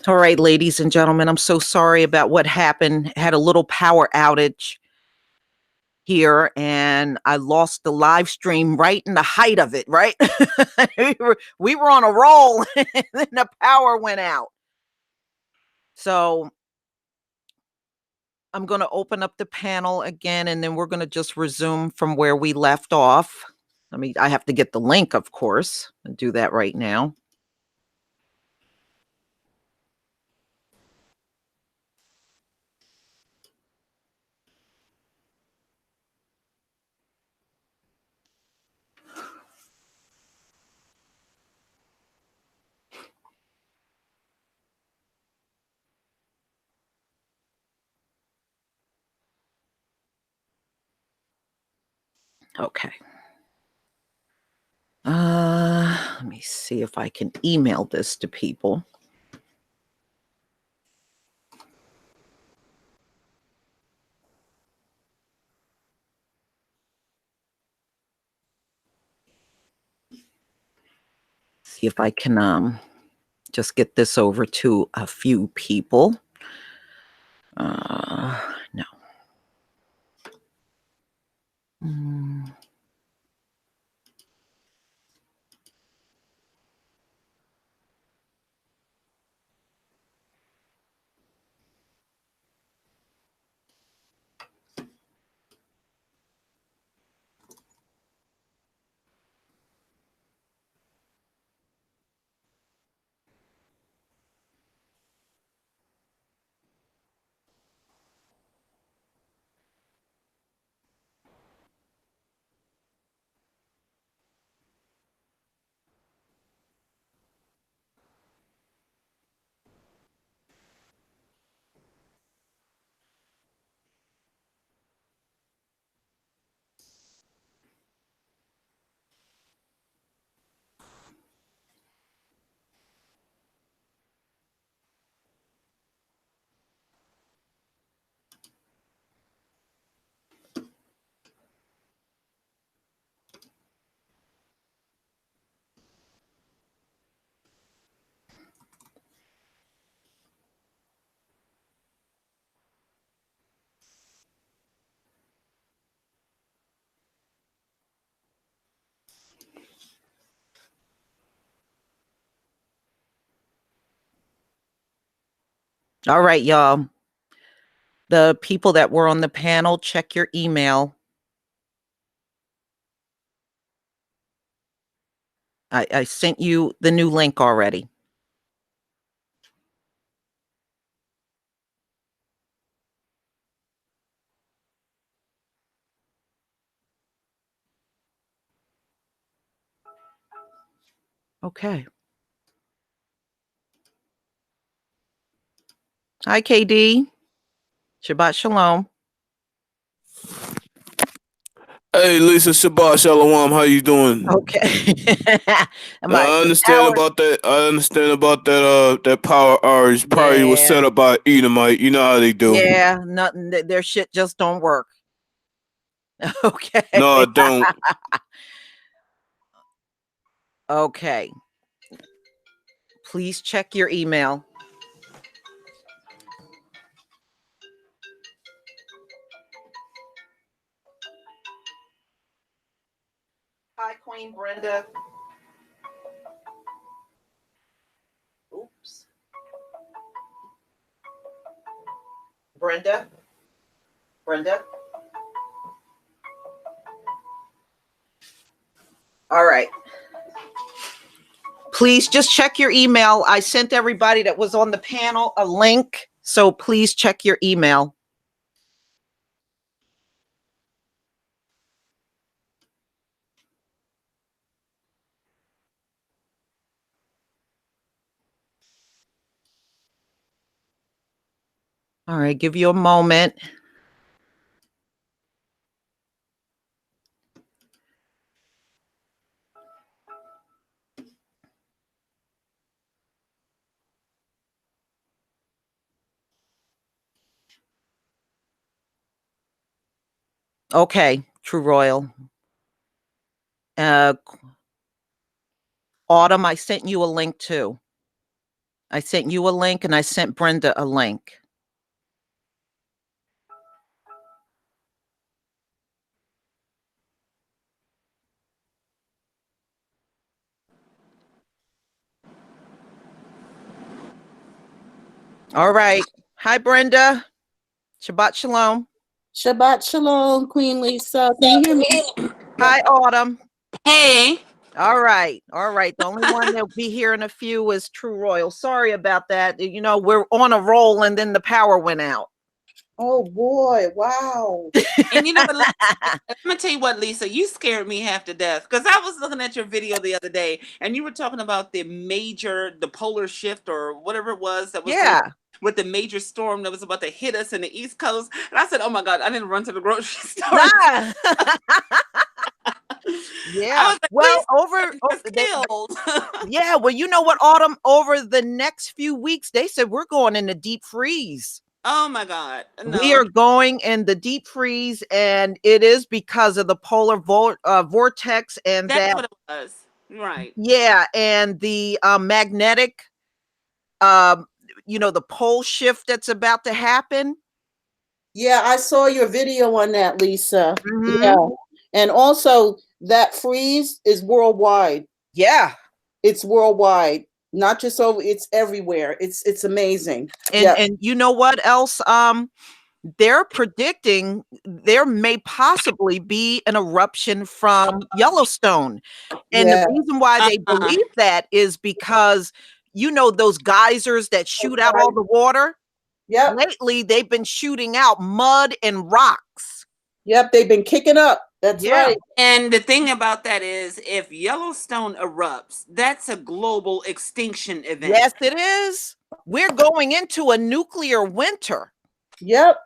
All right, ladies and gentlemen, I'm so sorry about what happened. Had a little power outage here and I lost the live stream right in the height of it, right? we were on a roll and then the power went out. So I'm going to open up the panel again and then we're going to just resume from where we left off. I have to get the link, of course, and do that right now. Okay. Let me see if I can email this to people. See if I can just get this over to a few people. No. All right, y'all. The people that were on the panel, check your email. I sent you the new link already. Okay. Hi, KD. Shabbat Shalom. Hey, Lisa, Shabbat Shalom. How you doing? Okay. I understand about that. I understand about that. That power outage probably was set up by Edomite. You know how they do. Yeah, nothing. Their shit just don't work. Okay. No, it don't. Okay. Please check your email. Hi, Queen Brenda. Oops. Brenda? All right. Please just check your email. I sent everybody that was on the panel a link, so please check your email. All right, give you a moment. Okay, True Royal. Autumn, I sent you a link too. I sent you a link and I sent Brenda a link. All right. Hi, Brenda. Shabbat shalom. Shabbat shalom, Queen Lisa. Can you hear me? Hi, Autumn. Hey. All right. All right. The only one that'll be here in a few is True Royal. Sorry about that. You know, we're on a roll and then the power went out. Oh boy, wow. And you know what, I'm gonna tell you what, Lisa, you scared me half to death because I was looking at your video the other day and you were talking about the polar shift or whatever it was that was with the major storm that was about to hit us in the East Coast. And I said, oh my God, I didn't run to the grocery store. Nah. Yeah. Like, well, yeah. Well, you know what, Autumn, over the next few weeks, they said we're going in the deep freeze. Oh my God. No. We are going in the deep freeze, and it is because of the polar vortex, and that's what it was. Right. Yeah, and the magnetic, you know, the pole shift that's about to happen. Yeah, I saw your video on that, Lisa. Mm-hmm. Yeah. And also that freeze is worldwide. Yeah. It's worldwide. Not just over, it's everywhere. It's amazing. And you know what else? They're predicting there may possibly be an eruption from Yellowstone. And the reason why they believe that is because, you know, those geysers that shoot out all the water. Yeah. Lately, they've been shooting out mud and rocks. Yep, they've been kicking up. That's right. And the thing about that is, if Yellowstone erupts, that's a global extinction event. Yes, it is. We're going into a nuclear winter. Yep.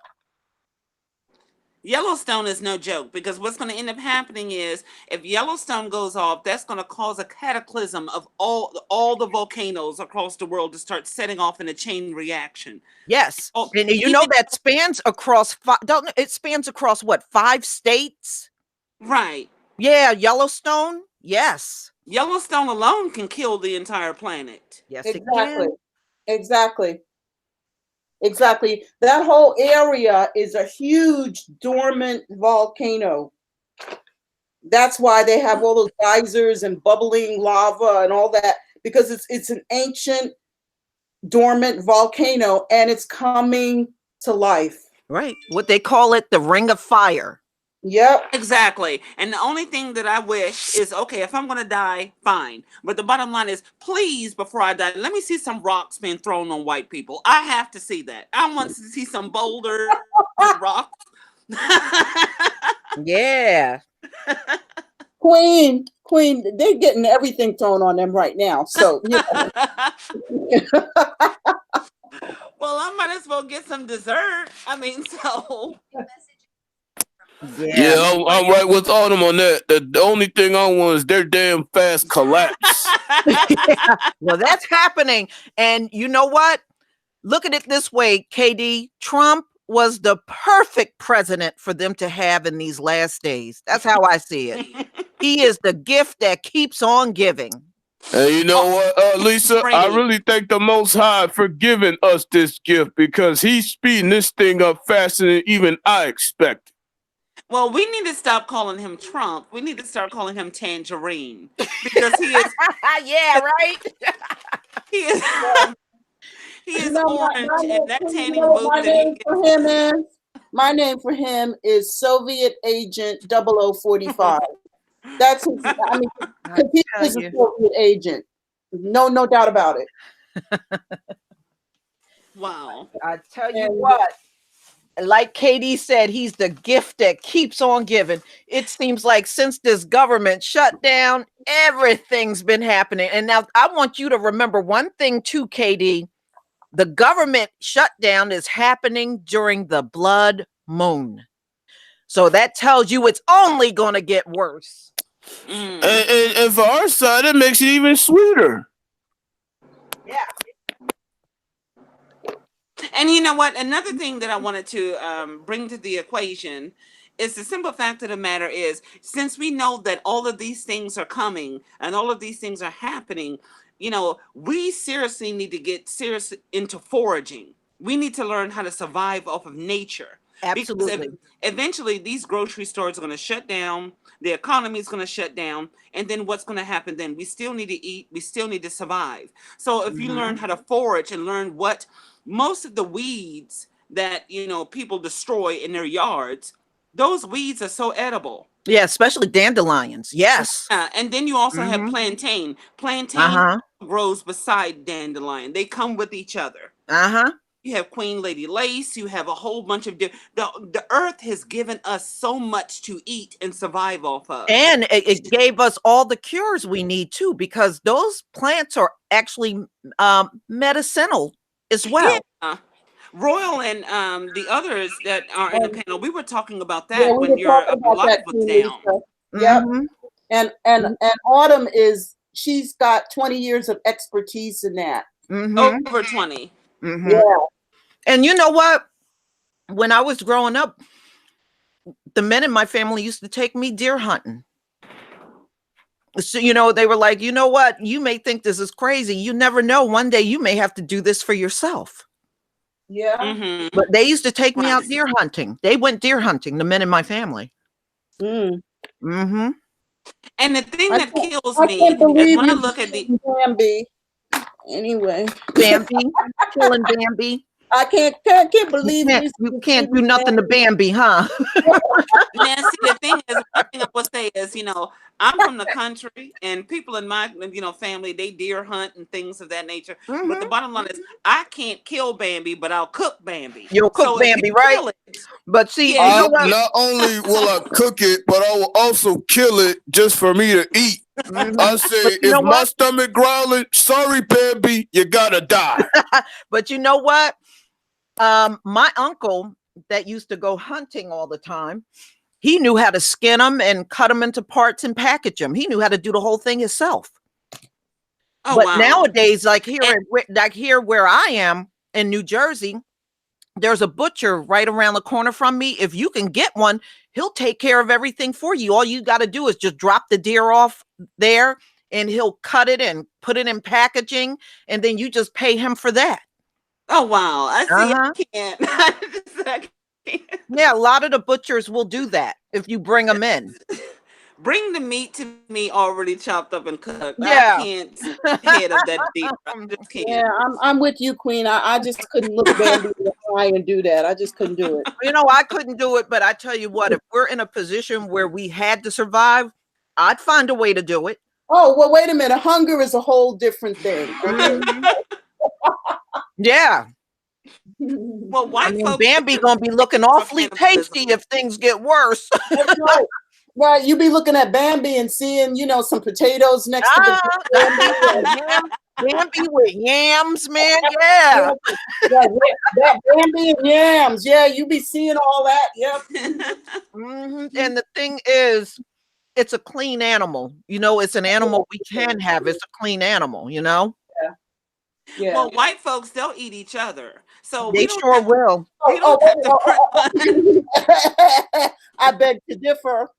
Yellowstone is no joke, because what's going to end up happening is if Yellowstone goes off, that's going to cause a cataclysm of all the volcanoes across the world to start setting off in a chain reaction. Yes. And you know that spans across it spans across what, 5 states? Right. Yeah, Yellowstone. Yes. Yellowstone alone can kill the entire planet. Yes, exactly. it can. Exactly. Exactly. That whole area is a huge dormant volcano. That's why they have all those geysers and bubbling lava and all that, because it's an ancient dormant volcano and it's coming to life. Right. What they call it, the Ring of Fire. Yep. Exactly. And the only thing that I wish is, okay, if I'm going to die, fine. But the bottom line is, please, before I die, let me see some rocks being thrown on white people. I have to see that. I want to see some boulders and rocks. Yeah. Queen, they're getting everything thrown on them right now. So, you know. Well, I might as well get some dessert. I mean, so... Yeah, I'm right with Autumn on that. The only thing I want is their damn fast collapse. Yeah. Well, that's happening. And you know what? Look at it this way, KD. Trump was the perfect president for them to have in these last days. That's how I see it. He is the gift that keeps on giving. And you know what, Lisa? I really thank the Most High for giving us this gift, because he's speeding this thing up faster than even I expected. Well, we need to stop calling him Trump. We need to start calling him Tangerine, because he is. Yeah, right. He is. He is orange, and that tanning booth. My name for him is Soviet Agent 0045. That's his, I mean, he is a Soviet agent. No doubt about it. Wow. I tell you what. Like Katie said, he's the gift that keeps on giving. It seems like since this government shut down, everything's been happening. And now I want you to remember one thing too, Katie. The government shutdown is happening during the blood moon. So that tells you it's only going to get worse. And for our side, it makes it even sweeter. Yeah. And you know what? Another thing that I wanted to bring to the equation is the simple fact of the matter is, since we know that all of these things are coming and all of these things are happening, you know, we seriously need to get serious into foraging. We need to learn how to survive off of nature. Absolutely. Because eventually these grocery stores are going to shut down, the economy is going to shut down, and then what's going to happen then? We still need to eat, we still need to survive. So if you learn how to forage and learn what most of the weeds that, you know, people destroy in their yards, those weeds are so edible. Yeah, especially dandelions. Yes. Yeah, and then you also have plantain. Plantain grows beside dandelion. They come with each other. You have Queen Lady Lace. You have a whole bunch of the earth has given us so much to eat and survive off of. And it gave us all the cures we need too, because those plants are actually medicinal as well. Yeah. Royal and the others that are in the panel, we were talking about that when your life was down. Yep. And Autumn she's got 20 years of expertise in that. Over 20. Yeah. And you know what? When I was growing up, the men in my family used to take me deer hunting. So, you know, they were like, you know what? You may think this is crazy. You never know. One day you may have to do this for yourself. Yeah. But they used to take me out deer hunting. They went deer hunting, the men in my family. And the thing that kills me is when I look at the Bambi. Anyway, Bambi, killing Bambi. I can't believe you can't do nothing to Bambi, huh? Now, see, the thing is, one thing I would say is, you know, I'm from the country, and people in my, you know, family, they deer hunt and things of that nature. But the bottom line is, I can't kill Bambi, but I'll cook Bambi. You'll cook Bambi, right? But see, not only will I cook it, but I will also kill it just for me to eat. I say, if my stomach growling, sorry, Bambi, you gotta die. But you know what? My uncle that used to go hunting all the time, he knew how to skin them and cut them into parts and package them. He knew how to do the whole thing himself. But nowadays, like here where I am in New Jersey, there's a butcher right around the corner from me. If you can get one, he'll take care of everything for you. All you got to do is just drop the deer off there, and he'll cut it and put it in packaging, and then you just pay him for that. Oh, wow. I see. I can't. Yeah, a lot of the butchers will do that if you bring them in. Bring the meat to me already chopped up and cooked. Yeah. I can't head of that deer. I just can't. Yeah, I'm with you, Queen. I just couldn't look Bambi in the eye and do that. I just couldn't do it. You know, I couldn't do it, but I tell you what, if we're in a position where we had to survive, I'd find a way to do it. Oh, well, wait a minute. Hunger is a whole different thing. Yeah. Well, folks, Bambi gonna be looking awfully tasty if things get worse. Right, you be looking at Bambi and seeing, you know, some potatoes next to the Bambi with yams, man. Yeah. Bambi and yams. Yeah, you be seeing all that. Yep. And the thing is, it's a clean animal. You know, it's an animal we can have. It's a clean animal, you know? Yeah. Well, white folks, they'll eat each other. So they sure will. We don't have to I beg to differ.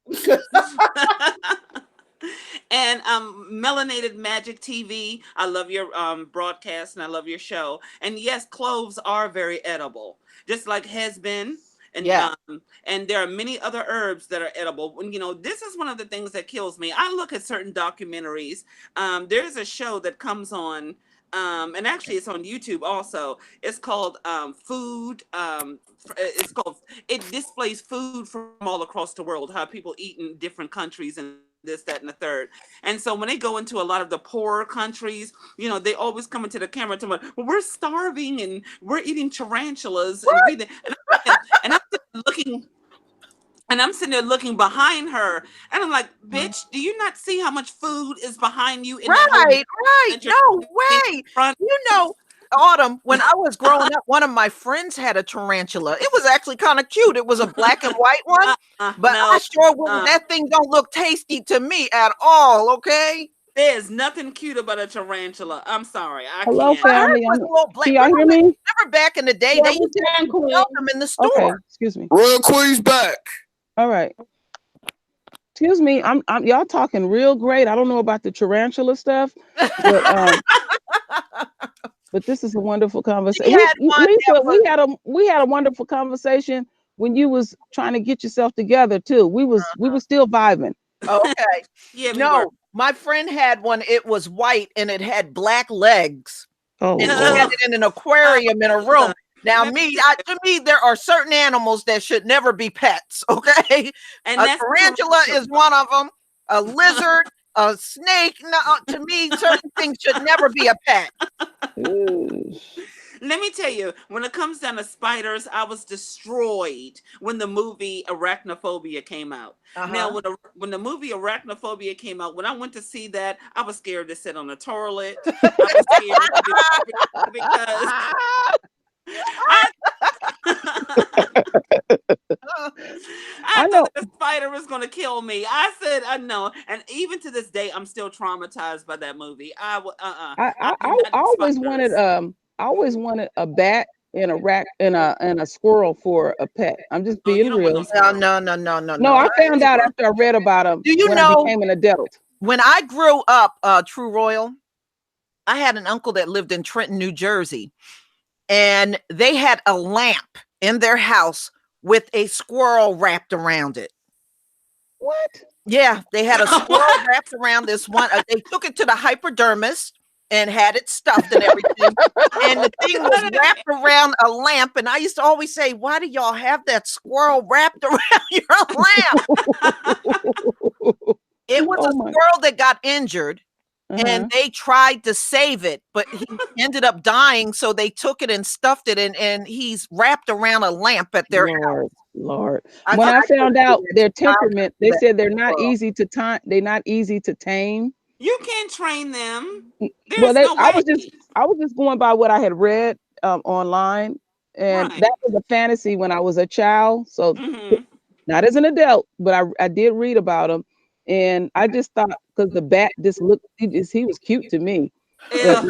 And Melanated Magic TV, I love your broadcast and I love your show. And yes, cloves are very edible, just like has been. And and there are many other herbs that are edible. You know, this is one of the things that kills me. I look at certain documentaries. There's a show that comes on. And actually it's on YouTube also. It's called Food. It displays food from all across the world, how people eat in different countries and this, that, and the third. And so when they go into a lot of the poorer countries, you know, they always come into the camera to me, well, we're starving and we're eating tarantulas. And I'm sitting there looking behind her, and I'm like, bitch, do you not see how much food is behind you? Right. No way. You know, Autumn, when I was growing up, one of my friends had a tarantula. It was actually kind of cute. It was a black and white one, but I sure wouldn't. That thing don't look tasty to me at all, okay? There's nothing cute about a tarantula. I'm sorry. Hello, can't. family. Can y'all hear me? Remember back in the day, they used to sell them in the store. Okay, excuse me. Royal Queen's back. All right. Excuse me, I'm y'all talking real great. I don't know about the tarantula stuff, but but this is a wonderful conversation. Lisa, we had a wonderful conversation when you was trying to get yourself together too. We were still vibing. Okay. Yeah, no, my friend had one. It was white and it had black legs. Oh, and he had it in an aquarium in a room. Now, to me, there are certain animals that should never be pets. Okay, and a tarantula is one of them. A lizard, a snake. No, to me, certain things should never be a pet. Let me tell you, when it comes down to spiders, I was destroyed when the movie Arachnophobia came out. Now, when the movie Arachnophobia came out, when I went to see that, I was scared to sit on the toilet. I was scared because I thought the spider was going to kill me. I said, I know. And even to this day, I'm still traumatized by that movie. I always wanted a bat and a rat and a squirrel for a pet. I'm just being real. No, I found out after I read about them. Do you when know, I became an adult? When I grew up, True Royal, I had an uncle that lived in Trenton, New Jersey, and they had a lamp in their house with a squirrel wrapped around it. What? Yeah, they had a squirrel wrapped around this one. They took it to the hypodermist and had it stuffed and everything. And the thing was wrapped around a lamp. And I used to always say, why do y'all have that squirrel wrapped around your lamp? It was a squirrel that got injured. And they tried to save it, but he ended up dying. So they took it and stuffed it, and he's wrapped around a lamp at their house. Lord. When I found out their temperament, they said they're not easy to They're not easy to tame. You can't train them. I was just going by what I had read online, and that was a fantasy when I was a child. So not as an adult, but I did read about them. And I just thought, because the bat just looked, he was cute to me. Yeah.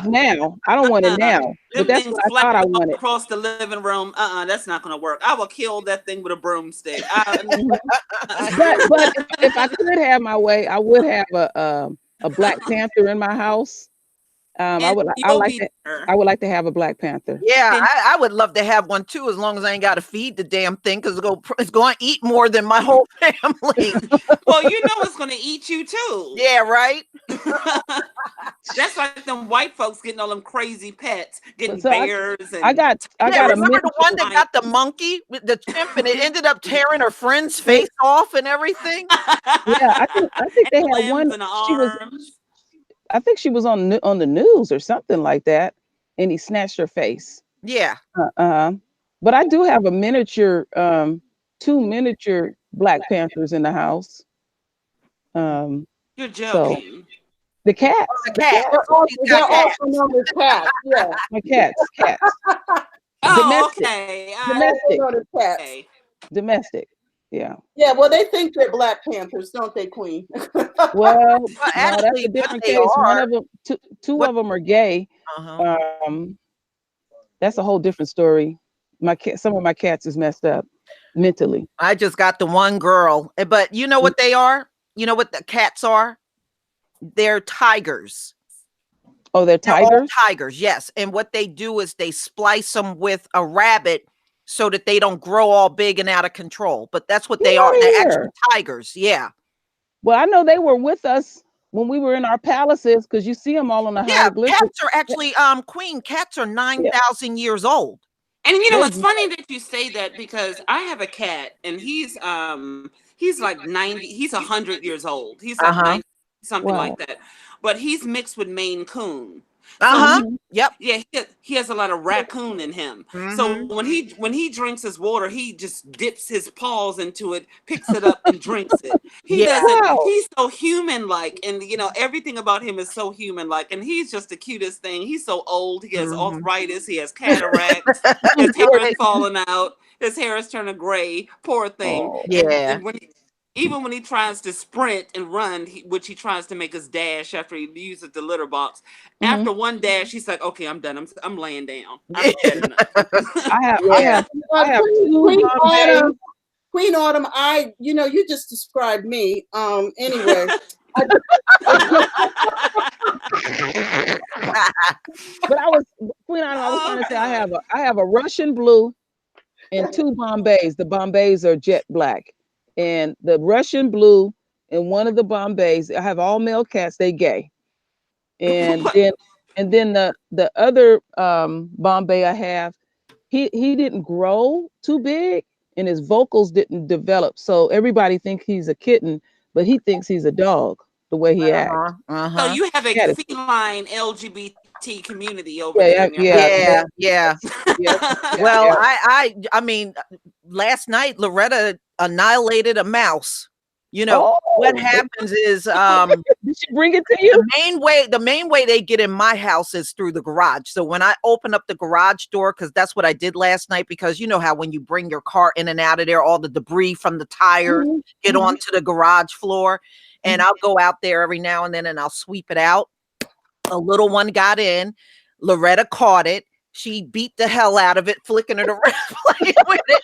Now I don't want it now, but that's what I thought I wanted. Across the living room, that's not going to work. I will kill that thing with a broomstick. But if I could have my way, I would have a Black Panther in my house. I would like to have a Black Panther. Yeah, I would love to have one too, as long as I ain't got to feed the damn thing, because it's going to eat more than my whole family. Well, you know it's going to eat you too. Yeah, right. That's like them white folks getting all them crazy pets, getting bears. I got remember the one that got the monkey with the chimp, and it ended up tearing her friend's face off and everything. Yeah, I think they had one. I think she was on the news or something like that, and he snatched her face. Yeah. But I do have a miniature, 2 miniature Black Panthers in the house. You're joking. So, the cats. The cats. They're also known as cats. Yeah. My cats. Domestic. Okay. Domestic. Yeah. Yeah, well, they think they're Black Panthers, don't they, Queen? Well, actually, that's a different case. One of them, two of them are gay. That's a whole different story. Some of my cats is messed up mentally. I just got the one girl, but you know what they are? You know what the cats are? They're tigers. Oh, they're tigers? They're all tigers, yes. And what they do is they splice them with a rabbit so that they don't grow all big and out of control. But that's what they are. They're actually tigers. Yeah. Well, I know they were with us when we were in our palaces, because you see them all on the hieroglyphics. Cats are actually, Queen, cats are 9,000 years old. And you know, it's funny that you say that, because I have a cat, and he's like 90, he's 100 years old. He's like 90, something like that. But he's mixed with Maine Coon. Yep. Yeah, he has a lot of raccoon in him. So when he drinks his water, he just dips his paws into it, picks it up, and drinks it. He's so human-like, and you know, everything about him is so human-like, and he's just the cutest thing. He's so old. He has arthritis. He has cataracts. His hair is falling out. His hair is turning gray. Poor thing. And even when he tries to sprint and run, which he tries to make us dash after he uses the litter box, after one dash, he's like, "Okay, I'm done. I'm laying down. I'm dead enough." I have 2 Bombays. Queen Autumn, you just described me. Anyway. But Queen Autumn, I was trying to say I have a Russian blue and 2 Bombays. The Bombays are jet black. And the Russian blue and one of the Bombays, I have all male cats, they gay. And then the other Bombay I have, he didn't grow too big and his vocals didn't develop. So everybody thinks he's a kitten, but he thinks he's a dog the way he acts. So you have a feline LGBT community over there. Yeah. Well, I mean, last night Loretta annihilated a mouse. You know, what happens is did she bring it to you? The main way they get in my house is through the garage. So when I open up the garage door, because that's what I did last night, because you know how when you bring your car in and out of there, all the debris from the tires get onto the garage floor. And I'll go out there every now and then and I'll sweep it out. A little one got in. Loretta caught it. She beat the hell out of it, flicking it around, playing with it,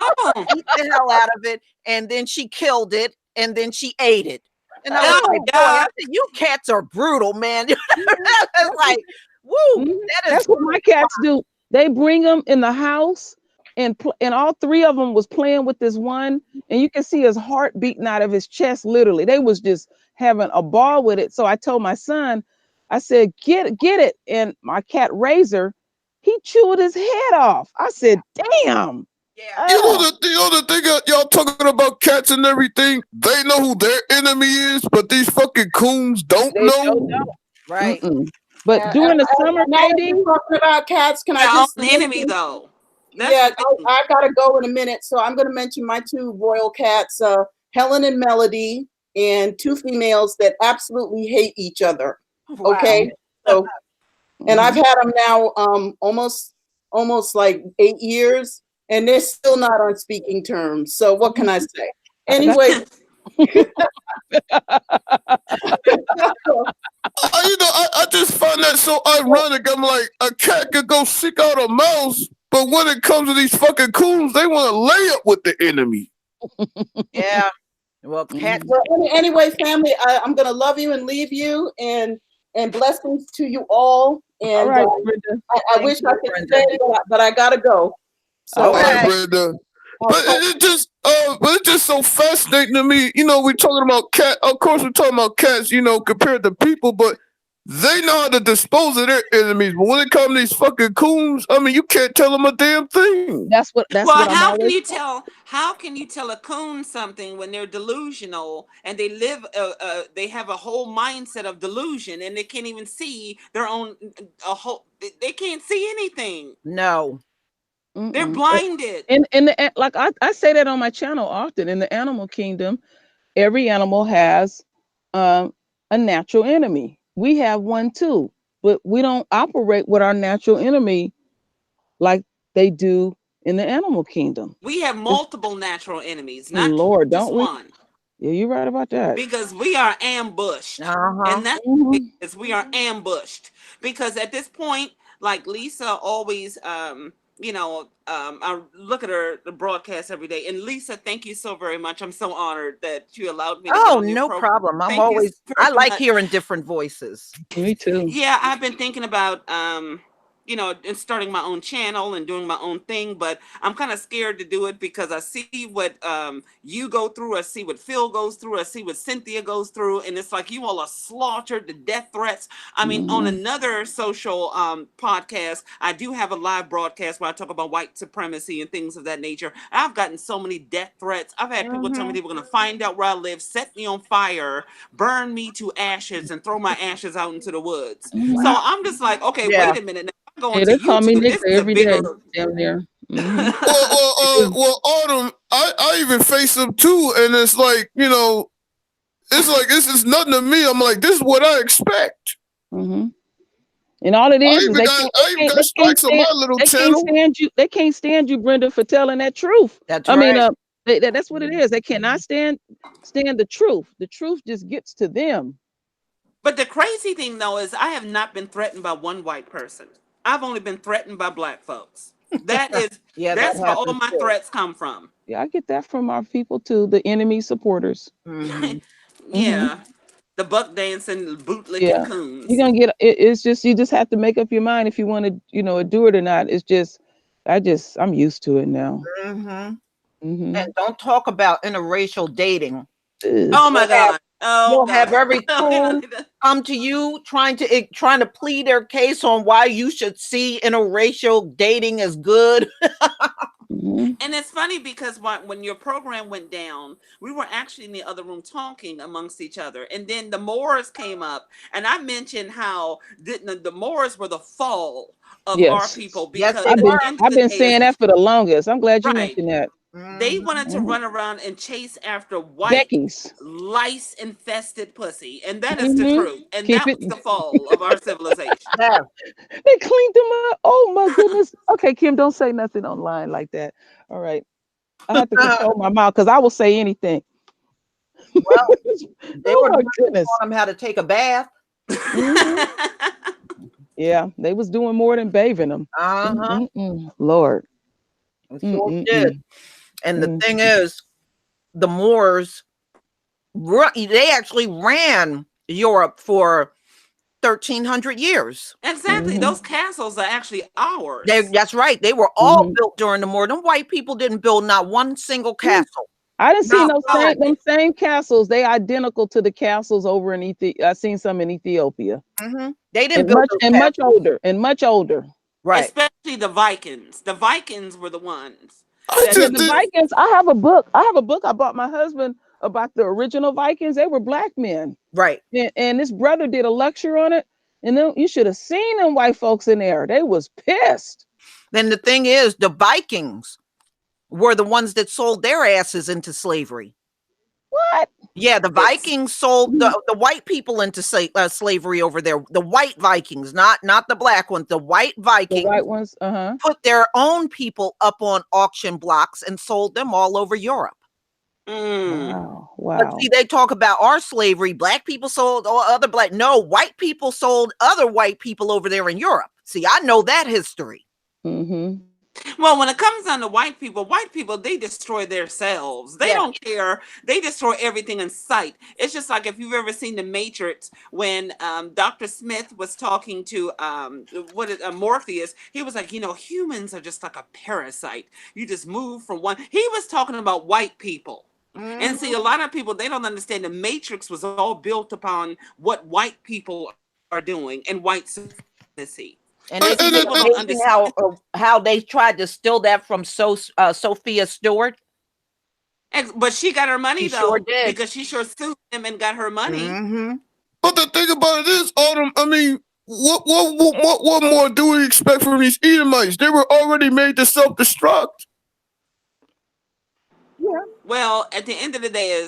beat the hell out of it, and then she killed it, and then she ate it. And I was like, boy, I said, you cats are brutal, man. It's like, woo. That's what my cats do. They bring them in the house, and all 3 of them was playing with this one, and you can see his heart beating out of his chest, literally. They was just having a ball with it. So I told my son, I said, get it. And my cat Razor, he chewed his head off. I said, damn. Yeah. You know the thing y'all talking about cats and everything, they know who their enemy is, but these fucking coons don't know. Right. But during the summer, talking about cats, can I just enemy though? I gotta go in a minute, so I'm gonna mention my 2 royal cats, Helen and Melody, and 2 females that absolutely hate each other. Wow. Okay, so and I've had them now almost like 8 years, and they're still not on speaking terms. So what can I say? Anyway. I just find that so ironic. I'm like, a cat could go seek out a mouse, but when it comes to these fucking coons, they want to lay up with the enemy. Yeah. Well, cat. Well, anyway, family, I'm gonna love you and leave you, and blessings to you all. And all right, Brenda. I wish I could stay, but I gotta go. So, all right, Brenda. But it's just so fascinating to me. You know, we're talking about cat. Of course, we're talking about cats. You know, compared to people, but they know how to dispose of their enemies. But when it comes to these fucking coons, I mean, you can't tell them a damn thing. That's what. How can you tell a coon something when they're delusional and they live? They have a whole mindset of delusion, and they can't even see their own. They can't see anything. No. They're blinded. Like I say that on my channel often. In the animal kingdom, every animal has a natural enemy. We have one too, but we don't operate with our natural enemy like they do in the animal kingdom. We have multiple natural enemies, not Lord, just don't we? one. Yeah, you're right about that. Because we are ambushed, and that's because we are ambushed. Because at this point, like Lisa always, I look at the broadcast every day. And Lisa, thank you so very much. I'm so honored that you allowed me to get on your no program. problem. I like hearing different voices. Me too. Yeah, I've been thinking about and starting my own channel and doing my own thing, but I'm kind of scared to do it because I see what you go through, I see what Phil goes through, I see what Cynthia goes through, and it's like you all are slaughtered, the death threats. I mean, on another social podcast, I do have a live broadcast where I talk about white supremacy and things of that nature. I've gotten so many death threats. I've had people tell me they were going to find out where I live, set me on fire, burn me to ashes, and throw my ashes out into the woods. So I'm just like, okay, wait a minute. They call me Nick every day down there. Well, Autumn, I even face them too, and it's like, this is nothing to me. I'm like, this is what I expect. And all it is they can't stand you, Brenda, for telling that truth. That's right. That's what it is. They cannot stand the truth. The truth just gets to them. But the crazy thing, though, is I have not been threatened by one white person. I've only been threatened by black folks. That is, that's where all my threats come from. Yeah, I get that from our people too, the enemy supporters. Yeah. The buck dancing, bootlicking coons. You're gonna get it, it's just you just have to make up your mind if you want to, do it or not. It's just I'm used to it now. And don't talk about interracial dating. Oh my God. You'll have every fool come to you trying to plead their case on why you should see interracial dating as good. And it's funny because when your program went down, we were actually in the other room talking amongst each other. And then the Moors came up, and I mentioned how the Moors were the fall of our people. Because I've been saying that for the longest. I'm glad you mentioned that. They wanted to run around and chase after white lice-infested pussy. And that is the truth. And that was the fall of our civilization. They cleaned them up. Oh my goodness. Okay, Kim, don't say nothing online like that. All right. I have to control my mouth because I will say anything. Well, they were taught them how to take a bath. Yeah, they was doing more than bathing them. Lord. Sure did. And the thing is, the Moors, they actually ran Europe for 1,300 years. Exactly. Those castles are actually ours. That's right. They were all built during the Moor. Them white people didn't build not one single castle. I didn't see them same castles. They identical to the castles over in Ethiopia. I seen some in Ethiopia. They didn't build much older. Right. Especially the Vikings. The Vikings were the ones. The Vikings. I have a book I bought my husband about the original Vikings. They were black men. Right. And this brother did a lecture on it. And then you should have seen them white folks in there. They was pissed. Then the thing is, the Vikings were the ones that sold their asses into slavery. What? Yeah, the Vikings sold the white people into slavery over there. The white Vikings, not the black ones. The white Vikings, the white ones, put their own people up on auction blocks and sold them all over Europe. Wow. But see, they talk about our slavery. Black people sold other black. No, white people sold other white people over there in Europe. See, I know that history. Well, when it comes down to white people, they destroy themselves. They don't care. They destroy everything in sight. It's just like if you've ever seen The Matrix, when Dr. Smith was talking to Morpheus, he was like, humans are just like a parasite. You just move from one. He was talking about white people. And see, a lot of people, they don't understand the Matrix was all built upon what white people are doing and white supremacy. And how they tried to steal that from Sophia Stewart. But she got her money though, sure did. because she sure sued him and got her money. But the thing about it is, Autumn, I mean, what more do we expect from these Edomites? They were already made to self-destruct. Yeah. Well, at the end of the day,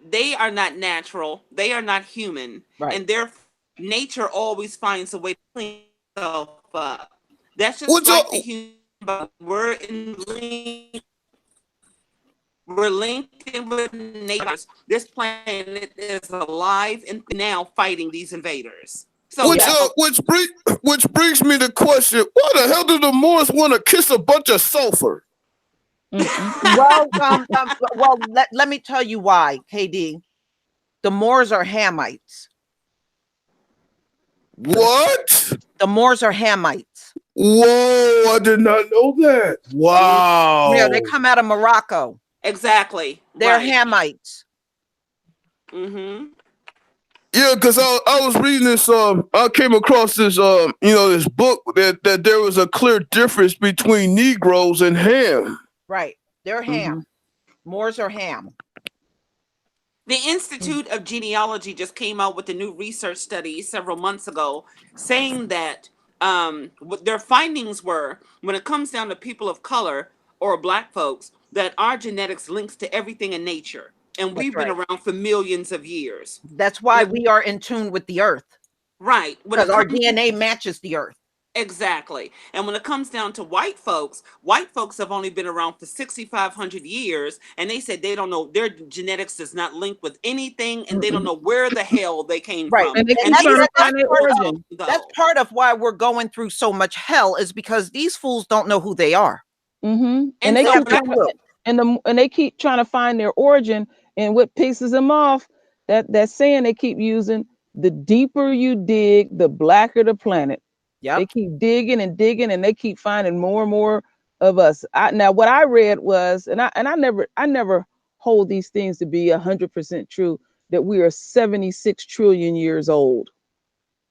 they are not natural. They are not human, and their nature always finds a way to clean itself up. That's just like the human body. We're linked in with nature. This planet is alive and now fighting these invaders. So which brings me to question: why the hell do the Moors want to kiss a bunch of sulfur? Well, let me tell you why, KD. The Moors are Hamites. What? The Moors are Hamites. Whoa, I did not know that. Wow. Yeah, they come out of Morocco. Exactly. They're Hamites. Yeah, because I was reading this. I came across this. This book that there was a clear difference between Negroes and Ham. Right, they're Ham. Moors are Ham. The Institute of Genealogy just came out with a new research study several months ago saying that what their findings were, when it comes down to people of color or black folks, that our genetics links to everything in nature. And we've been around for millions of years. That's why we are in tune with the earth. Right. Because our DNA matches the earth. Exactly. And when it comes down to white folks have only been around for 6,500 years. And they said they don't know, their genetics does not link with anything. And they don't know where the hell they came from. And that's part of why we're going through so much hell, is because these fools don't know who they are. And and they keep trying to find their origin, and what pisses them off, that saying they keep using, the deeper you dig, the blacker the planet. They keep digging and digging, and they keep finding more and more of us. Now what I read was, and I never hold these things to be 100% true, that we are 76 trillion years old.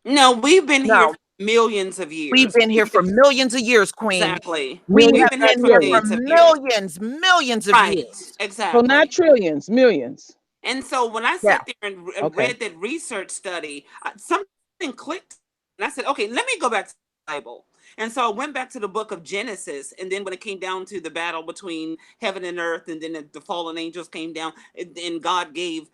No, we've been here for millions of years. We've been here for millions of years, Queen. Exactly. We We've have been been here here for for millions of millions of Right. years. Exactly. So not trillions, millions. And so when I sat there and read that research study, something clicked, and I said, okay, let me go back to the Bible. And so I went back to the book of Genesis, and then when it came down to the battle between heaven and earth, and then the fallen angels came down, and God gave,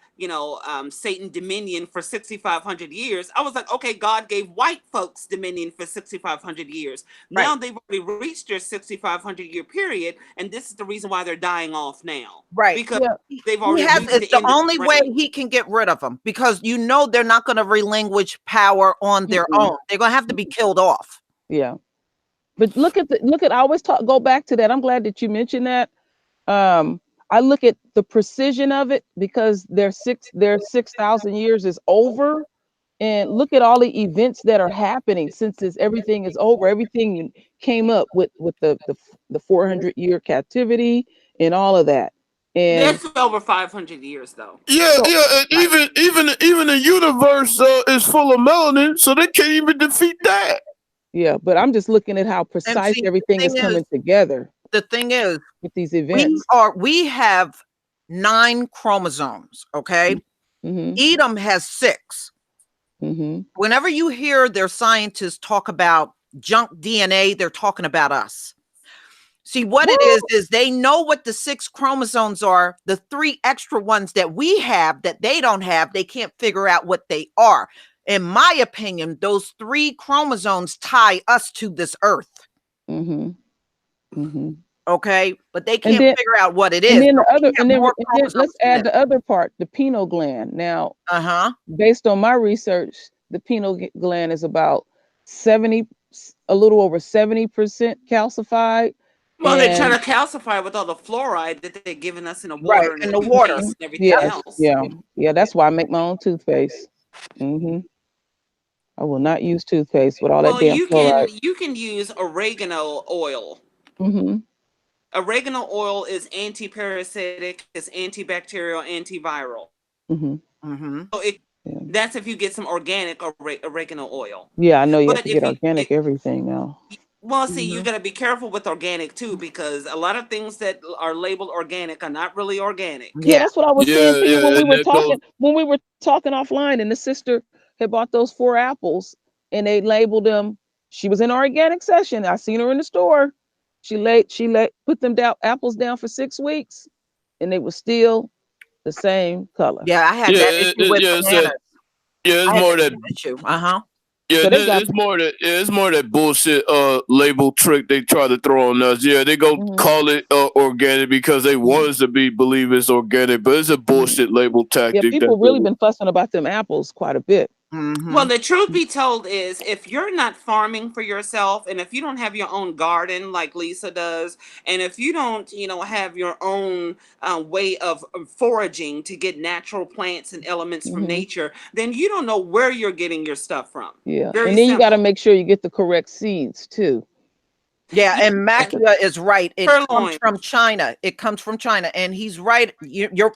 Satan dominion for 6,500 years. I was like, okay, God gave white folks dominion for 6,500 years. Now they've already reached their 6,500 year period, and this is the reason why they're dying off now. Right. Because they've already it's the only way he can get rid of them, because they're not going to relinquish power on their own. They're going to have to be killed off. Yeah. But look at I always go back to that. I'm glad that you mentioned that. I look at the precision of it, because their 6,000 years is over, and look at all the events that are happening since everything is over. Everything came up with the 400-year captivity and all of that. And that's over 500 years though. Yeah, and even the universe is full of melanin, so they can't even defeat that. Yeah, but I'm just looking at how precise everything is coming together. The thing is, with these events, we have 9 chromosomes. Okay, Edom has 6. Whenever you hear their scientists talk about junk DNA, they're talking about us. See, what it is they know what the 6 chromosomes are. The 3 extra ones that we have that they don't have, they can't figure out what they are. In my opinion, those 3 chromosomes tie us to this earth. Okay, but they can't figure out what it is. And then let's add the other part, the pineal gland. Now, based on my research, the pineal gland is about a little over 70% calcified. Well, they're trying to calcify with all the fluoride that they're giving us in the water, and the water and everything else. Yeah. That's why I make my own toothpaste. I will not use toothpaste with all that damn fluoride. You can use oregano oil. Oregano oil is anti-parasitic, it's antibacterial, antiviral. So that's if you get some organic oregano oil. Yeah, I know you have to get organic everything now. Well, see, you got to be careful with organic too, because a lot of things that are labeled organic are not really organic. Yeah, that's what I was saying to you when we were talking offline, and the sister had bought those 4 apples, and they labeled them. She was in our organic session. I seen her in the store. She put them apples down for 6 weeks, and they were still the same color. Yeah, I had that issue with bananas. It's more that issue. Yeah, so it's more that bullshit label trick they try to throw on us. Yeah, they go call it organic because they want us to believe it's organic, but it's a bullshit label tactic. Yeah, people really been fussing about them apples quite a bit. Well, the truth be told is, if you're not farming for yourself, and if you don't have your own garden like Lisa does, and if you don't, have your own way of foraging to get natural plants and elements from nature, then you don't know where you're getting your stuff from. Yeah, and then you got to make sure you get the correct seeds too. Yeah, and Macula is right. It comes from China. It comes from China, and he's right.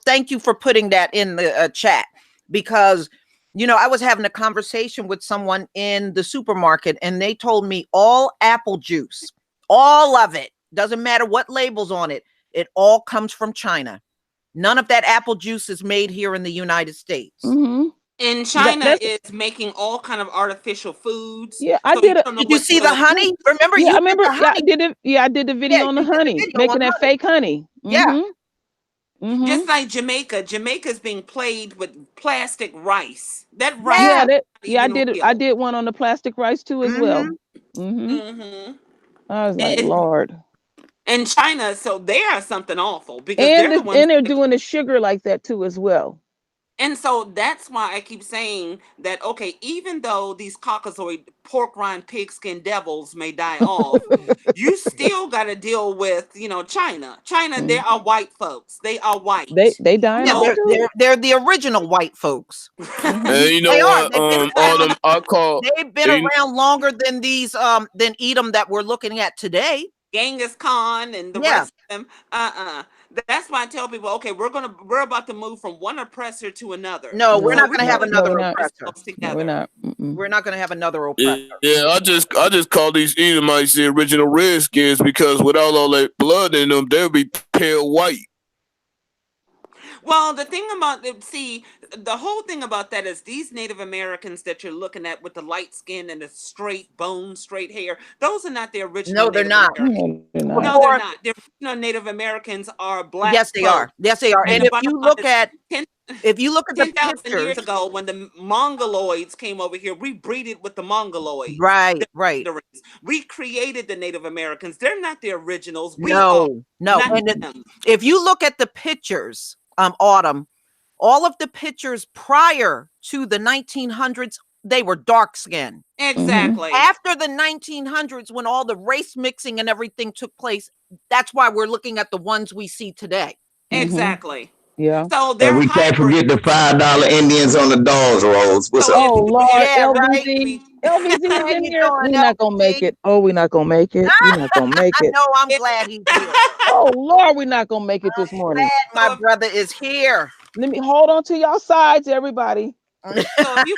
Thank you for putting that in the chat, because I was having a conversation with someone in the supermarket, and they told me all apple juice, all of it, doesn't matter what labels on it, it all comes from China. None of that apple juice is made here in the United States. And China is making all kind of artificial foods. Yeah, I did. Did you see the honey? Remember? Yeah, I remember. Yeah, I did it. Yeah, I did the video on the honey, making that fake honey. Yeah. Just like Jamaica's being played with plastic rice. That rice. I did it. I did one on the plastic rice too as well. I was like, Lord. And China, so they are something awful, because they're doing the sugar like that too as well. And so that's why I keep saying that, okay, even though these Caucasoid pork rind pigskin devils may die off, you still got to deal with, China. China, they are white folks. They are white. They dying Yeah, off too. they're the original white folks. And you know They are. what? All them I call. They've been around longer than these than Edom that we're looking at today. Genghis Khan and the rest of them. That's why I tell people, okay, we're about to move from one oppressor to another. No, we're not going to have another we're not. oppressor. No, we're not. We're not going to have another oppressor. Yeah, I just call these Edomites the original Redskins because without all that blood in them, they'll be pale white. Well, the thing about the whole thing about that is these Native Americans that you're looking at with the light skin and the straight bones, straight hair, those are not the original. No, they're Native not. Americans. No, they're not. The original Native Americans are black. Yes, they are. Yes, they are. And if you look at the 10,000 pictures, years ago when the Mongoloids came over here, we breeded with the Mongoloids. Right. We created the Native Americans. They're not the originals. No. And if you look at the pictures, Autumn, all of the pictures prior to the 1900s, they were dark skinned. Exactly. After the 1900s, when all the race mixing and everything took place, that's why we're looking at the ones we see today. Exactly. Yeah. So we can't forget the $5 Indians on the dolls rolls. What's up? Oh Lord, Yeah, LVZ. LVZ is in here. We're not gonna make it. Oh, we're not gonna make it. We're not gonna make it. No, I'm glad he's here. Oh Lord, we're not gonna make it this morning. My brother is here. Let me hold on to y'all sides, everybody. So if you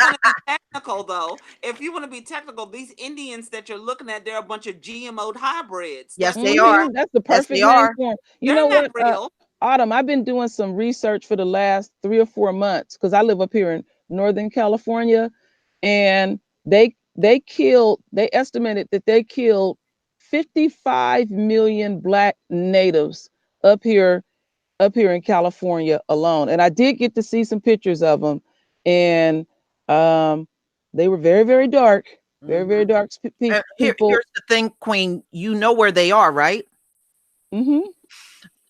want to be technical, though, these Indians that you're looking at, they're a bunch of GMO hybrids. Yes, they are. That's the perfect name for them. You know what, Autumn? I've been doing some research for the last 3 or 4 months because I live up here in Northern California, and they estimated that they killed 55 million Black natives up here in California alone. And I did get to see some pictures of them, and they were very, very dark, very, very dark people. Here's the thing, Queen. You know where they are, right? Mm-hmm.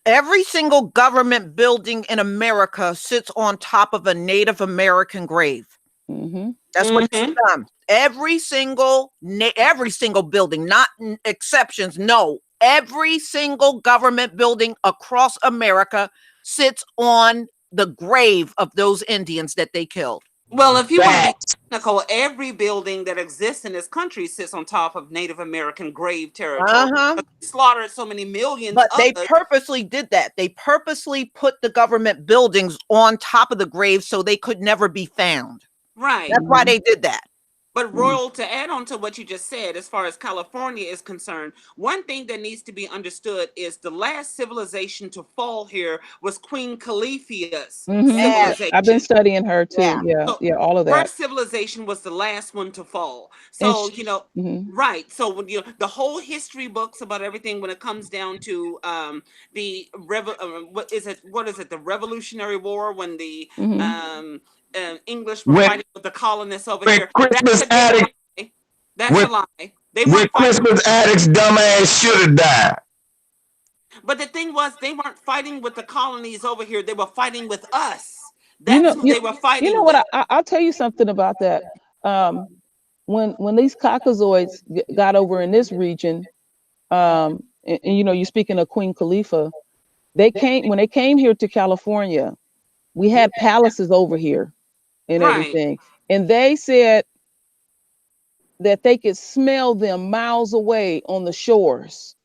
Every single government building in America sits on top of a Native American grave. Mm-hmm. That's what it's done. Every single building, not exceptions. No, every single government building across America sits on the grave of those Indians that they killed. Well, if you want to be technical, every building that exists in this country sits on top of Native American grave territory. They slaughtered so many millions. But they purposely did that. They purposely put the government buildings on top of the grave so they could never be found. Right. That's why they did that. But Royal, to add on to what you just said, as far as California is concerned, one thing that needs to be understood is the last civilization to fall here was Queen Khalifia's civilization. I've been studying her too. Yeah, all of that. Her civilization was the last one to fall. So, right. So when the whole history books about everything when it comes down to the what is it? The Revolutionary War, when the English were fighting with the colonists over here. Christmas addicts. That's a lie. Christmas addicts, dumbass should have died. But the thing was, they weren't fighting with the colonies over here. They were fighting with us. That's who they were fighting. You know what? I'll tell you something about that. When these Caucasoids got over in this region, and you're speaking of Queen Khalifa, when they came here to California, we had palaces over here and everything. And they said that they could smell them miles away on the shores.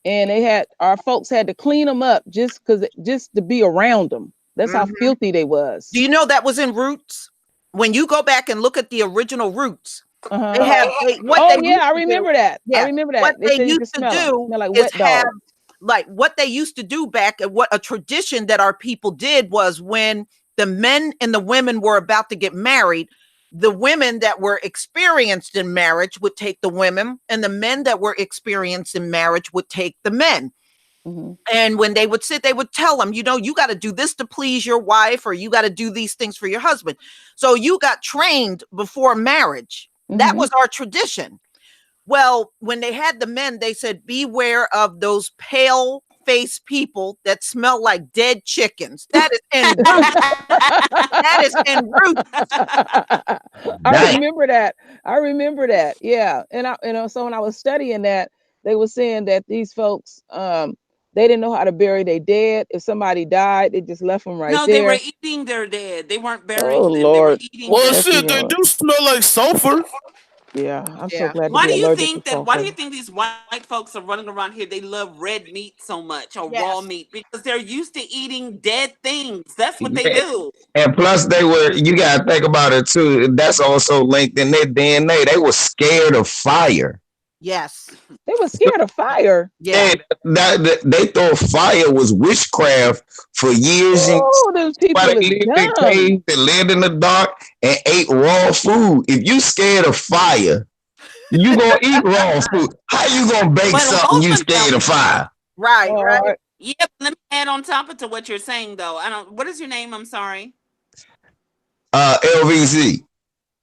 And our folks had to clean them up just to be around them. That's how filthy they was. Do you know that was in Roots? When you go back and look at the original Roots, they have I remember that. Yeah. I remember that. What they used to do is have, like what they used to do back, and what a tradition that our people did was when the men and the women were about to get married, the women that were experienced in marriage would take the women, and the men that were experienced in marriage would take the men. And when they would sit, they would tell them, you got to do this to please your wife, or you got to do these things for your husband. So you got trained before marriage. That was our tradition. Well, when they had the men, they said, beware of those pale faced people that smell like dead chickens. That is en route. That is en route. I remember that. I remember that. Yeah. And so when I was studying that, they were saying that these folks, they didn't know how to bury their dead. If somebody died, they just left them right No, there. they were eating their dead. They weren't burying Oh them. Lord. They were eating Well, their shit, they do smell like sulfur. Yeah, I'm so Yeah. glad to Why be do you allergic think to that? Why do you sulfur. think these white folks are running around here? They love red meat so much, or raw Yes. meat, because they're used to eating dead things. That's what they Yeah. do. And plus, you got to think about it too. That's also linked in their DNA. They were scared of fire. Yes. They were scared of fire. Yeah. They thought fire was witchcraft for years. And Oh, those people they is lived in dumb. caves, they lived in the dark, and ate raw food. If you scared of fire, you gonna eat raw food. How you gonna bake But something you most of them, scared of fire? Right. Right. yeah. Let me add on top of to what you're saying, though. I don't. What is your name? I'm sorry. LVC.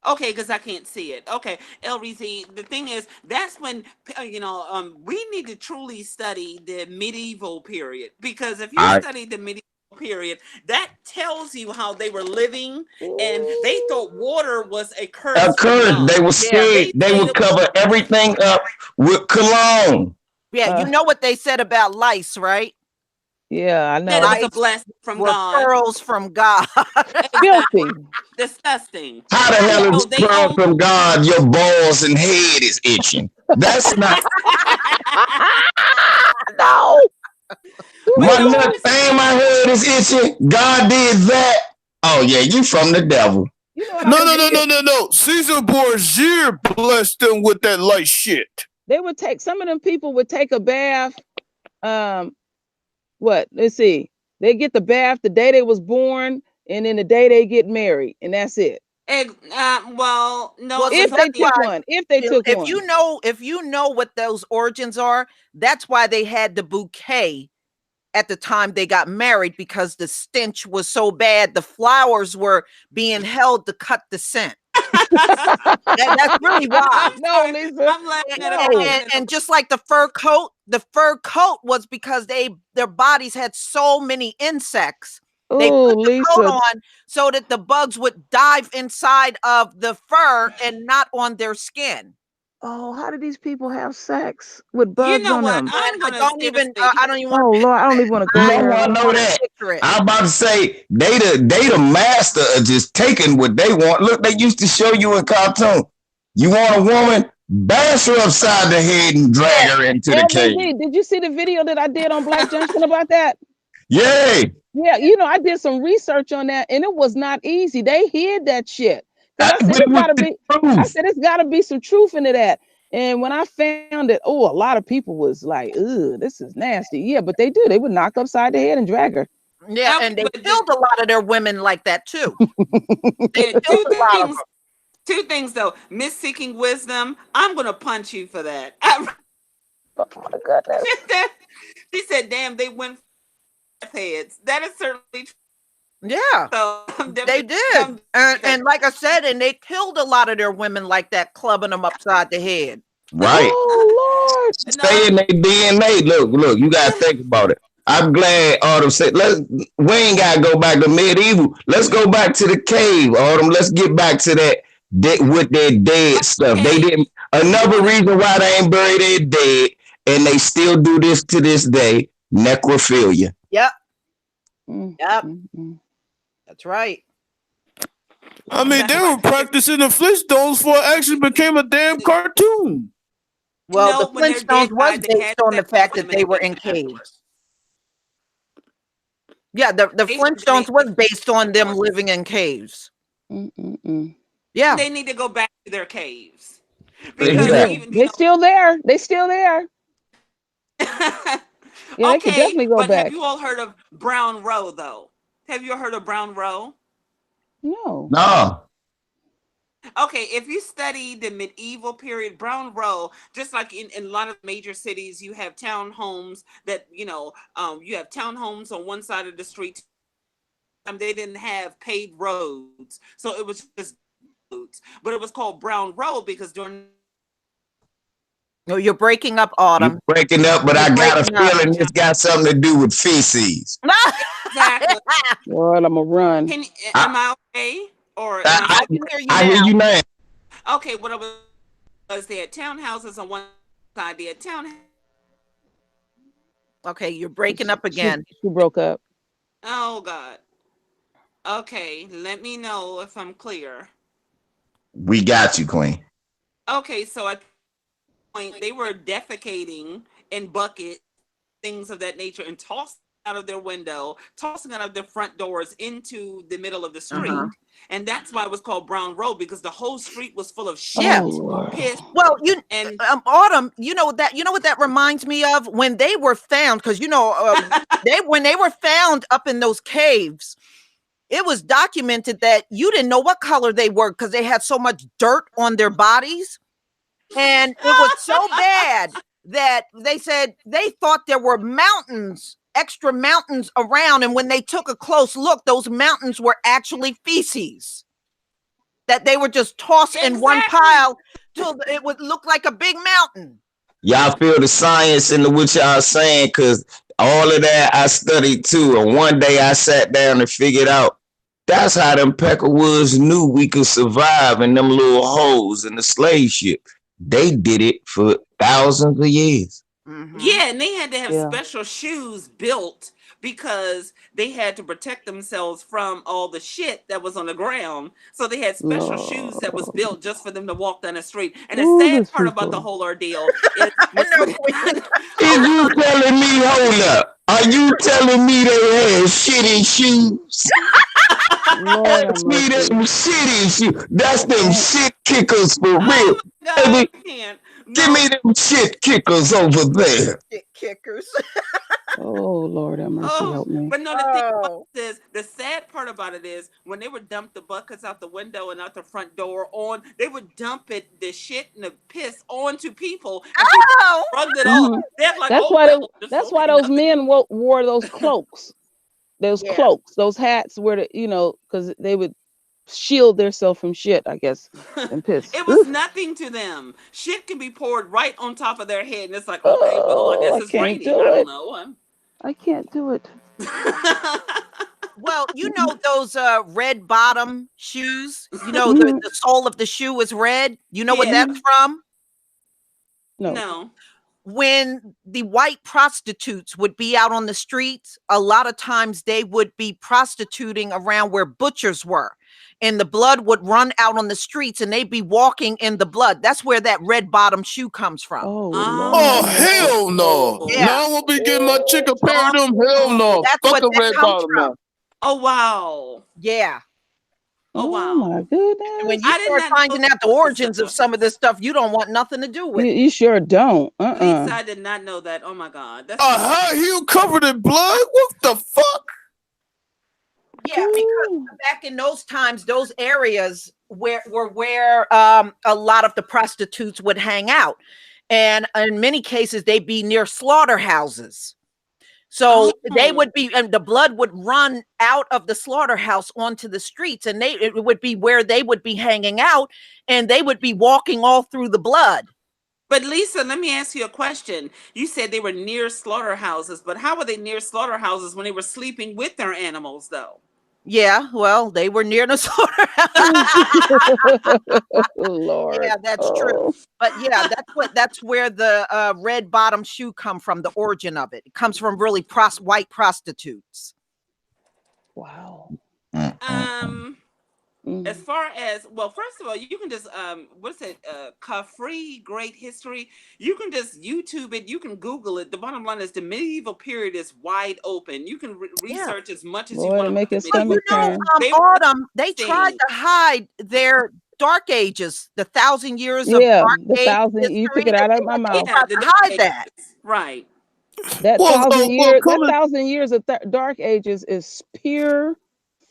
Okay, because I can't see it. Okay, LBZ. The thing is, that's when we need to truly study the medieval period, because if you study the medieval period, that tells you how they were living, and they thought water was a curse. A curse. They were scared. They would cover everything up with cologne. Yeah, you know what they said about lice, right? Yeah, I know. That it was a blessing from God. Pearls from God. Filthy. Disgusting. How the hell is pearl from God? Your balls and head is itching. That's not. No. My nut and my head is itching. God did that. Oh yeah, you from the devil. You know what No. Caesar Borgia blessed them with that light shit. They would take, some of them people would take a bath. Let's see. They get the bath the day they was born, and then the day they get married, and that's it. Well, no. If they took one, if you know what those origins are, that's why they had the bouquet at the time they got married, because the stench was so bad. The flowers were being held to cut the scent. That's really why. No, Lisa. I'm laughing at and just like the fur coat was because their bodies had so many insects. They put the coat on so that the bugs would dive inside of the fur and not on their skin. Oh, how did these people have sex with bugs on them? I don't even want Oh Lord, I don't even want to go there. I know that. I'm about to say they the master of just taking what they want. Look, they used to show you in cartoon. You want a woman, bash her upside the head and drag her into the cave. Did you see the video that I did on Black Junction about that? Yay. Yeah, I did some research on that, and it was not easy. They hid that shit. I said it's gotta be some truth into that. And when I found it, a lot of people was like, "Ugh, this is nasty." Yeah, but they do. They would knock upside the head and drag her. Yeah, and they killed a lot of their women like that too. Two things though. Miss Seeking Wisdom, I'm gonna punch you for that. Oh my goodness. She said, "Damn, they went heads." That is certainly true. Yeah, so they did, and like I said, and they killed a lot of their women like that, clubbing them upside the head. Right. Oh Lord. Stay in their DNA. Look, you gotta think about it. I'm glad Autumn said, we ain't gotta go back to medieval. Let's go back to the cave, Autumn. Let's get back to that with their dead stuff. They didn't. Another reason why they ain't buried their dead, and they still do this to this day. Necrophilia. Yep. Yep. That's right. I mean, they were practicing the Flintstones before it actually became a damn cartoon. Well, the Flintstones was based on the fact that they were in caves. Yeah, the Flintstones was based on them living in caves. Yeah. They need to go back to their caves. Because they're still there. They still there. Yeah, they could definitely go back. Have you all heard of Brown Row, though? Have you heard of Brown Row? No. Okay, if you study the medieval period, Brown Row, just like in a lot of major cities, you have townhomes that, you have townhomes on one side of the street. They didn't have paved roads, so it was just roads. But it was called Brown Row because during No, you're breaking up, Autumn. You're breaking up, but I got a feeling it's got something to do with feces. Exactly. Well, I'm gonna run. Am I okay? Or I hear you now. Okay, what was they had townhouses on one side, they had townhouses. Okay, you're breaking up again. She broke up. Oh God. Okay, let me know if I'm clear. We got you, Queen. Okay, so at point they were defecating in buckets, things of that nature, and tossing out of their window, tossing out of their front doors into the middle of the street. And that's why it was called Brown Road, because the whole street was full of shit, piss. Well, Autumn, you know what that reminds me of? When they were found, because when they were found up in those caves, it was documented that you didn't know what color they were because they had so much dirt on their bodies. And it was so bad that they said they thought there were mountains, extra mountains around. And when they took a close look, those mountains were actually feces that they were just tossed in one pile till it would look like a big mountain. Y'all feel the science in what y'all saying, because all of that I studied too. And one day I sat down and figured out that's how them Peckerwoods knew we could survive in them little holes in the slave ship. They did it for thousands of years. Yeah, and they had to have special shoes built because they had to protect themselves from all the shit that was on the ground. So they had special shoes that was built just for them to walk down the street. And the sad part about the whole ordeal is Is you telling me, hold up, are you telling me they had shitty shoes? That's me, them shitty shoes. That's them shit kickers for real. God, Give me them shit kickers over there. Shit kickers. Oh Lord, have mercy, help me. But no, the thing about this, the sad part about it is when they would dump the buckets out the window and out the front door they would dump the shit and the piss onto people. And people rubbed it off. Like, that's why those men wore those cloaks. Those cloaks, those hats were because they would shield themselves from shit, I guess, and piss. It was nothing to them. Shit can be poured right on top of their head, and it's like, okay, well, I guess it's raining. I don't know. I can't do it. Well, those red bottom shoes. The sole of the shoe is red. You know what that's from? No. When the white prostitutes would be out on the streets, a lot of times they would be prostituting around where butchers were. And the blood would run out on the streets and they'd be walking in the blood. That's where that red bottom shoe comes from. Oh hell no. Yeah. Now I'm gonna be getting my chick a pair of them. Hell no. That's Fuck what a red bottom now. Oh wow. Yeah. Oh wow. My goodness. And when you start finding out the origins of some of this stuff, you don't want nothing to do with it. You sure don't. Lisa, I did not know that. Oh my God. That's a high heel covered in blood? What the fuck? Yeah, because back in those times, those areas were where a lot of the prostitutes would hang out. And in many cases, they'd be near slaughterhouses. So they would be, and the blood would run out of the slaughterhouse onto the streets, and it would be where they would be hanging out, and they would be walking all through the blood. But Lisa, let me ask you a question. You said they were near slaughterhouses, but how were they near slaughterhouses when they were sleeping with their animals, though? Yeah, well, they were near the slaughterhouse. Lord. Yeah, that's true. But yeah, that's where the red bottom shoe come from, the origin of it. It comes from really white prostitutes. Wow. As far as, well, first of all, you can just Kafri Great History. You can just YouTube it. You can Google it. The bottom line is the medieval period is wide open. You can research as much as you want to make it. Autumn, they tried to hide their Dark Ages, the 1,000 years of Dark Age. 1,000. You took it out of my mouth. Yeah, to hide that. Right. That 1,000 years of Dark Ages is pure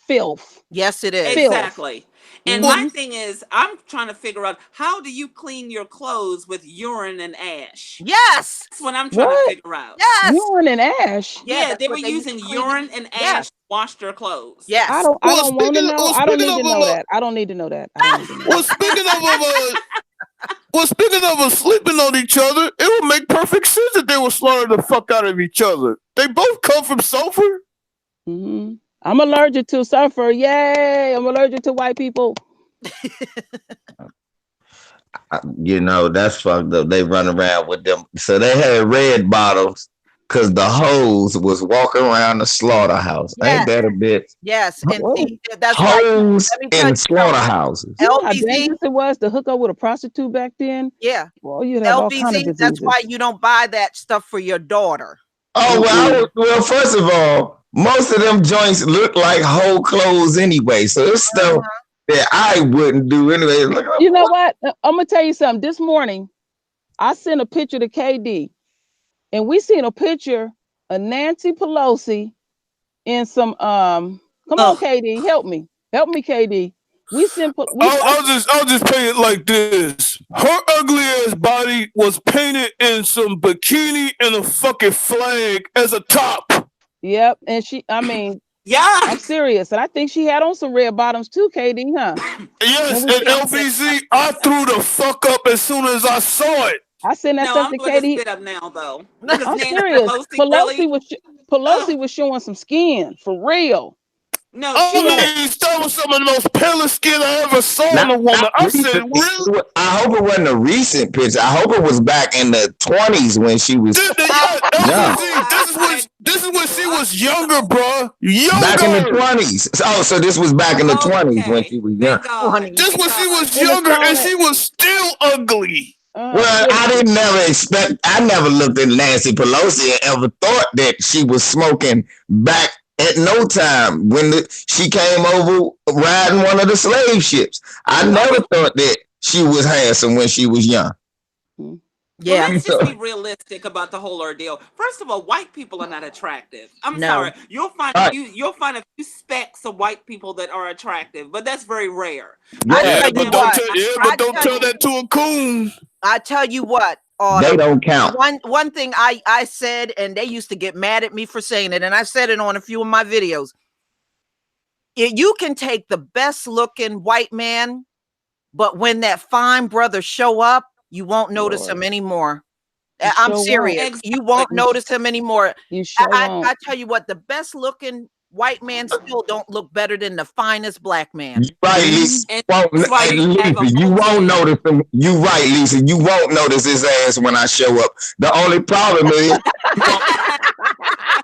filth. Yes, it is. Exactly. And my thing is, I'm trying to figure out, how do you clean your clothes with urine and ash? Yes. That's what I'm trying to figure out. Yes. Urine and ash. Yeah, they were using urine and ash to wash their clothes. Yes. I don't want to know. I don't need to know that. I don't need to know that. Well, speaking of Well, speaking of us sleeping on each other, it would make perfect sense that they would slaughter the fuck out of each other. They both come from sulfur. Mm-hmm. I'm allergic to sulfur. Yay! I'm allergic to white people. You know, that's fucked up. They run around with them. So they had red bottles because the hoes was walking around the slaughterhouse. Yes. Ain't that a bitch? Yes, and see, that's hoes why, in slaughterhouses. You know how LBZ, dangerous it was to hook up with a prostitute back then? yeah, Well, you'd have all kind of LBZ. diseases. That's why you don't buy that stuff for your daughter. Oh well, first of all, most of them joints look like whole clothes anyway, so it's stuff that I wouldn't do anyway. Look, you know what? I'm gonna tell you something. This morning, I sent a picture to KD, and we seen a picture of Nancy Pelosi in some Come on, KD, help me, KD. We sent. I'll just paint it like this. Her ugly ass body was painted in some bikini and a fucking flag as a top. Yep, and yeah, I'm serious, and I think she had on some red bottoms too, KD, huh? Yes, and LVZ, I threw the fuck up as soon as I saw it. I sent that stuff to KD. Sit up now, though. I'm serious. Pelosi was showing some skin for real. No, that was some of the most palest skin I ever saw in a woman. I said, really? I hope it wasn't a recent picture. I hope it was back in the 20s when she was. This is when she was younger, bro. Younger. Back in the 20s. Oh, so this was back in the 20s when she was young. This when she was younger and she was still ugly. Well, I never looked at Nancy Pelosi and ever thought that she was smoking back at no time when she came over riding one of the slave ships. I never thought that she was handsome when she was young. Yeah, let's just be realistic about the whole ordeal. First of all, white people are not attractive. I'm sorry. You'll find a few specks of white people that are attractive, but that's very rare. But don't tell that to a coon. I tell you what, they don't count. One thing I said, and they used to get mad at me for saying it, and I've said it on a few of my videos. You can take the best looking white man, but when that fine brother show up, you won't notice him anymore. I'm serious. You won't notice him anymore. I tell you what, the best looking white man still don't look better than the finest black man. Right, Lisa. You won't notice him. You right, Lisa. You won't notice his ass when I show up. The only problem is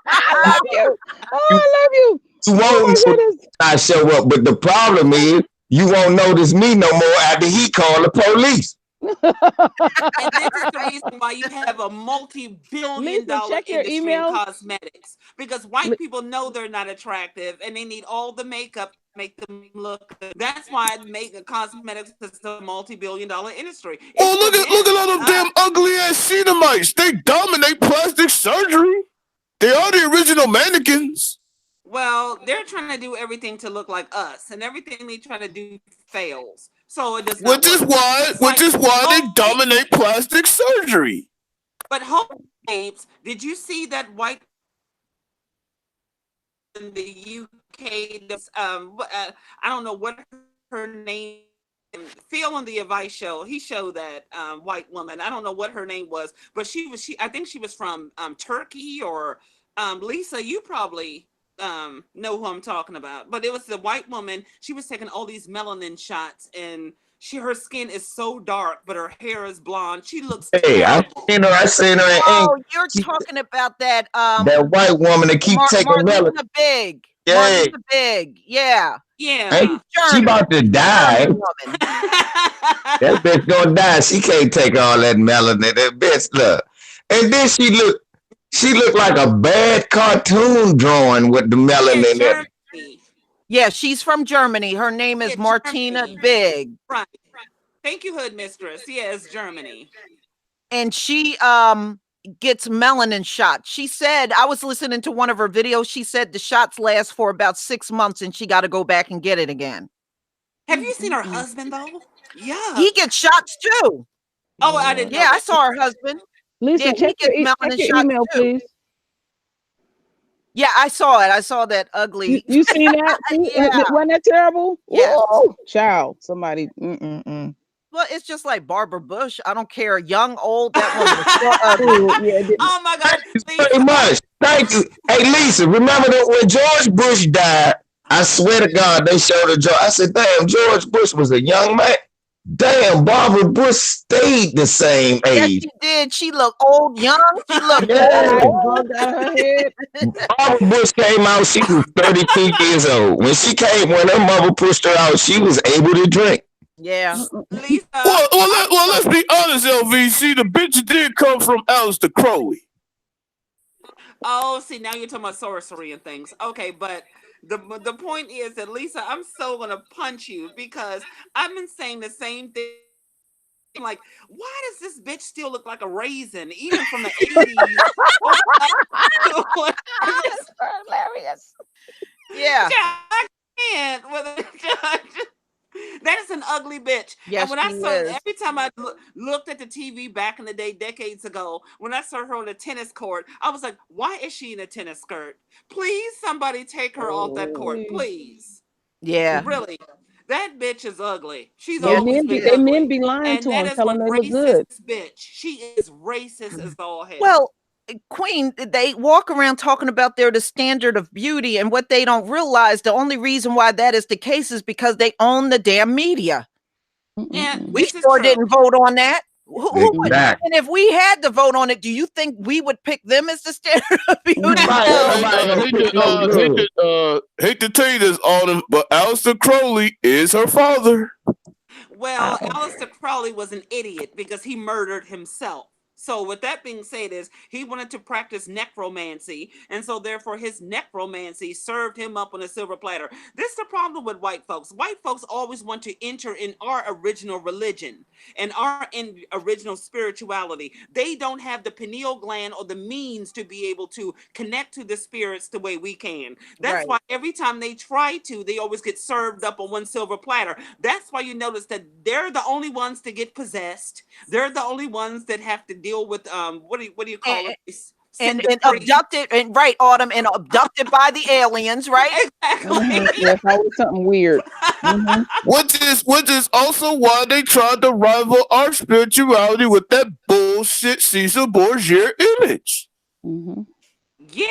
I love you. Oh, I love you. You won't notice I show up, but the problem is you won't notice me no more after he called the police. And this is the reason why you have a multi-billion-dollar industry in cosmetics, because white people know they're not attractive and they need all the makeup to make them look good. That's why cosmetics is a multi-billion-dollar industry. Well, look at all them damn ugly ass Shedamites. They dominate plastic surgery. They are the original mannequins. Well, they're trying to do everything to look like us, and everything they try to do fails. So it does not. Which is why they dominate plastic surgery. But babes, did you see that white in the UK? I don't know what her name. Phil on the advice show, he showed that white woman. I don't know what her name was, but I think she was from Turkey or Lisa. You probably know who I'm talking about, but it was the white woman. She was taking all these melanin shots, and her skin is so dark, but her hair is blonde. She looks terrible. I seen her. Oh, you're talking about that that white woman that keep taking melanin. Big. Yeah. Big. Yeah. Yeah. She about to die. That bitch gonna die. She can't take all that melanin. That bitch look. And then she looked like a bad cartoon drawing with the melanin in it. Yeah, she's from Germany. Her name is Martina Big. Right. Thank you, Hood Mistress. Yes, Germany. And she gets melanin shots. She said, I was listening to one of her videos. She said the shots last for about 6 months and she got to go back and get it again. Have you seen her husband though? Yeah. He gets shots too. Oh, I didn't know. Yeah, I saw her husband. Lisa, check your email, please. Yeah, I saw it. I saw that ugly. You seen that? Yeah. Wasn't that terrible? Yeah. Whoa, child, somebody. Well, it's just like Barbara Bush. I don't care, young, old, that woman was so ugly. Oh my God. Very much. Thank you. Hey, Lisa, remember that when George Bush died, I swear to God, they showed a George. I said, damn, George Bush was a young man. Damn, Barbara Bush stayed the same Yes, age. she did. She looked old, young. She looked Bugged out her head. Barbara Bush came out, she was 32 years old. When her mother pushed her out, she was able to drink. Yeah. Lisa. Well, let's be honest, LV. See, the bitch did come from Aleister Crowley. Oh, see, now you're talking about sorcery and things. Okay, but the point is that, Lisa, I'm so gonna punch you because I've been saying the same thing. Like, why does this bitch still look like a raisin, even from the 80s? That's hilarious. Yeah. I can't. That is an ugly bitch. Yes, and when I she saw is. every time I looked at the TV back in the day, decades ago, when I saw her on a tennis court, I was like, why is she in a tennis skirt? Please, somebody take her off that court, please. Yeah. Really. That bitch is ugly. She's They always men been be, they ugly. men be lying And to that them, is telling one them they look good. racist bitch. She is racist as all hell. Well, Queen, they walk around talking about they're the standard of beauty, and what they don't realize, the only reason why that is the case is because they own the damn media. And We this is sure true. didn't vote on that. Who would? Exactly. And if we had to vote on it, do you think we would pick them as the standard of beauty? Hate to tell you this, Autumn, but Aleister Crowley is her father. Well, Aleister Crowley was an idiot because he murdered himself. So with that being said, is he wanted to practice necromancy, and so therefore his necromancy served him up on a silver platter. This is the problem with white folks. White folks always want to enter in our original religion and our original spirituality. They don't have the pineal gland or the means to be able to connect to the spirits the way we can. That's why every time they try to, they always get served up on one silver platter. That's why you notice that they're the only ones to get possessed. They're the only ones that have to deal with what do you call it? And abducted, and Autumn, and abducted by the aliens, right? Exactly. Yes, always something weird. Which is also why they tried to rival our spirituality with that bullshit Caesar Borgia image. Yeah.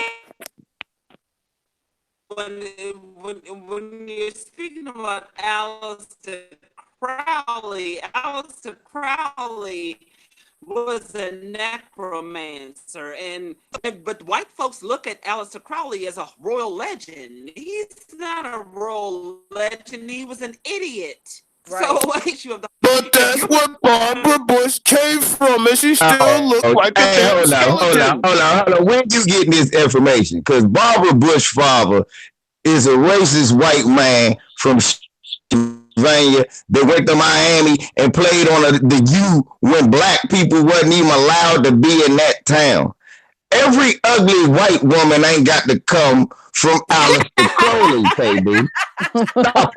When you're speaking about Aleister Crowley was a necromancer, but white folks look at Aleister Crowley as a royal legend. He's not a royal legend. He was an idiot. Right. So issue of the. But that's where Barbara Bush came from, and she still looked like a damn skeleton. Hold on. Where you getting this information? Because Barbara Bush's father is a racist white man from Pennsylvania that went to Miami and played on the U when black people wasn't even allowed to be in that town. Every ugly white woman ain't got to come from Aleister Crowley, baby. Stop.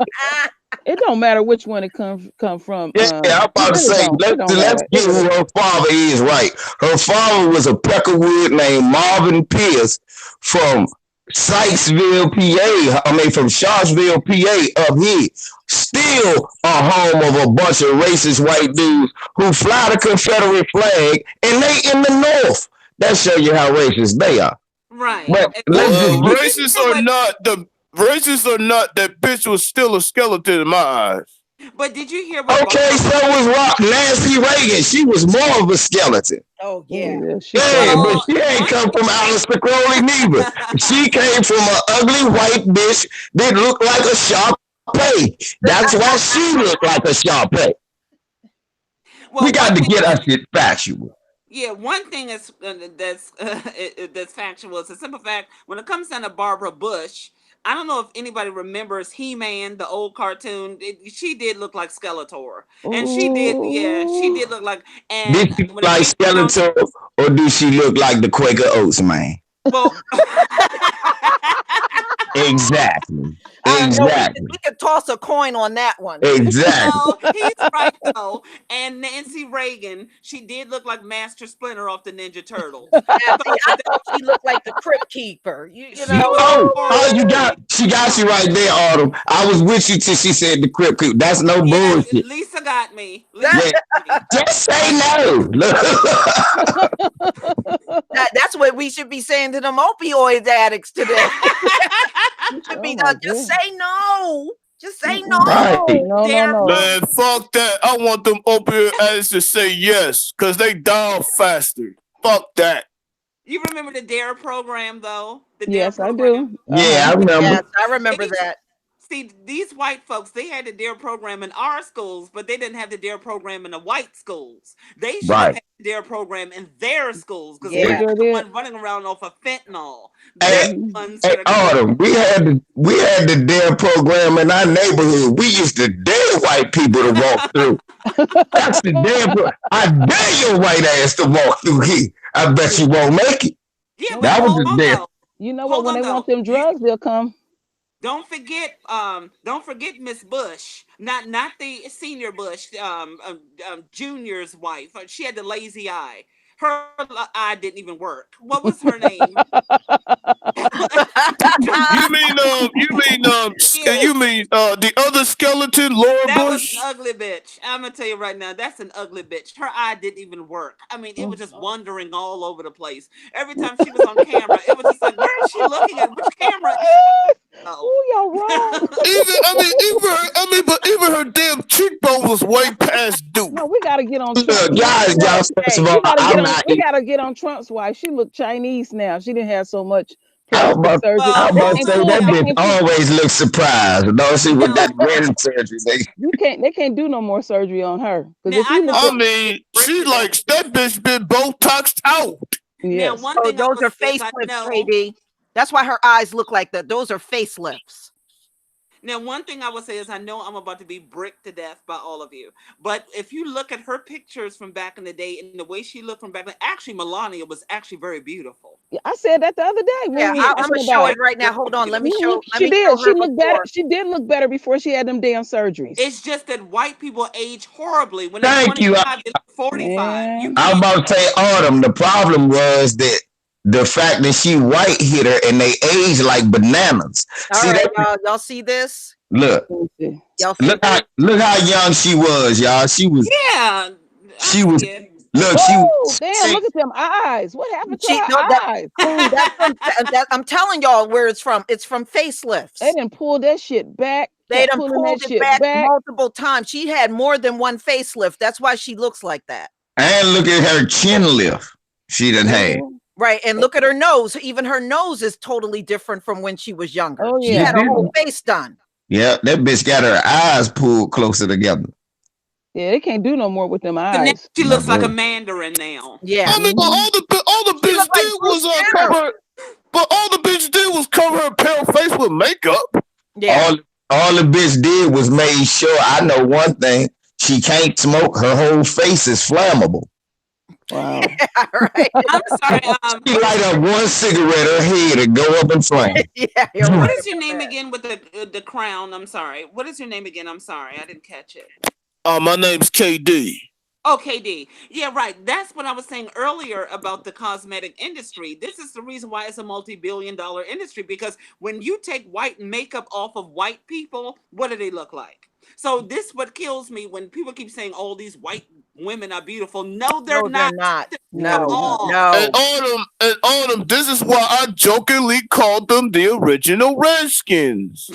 It don't matter which one it come from. Yeah, I'm about to say, let's get who her father is right. Her father was a peckerwood named Marvin Pierce from Sykesville, PA. From Charlottesville, PA, up here. Still a home of a bunch of racist white dudes who fly the Confederate flag, and they in the North. That show you how racist they are. Right. But racist or not, that bitch was still a skeleton in my eyes. But did you hear what? Okay, so was Nancy Reagan. She was more of a skeleton. Oh yeah. But she ain't come from Aleister Crowley neither. She came from an ugly white bitch that looked like a Sharpay. That's why she looked like a Sharpay. We got to get our shit factual. Yeah, one thing that's factual is a simple fact. When it comes down to Barbara Bush, I don't know if anybody remembers He-Man, the old cartoon. She did look like Skeletor, and she did look like. And did she look like Skeletor, or do she look like the Quaker Oats man? Well, exactly. We could toss a coin on that one. Exactly. No, he's right though. And Nancy Reagan, she did look like Master Splinter off the Ninja Turtles. I thought she looked like the Crypt Keeper. You know. She got you right there, Autumn. I was with you till she said the Crypt Keeper. That's no bullshit. Lisa, Lisa got me. Just say no. That's what we should be saying to them opioid addicts today. You should be just say no. Just say no. Right. No. Man, fuck that. I want them opioid addicts to say yes, because they die faster. Fuck that. You remember the DARE program, though? Yes, I do. Yeah, I remember. Yes, I remember that. See, these white folks, they had the DARE program in our schools, but they didn't have the DARE program in the white schools. They should have had the DARE program in their schools because they're the ones running around off of fentanyl. Hey, Autumn, we had the DARE program in our neighborhood. We used to dare white people to walk through. That's the DARE. I dare your white ass to walk through here. I bet you won't make it. Yeah, that was the DARE. You know what? When they want them drugs, they'll come. Don't forget Miss Bush, not the senior Bush, Junior's wife. She had the lazy eye. Her eye didn't even work. What was her name? You mean the other skeleton, Laura Bush? That was an ugly bitch. I'm gonna tell you right now, that's an ugly bitch. Her eye didn't even work. I mean, it was just wandering all over the place. Every time she was on camera, it was just like, where is she looking at? Which camera? Oh, y'all wrong. But even her damn cheekbone was way past due. No, we gotta get on. Y'all, first of all, we gotta get on Trump's wife. She looked Chinese now. She didn't have so much. I'm about to say that bitch always looks surprised. Don't see what that brain surgery. They can't do no more surgery on her. She likes that bitch been Botoxed out. Yes. Now, those are facelifts, KD. That's why her eyes look like that. Those are facelifts. Now, one thing I would say is I know I'm about to be bricked to death by all of you, but if you look at her pictures from back in the day and the way she looked from back then, actually Melania was actually very beautiful. Yeah, I said that the other day. I'm gonna show it right now. Hold on, let me show. She looked better. She did look better before she had them damn surgeries. It's just that white people age horribly when they're 25 to 45. I'm about to say, Autumn, the problem was that the fact that she white hit her and they age like bananas. All right, y'all see this? Look. Look how young she was, y'all. She was Look, damn, look at them eyes. What happened to her eyes? I'm telling y'all where it's from. It's from facelifts. They didn't pull that shit back. They done pulled it back multiple times. She had more than one facelift. That's why she looks like that. And look at her chin lift. She done had. Right, and look at her nose. Even her nose is totally different from when she was younger. Oh, yeah. She had her whole face done. Yeah, that bitch got her eyes pulled closer together. Yeah, they can't do no more with them eyes. She looks like a Mandarin now. Yeah. I mean, but all the bitch did was cover. But all the bitch did was cover her pale face with makeup. Yeah. All the bitch did was made sure. I know one thing: she can't smoke. Her whole face is flammable. Wow. Right. I'm sorry. She light up one cigarette, her head and go up in flames. What is your name again with the crown? I'm sorry. What is your name again? I'm sorry. I didn't catch it. My name's KD. Oh, KD. Yeah, right. That's what I was saying earlier about the cosmetic industry. This is the reason why it's a multi-billion-dollar industry, because when you take white makeup off of white people, what do they look like? So this what kills me when people keep saying, "Oh, these white women are beautiful." No, they're not. No. And Autumn, this is why I jokingly called them the original Redskins.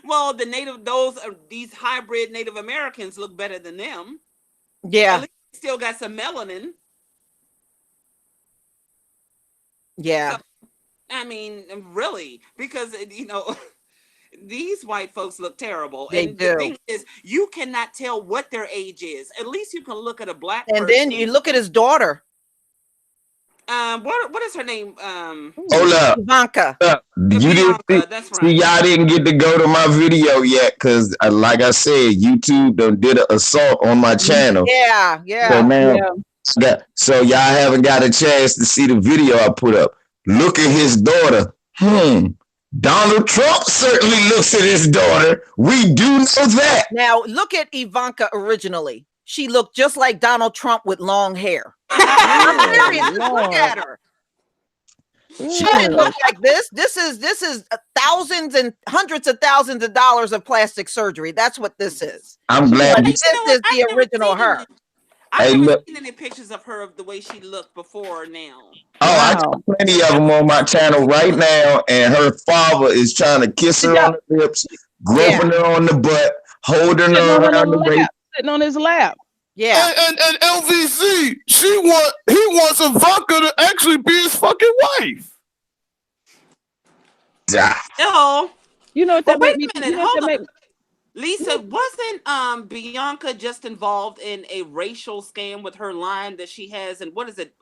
Well, these hybrid Native Americans look better than them. Yeah. At least they still got some melanin. Yeah. So, I mean, really, because these white folks look terrible. They and do. The thing is, you cannot tell what their age is. At least you can look at a black and person. Then you look at his daughter. What is her name? Hold up. Ivanka. You didn't see, y'all didn't get to go to my video yet because, like I said, YouTube did an assault on my channel. Yeah. So y'all haven't got a chance to see the video I put up. Look at his daughter. Donald Trump certainly looks at his daughter. We do know that. Now, look at Ivanka originally. She looked just like Donald Trump with long hair. I'm serious. Look at her. She didn't look like this. This is thousands and hundreds of thousands of dollars of plastic surgery. That's what this is. I'm glad. This is the original her. I've never seen any pictures of her of the way she looked before or now. Oh, I got plenty of them on my channel right now, and her father is trying to kiss her on the lips, groping her on the butt, holding her around the waist, sitting on his lap. Yeah, and LVC, he wants Ivanka to actually be his fucking wife. No, you know what that made me? Hold on. Lisa, wasn't Bianca just involved in a racial scam with her line that she has, and what is it,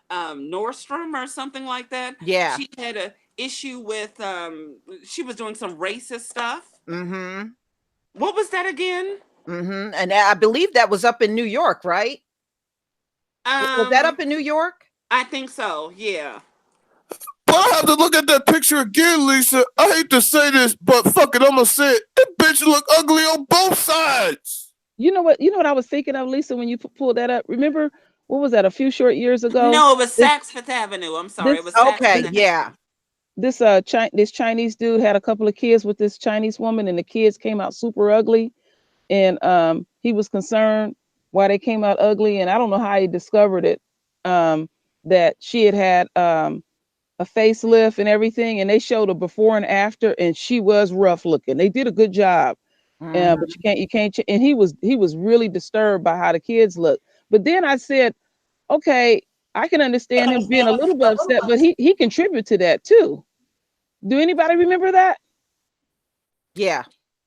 Nordstrom or something like that? Yeah, she had an issue with she was doing some racist stuff. Mm-hmm. What was that again? Mm-hmm. And I believe that was up in New York, right? Was that up in New York? I think so. Yeah. But I have to look at that picture again, Lisa. I hate to say this, but fuck it, I'm gonna say it. That bitch look ugly on both sides. You know what? You know what I was thinking of, Lisa, when you pulled that up. Remember, what was that? A few short years ago? No, it was Saks Fifth Avenue. I'm sorry, it was okay. Yeah. This this Chinese dude had a couple of kids with this Chinese woman, and the kids came out super ugly, and he was concerned why they came out ugly, and I don't know how he discovered it. That she had a facelift and everything, and they showed a before and after, and she was rough looking. They did a good job, but you can't. And he was really disturbed by how the kids look. But then I said, okay, I can understand him being a little bit upset, but he contributed to that too. Do anybody remember that? Yeah,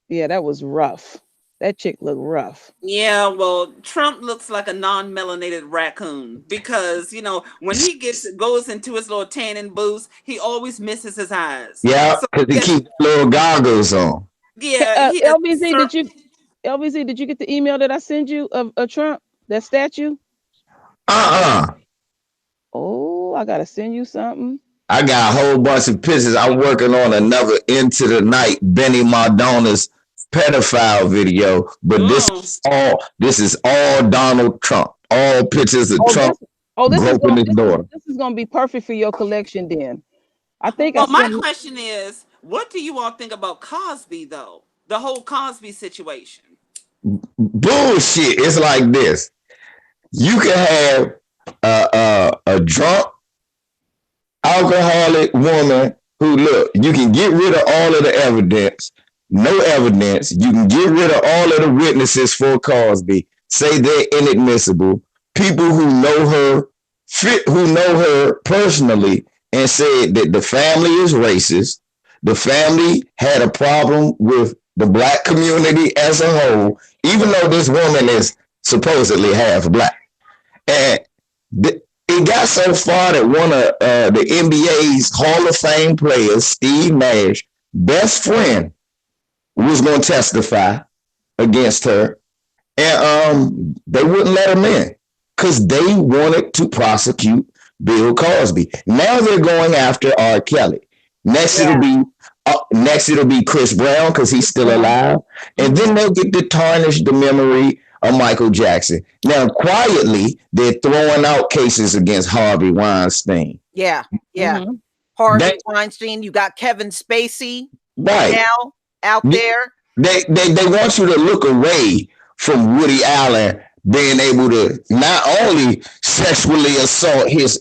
that was rough. That chick looked rough. Yeah, well, Trump looks like a non-melanated raccoon because, you know, when he goes into his little tanning booth, he always misses his eyes. Yeah, because he keeps little goggles on. Yeah. LVZ, did you get the email that I sent you of Trump, that statue? Oh, I gotta send you something. I got a whole bunch of pictures. I'm working on another Into the Night Benny Madonna's pedophile video, but this is all Donald Trump. All pictures of Trump groping his daughter. This is gonna be perfect for your collection then. I think. Well, my question is, what do you all think about Cosby though? The whole Cosby situation. Bullshit. It's like this. You can have a drunk, alcoholic woman who, look, you can get rid of all of the evidence. No evidence. You can get rid of all of the witnesses for Cosby. Say they're inadmissible. People who know her personally, and said that the family is racist. The family had a problem with the black community as a whole, even though this woman is supposedly half black. And it got so far that one of the NBA's Hall of Fame players, Steve Nash, best friend, was going to testify against her, and they wouldn't let him in because they wanted to prosecute Bill Cosby. Now they're going after R. Kelly. Next it'll be Chris Brown because he's still alive, and then they'll get to tarnish the memory of Michael Jackson. Now, quietly, they're throwing out cases against Harvey Weinstein. Yeah. Harvey Weinstein. You got Kevin Spacey now out there. They want you to look away from Woody Allen being able to not only sexually assault his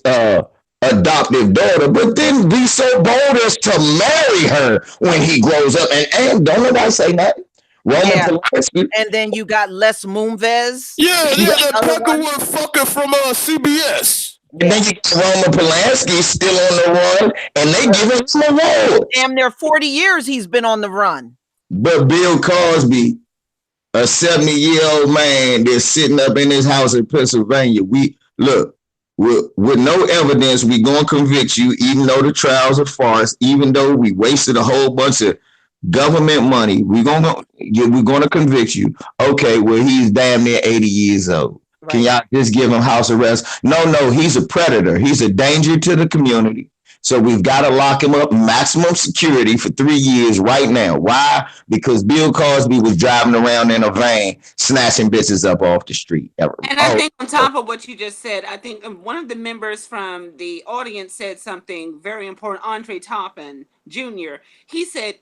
adoptive daughter, but then be so bold as to marry her when he grows up. And don't nobody say nothing. Roman Polanski. And then you got Les Moonves. Yeah, that Peckerwood fucker from CBS. And then you got Roman Polanski still on the run, and they give him a role. Damn near 40 years he's been on the run. But Bill Cosby, a 70-year-old man that's sitting up in his house in Pennsylvania, with no evidence, we gonna convict you, even though the trial's a farce, even though we wasted a whole bunch of government money, we're gonna convict you. Okay, well, he's damn near 80 years old. Right. Can y'all just give him house arrest? No, he's a predator. He's a danger to the community. So we've got to lock him up maximum security for 3 years right now. Why? Because Bill Cosby was driving around in a van snatching bitches up off the street. And I think on top of what you just said, I think one of the members from the audience said something very important. Andre Toppin Jr. He said,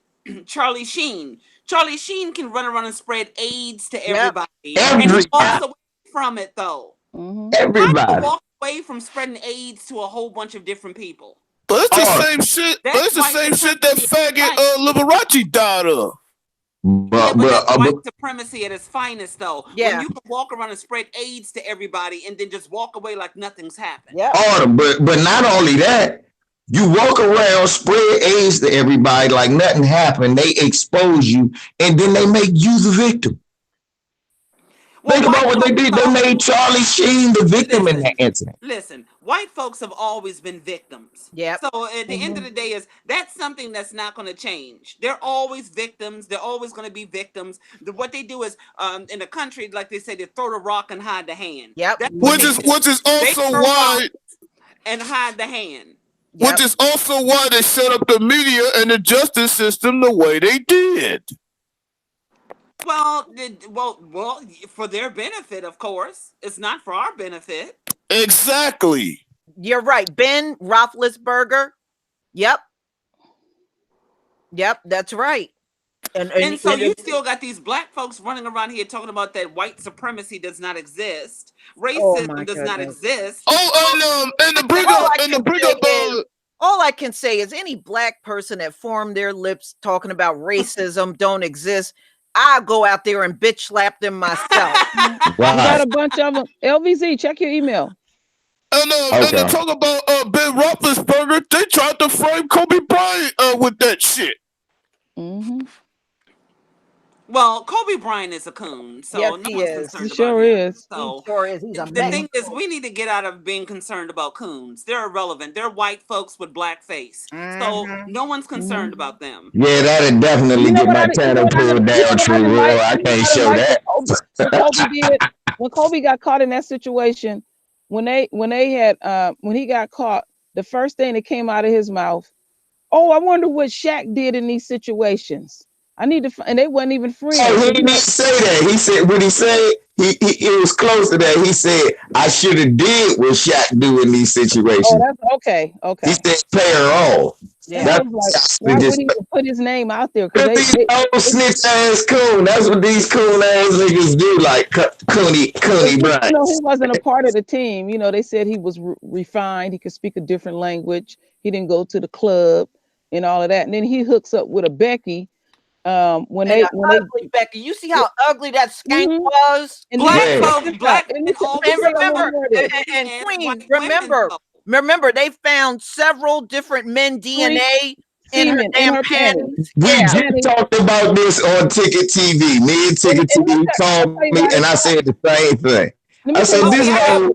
Charlie Sheen. Charlie Sheen can run around and spread AIDS to everybody. And he walks away from it, though. Everybody. How do you walk away from spreading AIDS to a whole bunch of different people? But it's the same shit. But it's the same shit that faggot Liberace died of. But that's white supremacy at its finest, though. Yeah. When you can walk around and spread AIDS to everybody and then just walk away like nothing's happened. Yeah. But not only that, you walk around, spread AIDS to everybody like nothing happened. They expose you, and then they make you the victim. Think about what they did. They made Charlie Sheen the victim in that incident. Listen, white folks have always been victims. Yeah. So at the end of the day, that's something that's not going to change. They're always victims. They're always going to be victims. What they do is, in a country, like they say, they throw the rock and hide the hand. Yep. Which is also why and hide the hand. Yep. Which is also why they set up the media and the justice system the way they did. Well, for their benefit, of course. It's not for our benefit. Exactly. You're right. Ben Roethlisberger. Yep, that's right. And so you still got these black folks running around here talking about that white supremacy does not exist. Racism does not exist. And the bring up all I can say is any black person that formed their lips talking about racism don't exist. I'll go out there and bitch slap them myself. You got a bunch of them. LVZ, check your email. And they talk about Ben Roethlisberger. They tried to frame Kobe Bryant with that shit. Mm-hmm. Well, Kobe Bryant is a coon, so yes, no one's concerned he sure about is. So he sure is. He's the thing is, we need to get out of being concerned about coons. They're irrelevant. They're white folks with black face, so no one's concerned about them. Yeah, that'd definitely get my channel pulled down. True, real. I can't show that. Kobe did when Kobe got caught in that situation. When he got caught, the first thing that came out of his mouth, "Oh, I wonder what Shaq did in these situations. I need to," and they wasn't even friends. Oh, he didn't say that. He said, what he said, he was close to that. He said, I should have did what Shaq do in these situations. Oh, that's okay. He said, play her all. Yeah, that's why would he put his name out there? Because they snitch ass coon. That's what these coon ass niggas do, like Cooney Bryant. You know, he wasn't a part of the team. You know, they said he was refined. He could speak a different language. He didn't go to the club and all of that. And then he hooks up with a Becky. When ugly Becky, you see how ugly that skank was. And black and Queen, remember they found several different men DNA in her damn panties. We just talked about this on Ticket TV. Me and Ticket TV called me, and I said the same thing. I said this whole.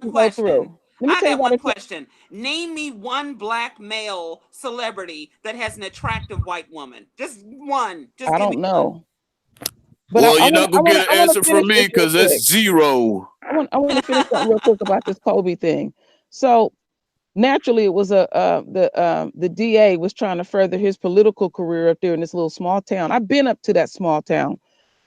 I got one question. Name me one black male celebrity that has an attractive white woman. Just one. I don't know. But you're not gonna get an answer from me because it's zero. I want to finish something real quick about this Kobe thing. So naturally, it was the DA was trying to further his political career up there in this little small town. I've been up to that small town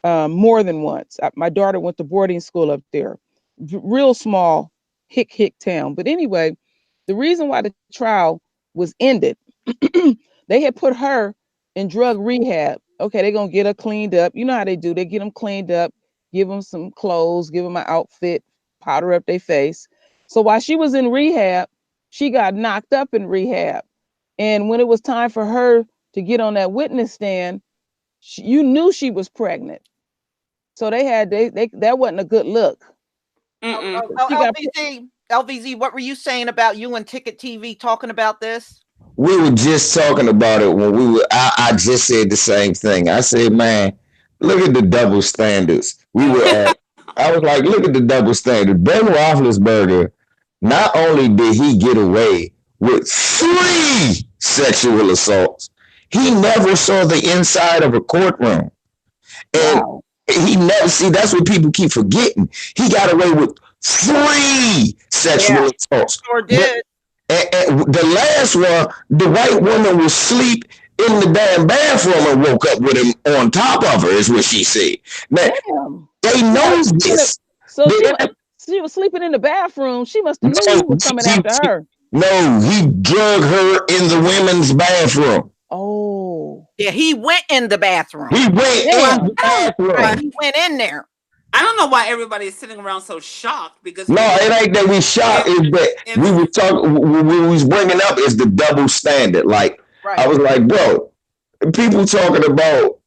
more than once. My daughter went to boarding school up there. Real small. Hick town. But anyway, the reason why the trial was ended, they had put her in drug rehab. Okay, they're gonna get her cleaned up. You know how they do. They get them cleaned up, give them some clothes, give them an outfit, powder up their face. So while she was in rehab, she got knocked up in rehab. And when it was time for her to get on that witness stand, you knew she was pregnant. So that wasn't a good look. LVZ, what were you saying about you and Ticket TV talking about this? We were just talking about it when I just said the same thing. I said, man, look at the double standards. I was like, look at the double standard. Ben Roethlisberger, not only did he get away with 3 sexual assaults, he never saw the inside of a courtroom. And he never, that's what people keep forgetting. He got away with 3 sexual assaults. Sure did. And the last one, the white woman was asleep in the damn bathroom and woke up with him on top of her, is what she said. Now, they know this. So she was sleeping in the bathroom. She must have knew he was coming after her. No, he drug her in the women's bathroom. Oh. Yeah, he went in the bathroom. He went in the bathroom. Right, he went in there. I don't know why everybody is sitting around so shocked because no, it ain't that we shocked. Is that we was talking, we was bringing up is the double standard. Like I was like, bro, people talking about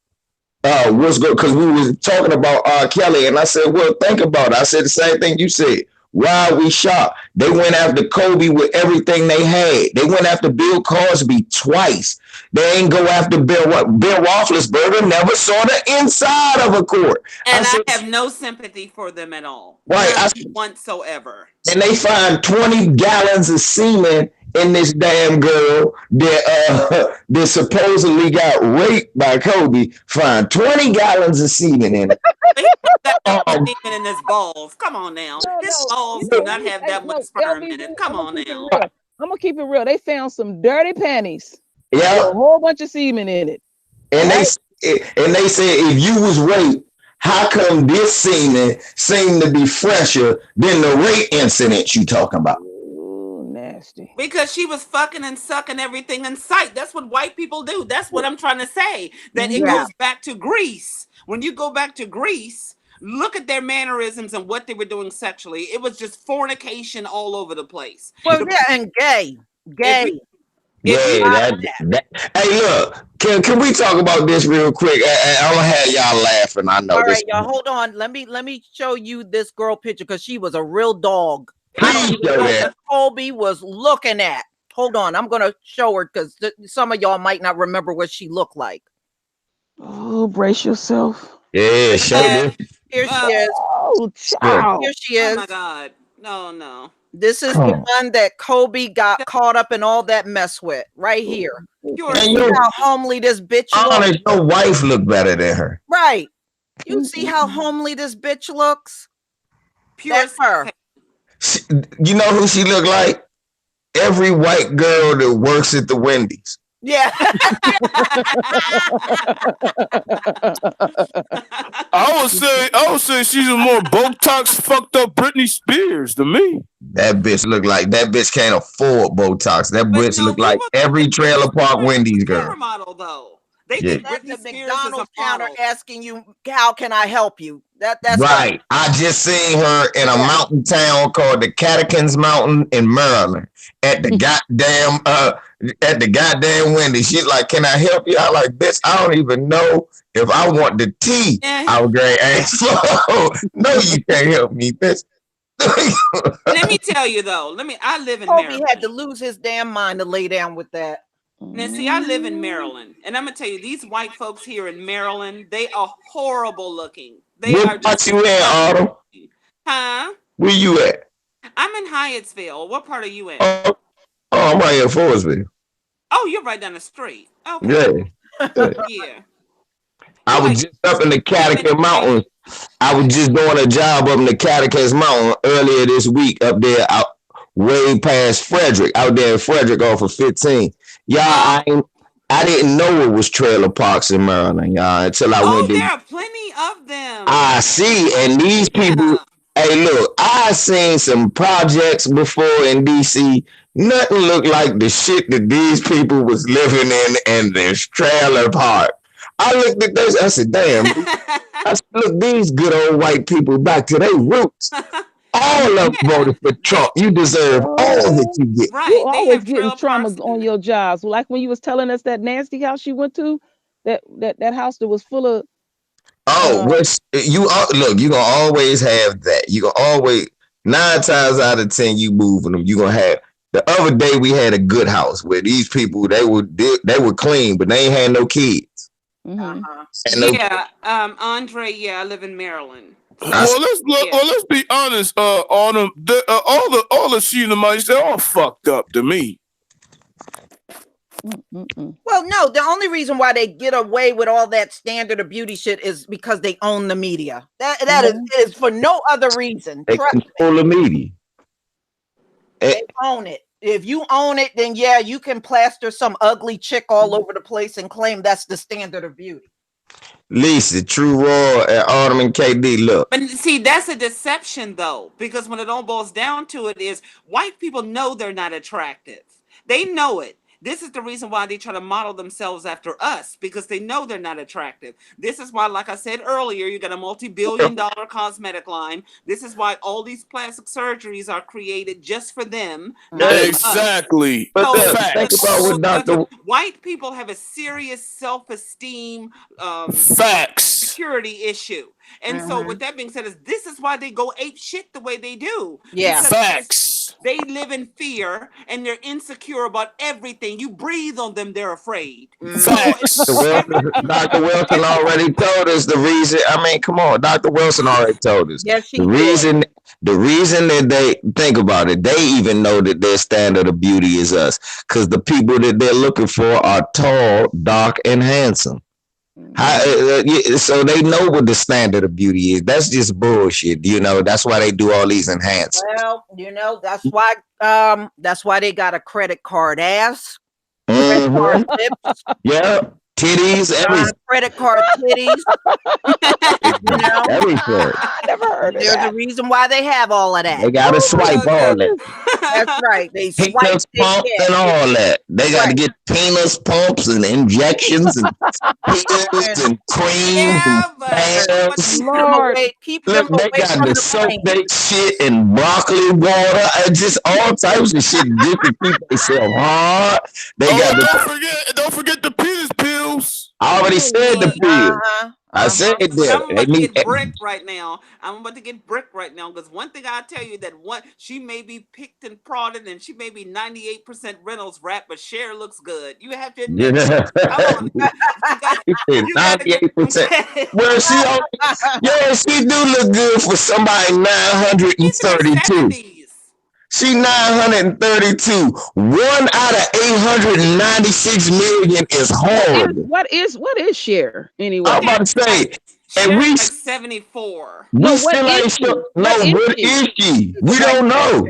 what's good because we was talking about R. Kelly, and I said, well, think about it. I said the same thing you said. Why are we shocked? They went after Kobe with everything they had. They went after Bill Cosby twice. They ain't go after Bill Roethlisberger. Never saw the inside of a court. And I have no sympathy for them at all. Right, none whatsoever. And they find 20 gallons of semen in this damn girl that supposedly got raped by Kobe. Find 20 gallons of semen in it. Semen in his balls. Come on now. His balls do not have that much sperm in it. Come on now. I'm gonna keep it real. They found some dirty panties. Yeah, a whole bunch of semen in it. And they said if you was raped, how come this semen seemed to be fresher than the rape incident you talking about? Nasty. Because she was fucking and sucking everything in sight. That's what white people do. That's what I'm trying to say. That it goes back to Greece. When you go back to Greece, look at their mannerisms and what they were doing sexually. It was just fornication all over the place. Well, and gay. Yeah, hey, look, can we talk about this real quick? I'm gonna have y'all laughing. I know. All right, y'all, hold on. Let me show you this girl picture because she was a real dog. Please show that. Colby was looking at. Hold on, I'm gonna show her because some of y'all might not remember what she looked like. Oh, brace yourself. Yeah, show this. Here she is. Oh, child. Here she is. Oh my God. No. This is the one that Kobe got caught up in all that mess with, right here. You see how homely this bitch looks? Your wife look better than her. Right. You see how homely this bitch looks? That's her. You know who she look like? Every white girl that works at the Wendy's. Yeah. I would say she's a more Botox fucked up Britney Spears to me. That bitch look like that bitch can't afford Botox. That bitch look like every trailer park Wendy's girl. Model though. That's the McDonald's counter asking you, how can I help you? That's right. I just seen her in a mountain town called the Catskills Mountain in Maryland at the goddamn Wendy's. She's like, can I help you? I like, bitch, I don't even know if I want the tea. I was going to ask. No, you can't help me, bitch. Let me tell you though. I live in Maryland. Kobe had to lose his damn mind to lay down with that. Now, see, I live in Maryland, and I'm gonna tell you, these white folks here in Maryland, they are horrible looking. Where you at, Autumn? Huh? Where you at? I'm in Hyattsville. What part are you in? Oh, I'm right here in Forestville. Oh, you're right down the street. Okay. Yeah. I was just up in the Catskills Mountains. I was just doing a job up in the Catskills Mountain earlier this week up there, out way past Frederick, out there in Frederick off of 15. Y'all, I didn't know it was trailer parks in Maryland, y'all, until I went there. There are plenty of them. I see, and these people, hey, look, I seen some projects before in DC. Nothing looked like the shit that these people was living in this trailer park. I looked at this, I said, damn, I said, look, these good old white people back to their roots. All of them voted for Trump. You deserve all that you get. Right. You always getting trauma on your jobs. Like when you was telling us that nasty house you went to, that house that was full of. Look, you gonna always have that. You gonna always 9 times out of 10 you moving them. You gonna have. The other day we had a good house where these people they were clean, but they ain't had no kids. Mm-hmm. Andre. Yeah, I live in Maryland. Well, let's be honest. On them, all the Sheenamites, they're all fucked up to me. Well, no, the only reason why they get away with all that standard of beauty shit is because they own the media. That is for no other reason. They control the media. They own it. If you own it, then yeah, you can plaster some ugly chick all over the place and claim that's the standard of beauty. Lisa, True Raw, and Autumn and KD, look. But see, that's a deception though, because when it all boils down to it is white people know they're not attractive. They know it. This is the reason why they try to model themselves after us, because they know they're not attractive. This is why, like I said earlier, you got a multi-billion-dollar cosmetic line. This is why all these plastic surgeries are created just for them. Not Exactly. But So, think about what Dr. white people have a serious self-esteem Facts. security issue. And so with that being said, this is why they go ape shit the way they do. Yeah. Because Facts. they live in fear and they're insecure about everything. You breathe on them, they're afraid. Facts. Dr. Wilson already told us the reason. I mean, come on, Dr. Wilson already told us. Yes, she the reason that they think about it, they even know that their standard of beauty is us, because the people that they're looking for are tall, dark, and handsome. So they know what the standard of beauty is. That's just bullshit. That's why they do all these enhancements. Well, that's why they got a credit card ass, credit card lips, yeah, titties, everything. credit card titties. Everything. I never heard of There's that. a reason why they have all of that. They got to swipe all that. That's right. They swipe Penis pump and all that. They got to get penis pumps and injections and pills and cream and baths. Keep them Look, they away got from the the sulfate shit and broccoli water and just all types of shit just to keep themselves hard. They got don't forget the penis pills. I already said the pills. I said it there. I'm about to get bricked right now. I'm about to get bricked right now because one thing I'll tell you that she may be picked and prodded and she may be 98% Reynolds wrap, but Cher looks good. You have to admit. 98%. Well, she do look good for somebody 932. She 932. 1 out of 896 million is horrible. What is Cher anyway? I'm about to say, and we 74. We still ain't sure. No, what is she? We don't know.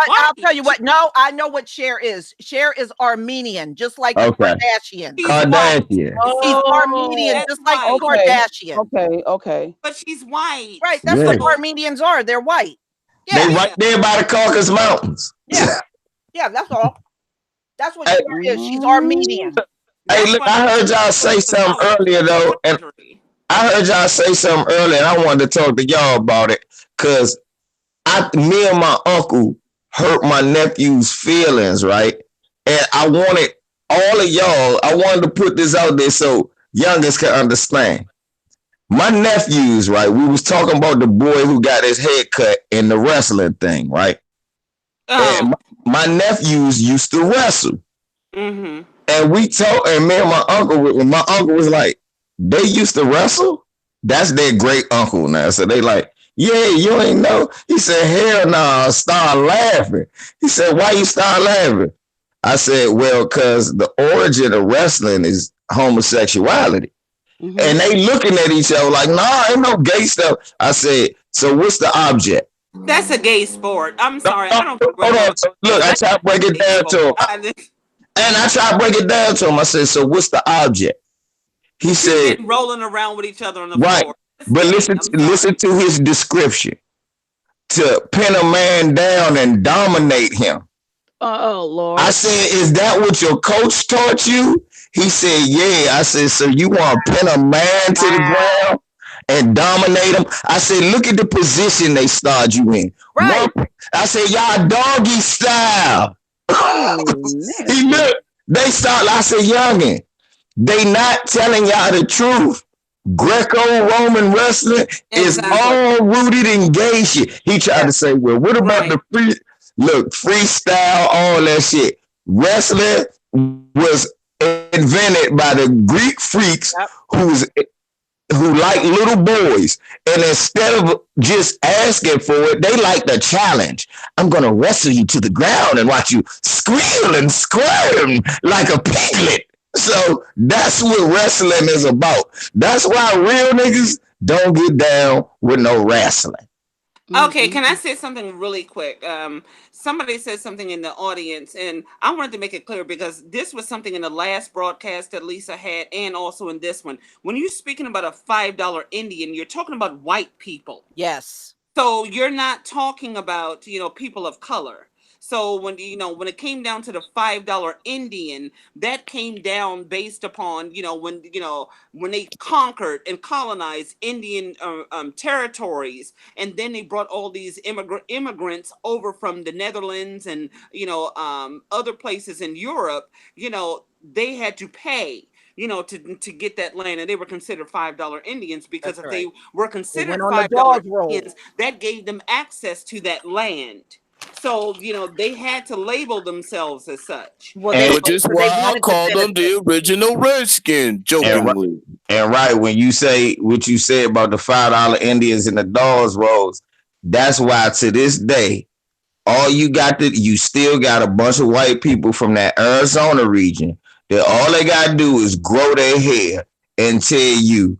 I'll tell you what. No, I know what Cher is. Cher is Armenian, just like the Kardashians. Kardashian. She's Armenian, just like the Kardashians. Okay. But she's white. Right. That's what Armenians are. They're white. Yeah. They right there by the Caucasus Mountains. Yeah. Yeah, that's all. That's what Cher is. She's Armenian. Hey, look, I heard y'all say something earlier, though. And I heard y'all say something earlier, and I wanted to talk to y'all about it. Because me and my uncle hurt my nephew's feelings, right? And I wanted all of y'all, I wanted to put this out there so youngest can understand. My nephews, right? We was talking about the boy who got his head cut in the wrestling thing, right? And my nephews used to wrestle. Mm-hmm. And we talked, and me and my uncle was like, they used to wrestle? That's their great uncle now. So they like, yeah, you ain't know. He said, hell no, I start laughing. He said, why you start laughing? I said, well, because the origin of wrestling is homosexuality. Mm-hmm. And they looking at each other like, nah, ain't no gay stuff. I said, so what's the object? That's a gay sport. I'm sorry. I don't hold on. Look, I try to break it down to him. And I try to break it down to him. I said, so what's the object? He said, rolling around with each other on the Right. floor. But listen to his description. To pin a man down and dominate him. Oh, Lord. I said, is that what your coach taught you? He said, yeah. I said, so you want to pin a man to the ground and dominate him? I said, look at the position they start you in. Right. I said, y'all doggy style. He look, they start, I said, youngin', they not telling y'all the truth. Greco-Roman wrestling is all rooted in gay shit. He tried to say, well, what about the freestyle, all that shit. Wrestling was invented by the Greek freaks who like little boys. And instead of just asking for it, they like the challenge. I'm going to wrestle you to the ground and watch you squeal and squirm like a piglet. So that's what wrestling is about. That's why real niggas don't get down with no wrestling. Okay, can I say something really quick? Somebody said something in the audience, and I wanted to make it clear because this was something in the last broadcast that Lisa had, and also in this one. When you're speaking about a $5 Indian, you're talking about white people. Yes. So you're not talking about, people of color. So when it came down to the $5 Indian, that came down based upon when they conquered and colonized Indian territories, and then they brought all these immigrants over from the Netherlands and other places in Europe. They had to pay to get that land, and they were considered $5 Indians because That's if right. they were considered on the $5 dog roll. Indians, that gave them access to that land. So they had to label themselves as such. Well, Which is why I call them the original Redskin, jokingly. And right, when you say what you said about the $5 Indians and the dogs rolls, that's why to this day, you still got a bunch of white people from that Arizona region that all they gotta do is grow their hair and tell you,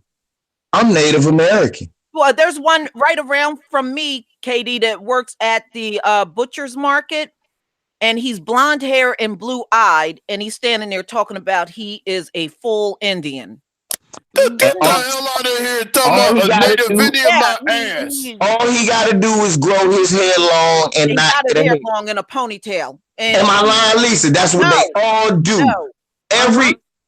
I'm Native American. Well, there's one right around from me, Katie, that works at the butcher's market, and he's blonde hair and blue-eyed, and he's standing there talking about he is a full Indian. Get the hell out of here talking about a Native Indian my ass. All he got to do is grow his hair long and not his hair long in a ponytail. Am I lying, Lisa? That's what they all do.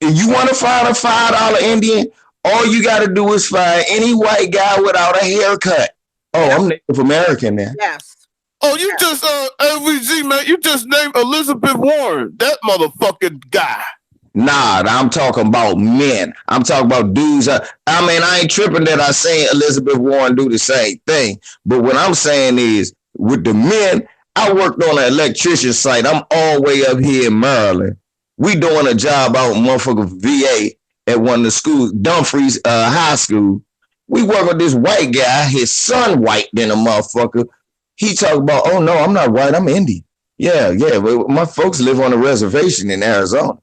You want to find a $5 Indian? All you got to do is find any white guy without a haircut. Oh, I'm Native American now. Yes. Oh, you just LVG, man. You just named Elizabeth Warren, that motherfucking guy. Nah, I'm talking about men. I'm talking about dudes. I ain't tripping that I saying Elizabeth Warren do the same thing. But what I'm saying is, with the men, I worked on an electrician site. I'm all the way up here in Maryland. We doing a job out in motherfucking VA at one of the schools, Dumfries High School. We work with this white guy. His son white than a motherfucker. He talk about, oh no, I'm not white. I'm Indian. Yeah. But my folks live on a reservation in Arizona.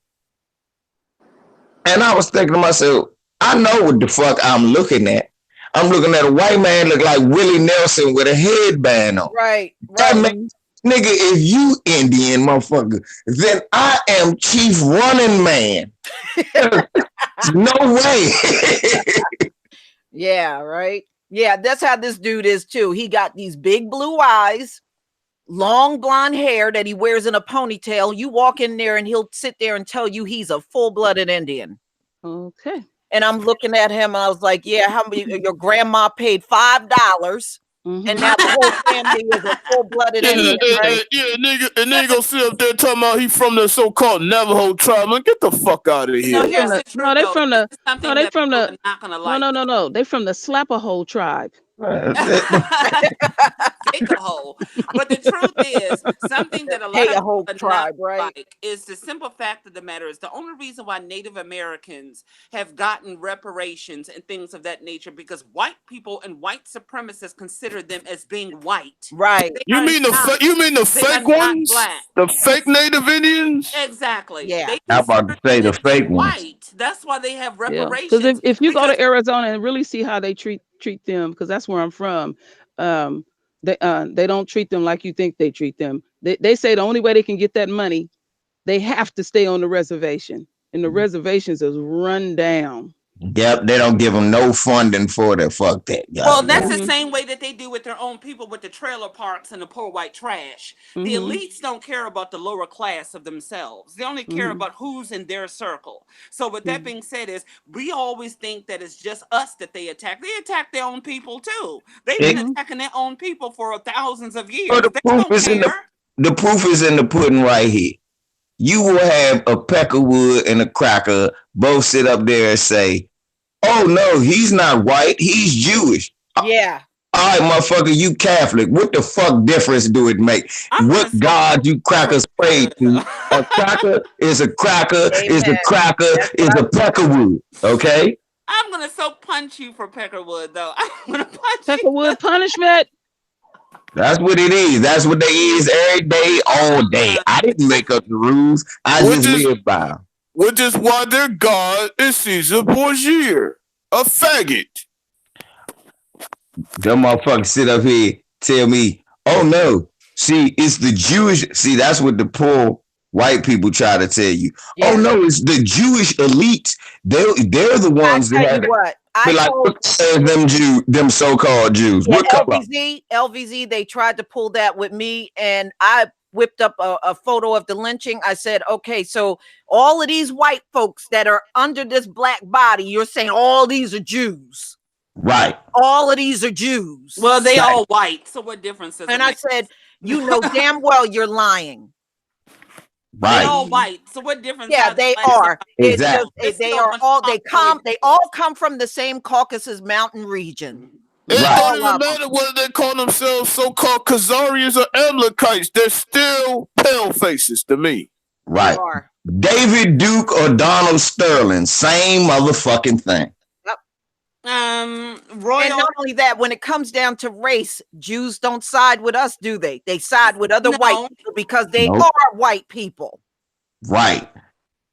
And I was thinking to myself, I know what the fuck I'm looking at. I'm looking at a white man look like Willie Nelson with a headband on. Right. That man, nigga, if you Indian motherfucker, then I am chief running man. No way. Yeah, right. Yeah, that's how this dude is too. He got these big blue eyes, long blonde hair that he wears in a ponytail. You walk in there and he'll sit there and tell you he's a full-blooded Indian. Okay. And I'm looking at him and I was like, yeah, how many your grandma paid $5 and now the whole family is a full-blooded Indian, right? Nigga, and then gonna sit up there talking about he from the so-called Navajo tribe. Man, get the fuck out of here. No, they from the Slap-a-hole tribe. Take a hole. But the truth is, something that a lot of people tribe, right? like is the simple fact of the matter is the only reason why Native Americans have gotten reparations and things of that nature because white people and white supremacists consider them as being white. Right. You mean the fake ones? The fake Native Indians? Exactly. Yeah. I'm about to say the fake ones. White. That's why they have reparations. Because if you go to Arizona and really see how they treat them, because that's where I'm from, they don't treat them like you think they treat them. They say the only way they can get that money, they have to stay on the reservation, and the reservations is run down. Yep, they don't give them no funding for that. Fuck that. Well, that's the same way that they do with their own people with the trailer parks and the poor white trash. The elites don't care about the lower class of themselves. They only care about who's in their circle. So with that being said is we always think that it's just us that they attack. They attack their own people too. They've been attacking their own people for thousands of years. The proof is in the pudding right here. You will have a peckerwood and a cracker both sit up there and say, oh no, he's not white, he's Jewish. Yeah. All right, motherfucker, you Catholic. What the fuck difference do it make? What God you crackers pray to? A cracker is a cracker, is a cracker, is a peckerwood. Okay? I'm gonna punch you for peckerwood though. I'm gonna punch Peckerwood punishment. That's what it is. That's what they is every day, all day. I didn't make up the rules. I just live by them. Which is why their God is Caesar Borgia, a faggot. Them motherfuckers sit up here tell me, oh no, see, it's the Jewish. See, that's what the poor white people try to tell you. Yeah. Oh no, it's the Jewish elites. They're the ones I that tell have you what, be like, them so-called Jews. Yeah, What color? LVZ, they tried to pull that with me, and I whipped up a photo of the lynching. I said, okay, so all of these white folks that are under this black body, you're saying all these are Jews. Right. All of these are Jews. Well, they all white, so what difference does it make? And I said, you know damn well you're lying. Right. They all white, so what difference? Yeah, they are. Exactly. They all come from the same Caucasus Mountain region. It Right. don't even matter whether they call themselves so-called Khazarians or Amalekites. They're still pale faces to me. Right. David Duke or Donald Sterling, same motherfucking thing. Royal. And not only that, when it comes down to race, Jews don't side with us, do they? They side with other white people because they are white people. Right.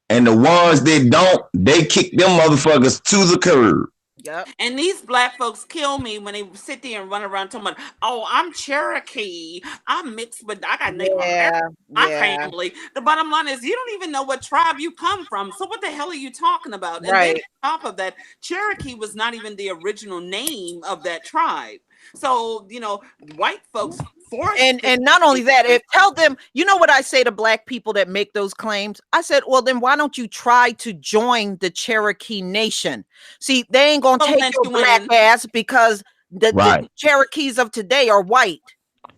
And the ones that don't, they kick them motherfuckers to the curb. Yep. And these black folks kill me when they sit there and run around talking about, oh, I'm Cherokee, I'm mixed, but I got Native American, my family. The bottom line is you don't even know what tribe you come from. So what the hell are you talking about? And then on top of that, Cherokee was not even the original name of that tribe. So, you know, white folks and not only that, tell them, you know what I say to black people that make those claims? I said, well, then why don't you try to join the Cherokee Nation? See, they ain't gonna take your black ass because the Cherokees of today are white.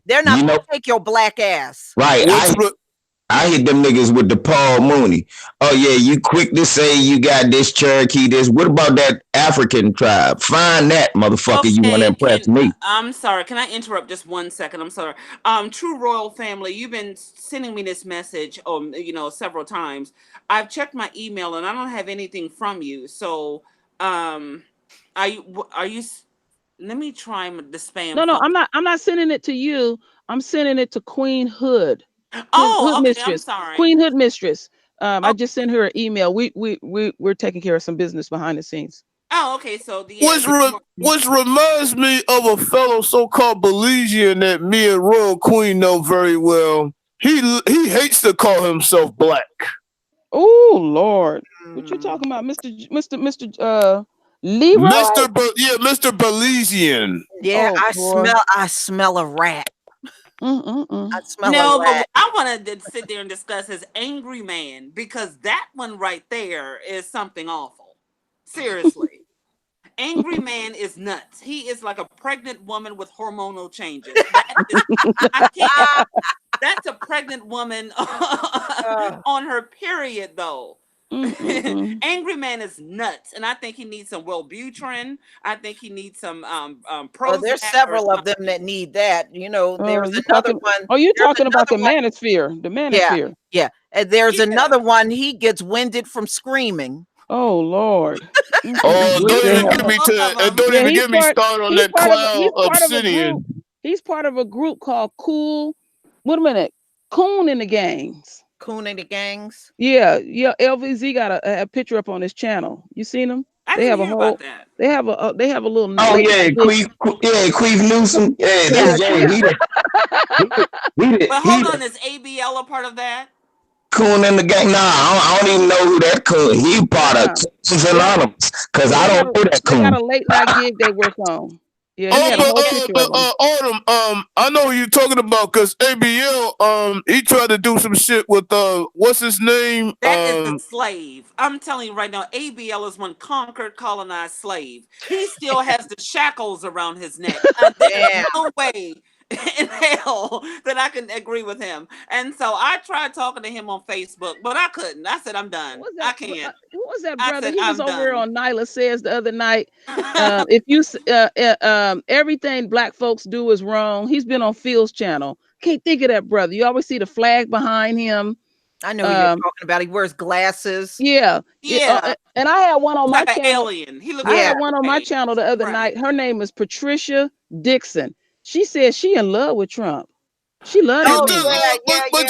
They're not gonna take your black ass. Right. I hit them niggas with the Paul Mooney. Oh yeah, you quick to say you got this Cherokee, this. What about that African tribe? Find that motherfucker you want to impress me. I'm sorry. Can I interrupt just 1 second? I'm sorry. True Royal Family, you've been sending me this message, you know, several times. I've checked my email and I don't have anything from you. So, are you? Let me try the spam. No, I'm not sending it to you. I'm sending it to Queen Hood. Hood Mistress. I'm sorry. Queen Hood Mistress. I just sent her an email. We're taking care of some business behind the scenes. Oh, okay. So which reminds me of a fellow so-called Belizean that me and Royal Queen know very well. He hates to call himself black. Oh Lord, what you talking about, Mr. Leroy? Mr. Belizean. Yeah, I smell a rat. I smell but I want to sit there and discuss his angry man, because that one right there is something awful. Seriously. Angry man is nuts. He is like a pregnant woman with hormonal changes. That's a pregnant woman on her period, though. Angry man is nuts, and I think he needs some Wellbutrin. I think he needs some Prozac. There's several of them that need that. You know, there's another one. Oh, you're talking about the manosphere. The manosphere. Yeah. And there's another one. He gets winded from screaming. Oh Lord. Don't even get me started on that cloud obsidian. He's part of a group called Coon and the Gangs. Coon and the Gangs. Yeah. LVZ got a picture up on his channel. You seen them? They have a whole. About that. They have a little. Oh yeah, Queef Newsom. Yeah, But hold on, is ABL a part of that? Coon in the Gang. Nah, I don't even know who that Coon. He part of Coons Anonymous, because I don't know that Coon. They got a late night gig they work on. Yeah, he had a whole picture of them. Autumn, I know who you're talking about, because ABL, he tried to do some shit with what's his name? That is the slave. I'm telling you right now, ABL is one conquered, colonized slave. He still has the shackles around his neck. There's no way in hell that I can agree with him. And so I tried talking to him on Facebook, but I couldn't. I said, I'm done. I can't. Who was that brother? He was over on Nyla Says the other night. If you everything black folks do is wrong. He's been on Phil's channel. Can't think of that brother. You always see the flag behind him. I know who you're talking about. He wears glasses. Yeah. And I had one on my channel. Alien. I had one on my channel the other night. Her name is Patricia Dixon. She said she in love with Trump. She loved him. But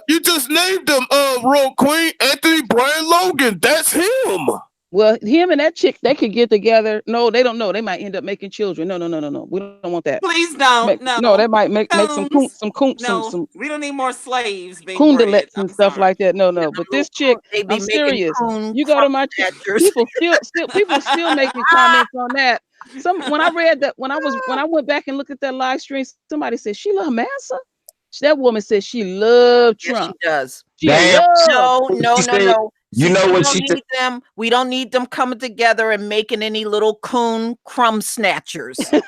you just named him, Royal Queen, Anthony Brian Logan. That's him. Well, him and that chick, they could get together. No, they don't know. They might end up making children. No. We don't want that. Please don't. No, they might make some No, we don't need more slaves being kundalets bred. and stuff like that. No. But this chick, I'm serious. You go to my people still making comments on that. When I read that, when I went back and looked at that live stream, somebody said she loved Massa. That woman said she loved Trump. Yes, she does. No. You know what she need them. We don't need them coming together and making any little coon crumb snatchers. I'm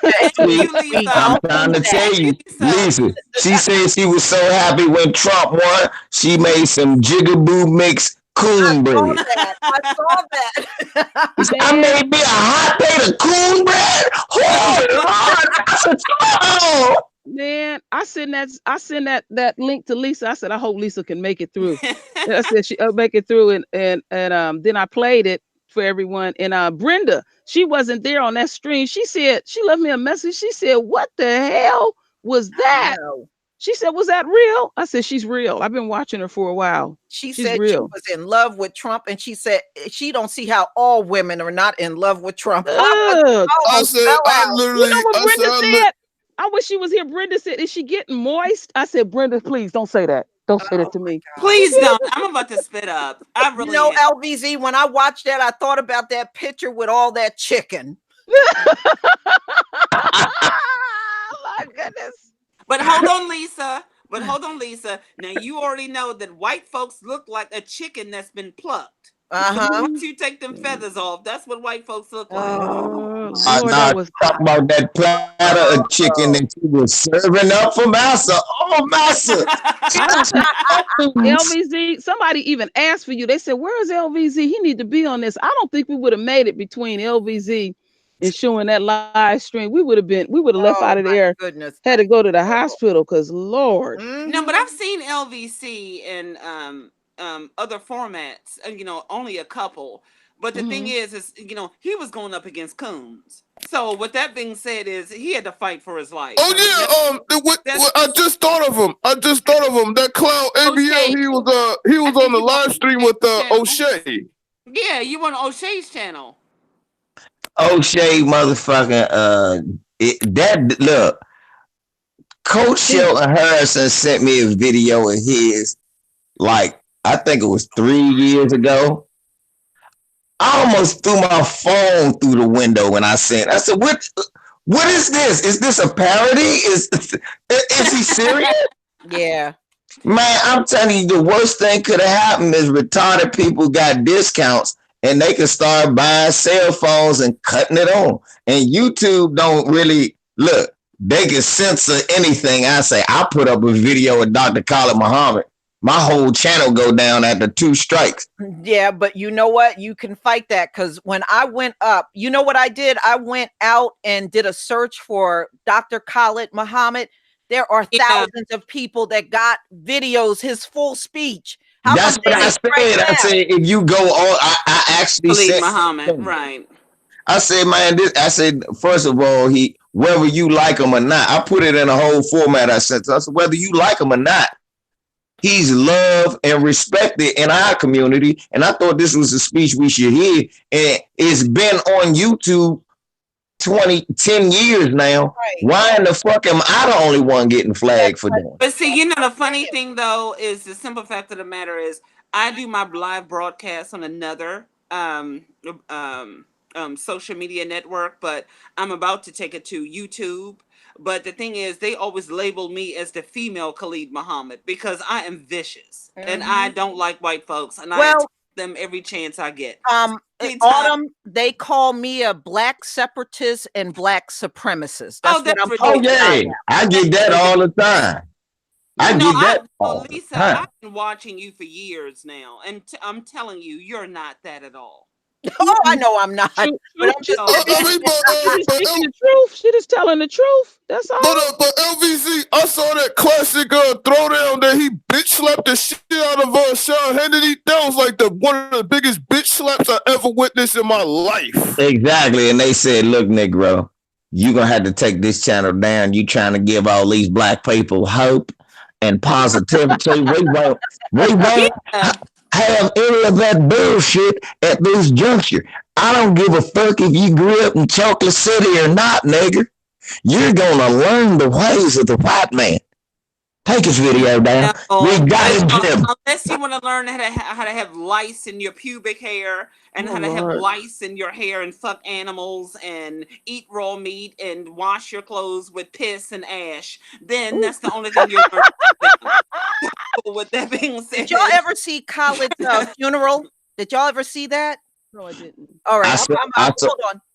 trying to tell you, Lisa. She said she was so happy when Trump won. She made some jigaboo mix cornbread. I saw that. I made me a hot plate of cornbread. Oh, man, I send that link to Lisa. I said, I hope Lisa can make it through. I said she'll make it through, and then I played it for everyone. And Brenda, she wasn't there on that stream. She said she left me a message. She said, "What the hell was that?" She said, "Was that real?" I said, "She's real. I've been watching her for a while." She's said real. She was in love with Trump, and she said she don't see how all women are not in love with Trump. I literally, you know what Brenda said? I wish she was here. Brenda said, "Is she getting moist?" I said, "Brenda, please don't say that. Don't say that to me. Please don't. I'm about to spit up. I really LVZ, when I watched that, I thought about that picture with all that chicken. My goodness. But hold on, Lisa. Now you already know that white folks look like a chicken that's been plucked. Once you take them feathers off, that's what white folks look like. Talk about that platter of chicken that you were serving up for Massa. Oh, Massa. LVZ, somebody even asked for you. They said, "Where is LVZ? He need to be on this." I don't think we would have made it between LVZ and showing that live stream. We would have left out of there. Goodness. Had to go to the hospital because Lord. No, but I've seen LVC in other formats, only a couple. But the thing is, he was going up against coons. So with that being said, is he had to fight for his life. Oh yeah, I just thought of him. That clown ABL. He was on the live stream with O'Shea. Yeah, you on O'Shea's channel. O'Shea, motherfucking look. Coach Shelton Harrison sent me a video of his, like I think it was 3 years ago. I almost threw my phone through the window when I said, what is this? Is this a parody? Is he serious? Yeah. Man, I'm telling you, the worst thing could have happened is retarded people got discounts and they can start buying cell phones and cutting it on. And YouTube don't really look. They can censor anything I say. I put up a video of Dr. Khalid Muhammad. My whole channel go down after 2 strikes. Yeah, but you know what? You can fight that because when I went up, you know what I did? I went out and did a search for Dr. Khalid Muhammad. There are thousands of people that got videos, his full speech. That's what I said. I said, if you go on, I actually said Muhammad, right. I said, man, first of all, whether you like him or not, I put it in a whole format. I said, whether you like him or not, he's loved and respected in our community. And I thought this was a speech we should hear. And it's been on YouTube 10 years now. Right. Why in the fuck am I the only one getting flagged for that? But see, the funny thing though is the simple fact of the matter is I do my live broadcast on another social media network, but I'm about to take it to YouTube. But the thing is, they always label me as the female Khalid Muhammad because I am vicious and I don't like white folks, and I attack them every chance I get. Autumn, they call me a black separatist and black supremacist. That's what I'm talking about. I get that all the time. Lisa, I've been watching you for years now, and I'm telling you, you're not that at all. Oh, I know I'm not. But I'm just speaking the truth. She just telling the truth. That's all. But LVZ, I saw that classic throwdown that he bitch slapped the shit out of Sean Hannity. That was like one of the biggest bitch slaps I ever witnessed in my life. Exactly. And they said, look, Negro, you gonna have to take this channel down. You trying to give all these black people hope and positivity. we won't have any of that bullshit at this juncture. I don't give a fuck if you grew up in Chocolate City or not, nigga. You're gonna learn the ways of the white man. Take his video down. We got him, Jim. Unless you want to learn how to have lice in your pubic hair and how to have lice in your hair and fuck animals and eat raw meat and wash your clothes with piss and ash, then that's the only thing you'll learn. With that being said, did y'all ever see Khaled's funeral? Did y'all ever see that? No, I didn't. All right,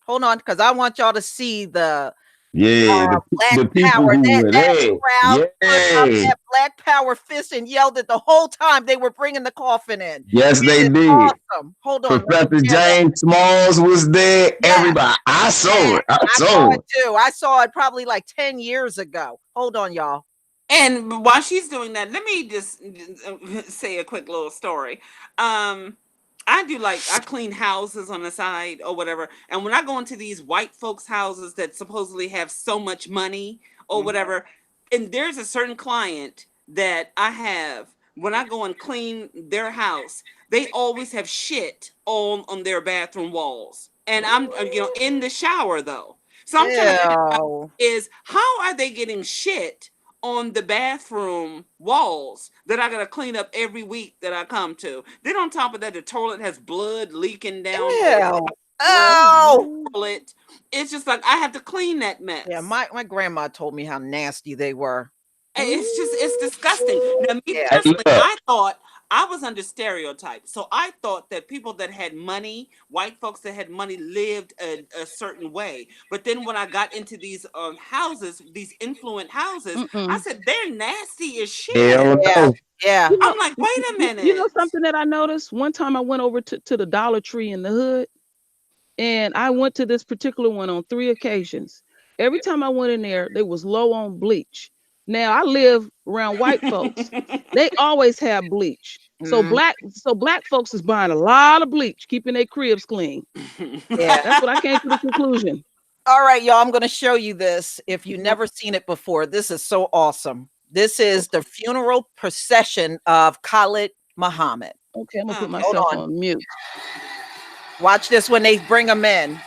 hold on, because I want y'all to see the Black Power. That crowd put up that Black Power fist and yelled it the whole time they were bringing the coffin in. Yes, they did. Awesome. Hold on. Professor James Smalls was there. Yeah. Everybody. I saw it. I saw it too. I saw it probably like 10 years ago. Hold on, y'all. And while she's doing that, let me just say a quick little story. I clean houses on the side or whatever. And when I go into these white folks' houses that supposedly have so much money or whatever, and there's a certain client that I have, when I go and clean their house, they always have shit on their bathroom walls. And I'm, in the shower though. So I'm trying to figure out is how are they getting shit on the bathroom walls that I gotta clean up every week that I come to. Then on top of that, the toilet has blood leaking down. Toilet. It's just like I have to clean that mess. Yeah, my grandma told me how nasty they were. And it's disgusting. Now, me personally, I thought I was under stereotype. So I thought that people that had money, white folks that had money, lived a certain way. But then when I got into these houses, these influent houses, I said, they're nasty as shit. Yeah. I'm like, wait a minute. You know something that I noticed? One time I went over to the Dollar Tree in the hood, and I went to this particular one on 3 occasions. Every time I went in there, they was low on bleach. Now I live around white folks. They always have bleach. So black folks is buying a lot of bleach, keeping their cribs clean. Yeah, that's what I came to the conclusion. All right, y'all, I'm going to show you this. If you've never seen it before, this is so awesome. This is the funeral procession of Khaled Muhammad. Okay, I'm gonna put myself on mute. Watch this when they bring him in.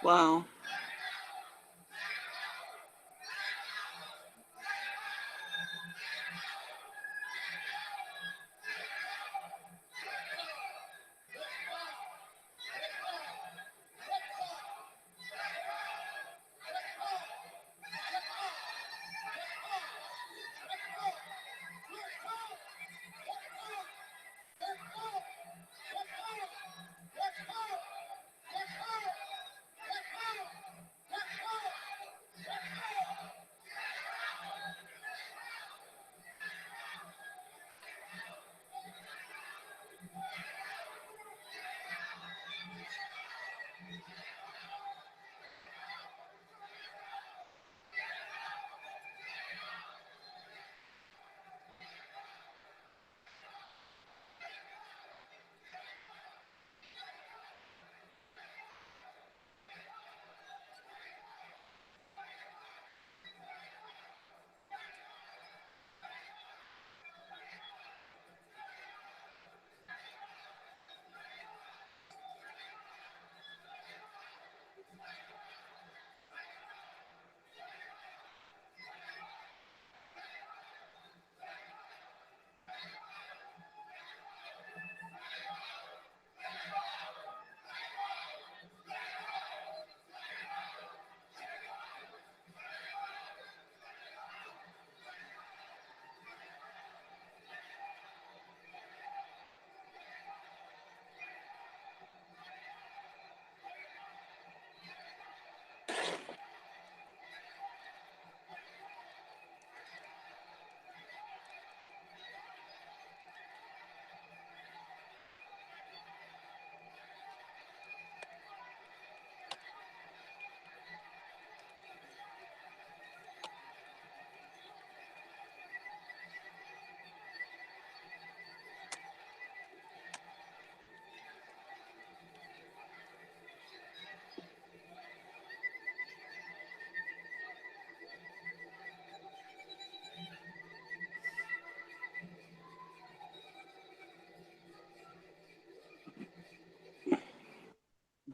Wow.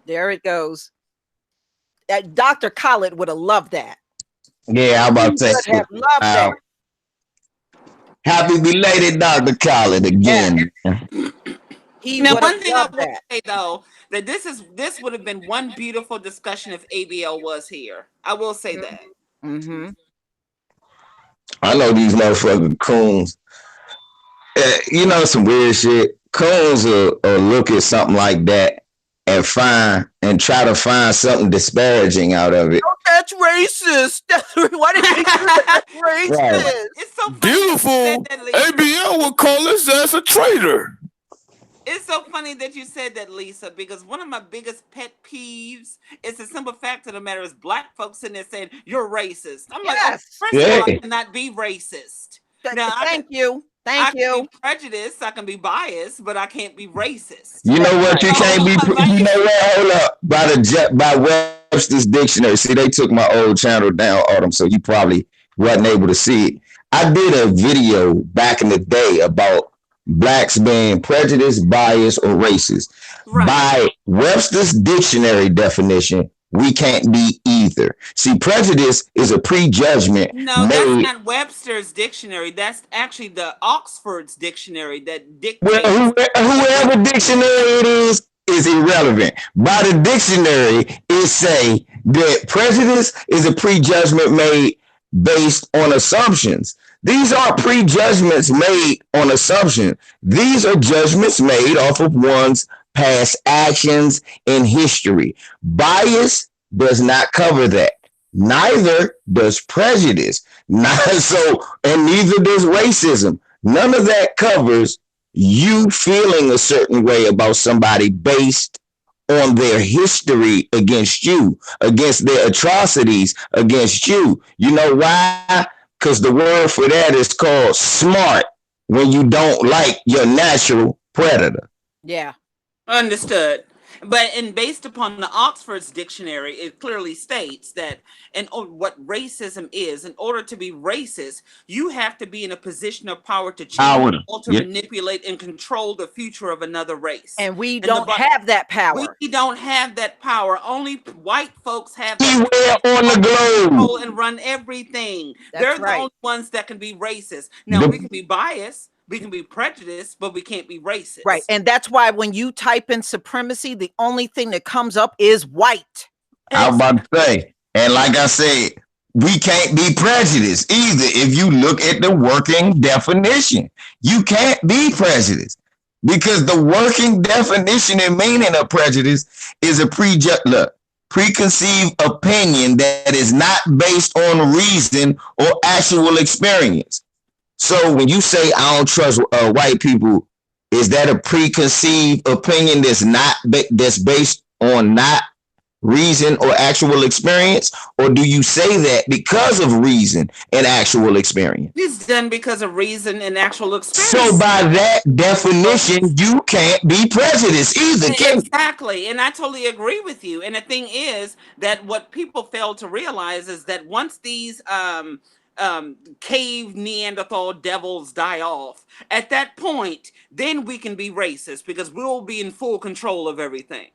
There it goes. Dr. Khaled would have loved that. Yeah, I'm about to He say. would have loved that. Happy belated Dr. Khaled again. He Now, would one have thing I loved will that. say though, that this would have been one beautiful discussion if ABL was here. I will say that. Mm-hmm. I know these motherfucking coons. You know some weird shit. Coons will look at something like that and try to find something disparaging out of it. Oh, that's racist. Why did you do that? That's racist. Right. It's so funny Beautiful. that you said that, Lisa. ABL would call us as a traitor. It's so funny that you said that, Lisa, because one of my biggest pet peeves is the simple fact of the matter is black folks sitting there saying you're racist. I'm like, oh, first of all, I cannot be racist. Now, Thank you. I can be prejudiced, I can be biased, but I can't be racist. You know what? You can't be. You know what? Hold up. By Webster's dictionary. See, they took my old channel down, Autumn, so you probably wasn't able to see it. I did a video back in the day about blacks being prejudiced, biased, or racist. Right. By Webster's dictionary definition, we can't be either. See, prejudice is a prejudgment. No, that's not Webster's dictionary. That's actually the Oxford's dictionary that dictates. Well, whoever dictionary it is irrelevant. By the dictionary, it say that prejudice is a prejudgment made based on assumptions. These are prejudgments made on assumption. These are judgments made off of one's past actions in history. Bias does not cover that. Neither does prejudice. And neither does racism. None of that covers you feeling a certain way about somebody based on their history against you, against their atrocities against you. You know why? Because the word for that is called smart when you don't like your natural predator. Yeah. Understood. But based upon the Oxford's dictionary, it clearly states that what racism is, in order to be racist, you have to be in a position of power to change, alter, manipulate, and control the future of another race. And we don't have that power. We don't have that power. Only white folks have that power on the globe. Control and run everything. They're the only ones that can be racist. Now, we can be biased. We can be prejudiced, but we can't be racist. Right. And that's why when you type in supremacy, the only thing that comes up is white. I was about to say, and like I said, we can't be prejudiced either. If you look at the working definition, you can't be prejudiced because the working definition and meaning of prejudice is a preconceived opinion that is not based on reason or actual experience. So when you say I don't trust white people, is that a preconceived opinion that's based on not reason or actual experience, or do you say that because of reason and actual experience? It's done because of reason and actual experience. So by that definition, you can't be prejudiced either. Exactly, and I totally agree with you. And the thing is that what people fail to realize is that once these cave Neanderthal devils die off, at that point, then we can be racist because we'll be in full control of everything.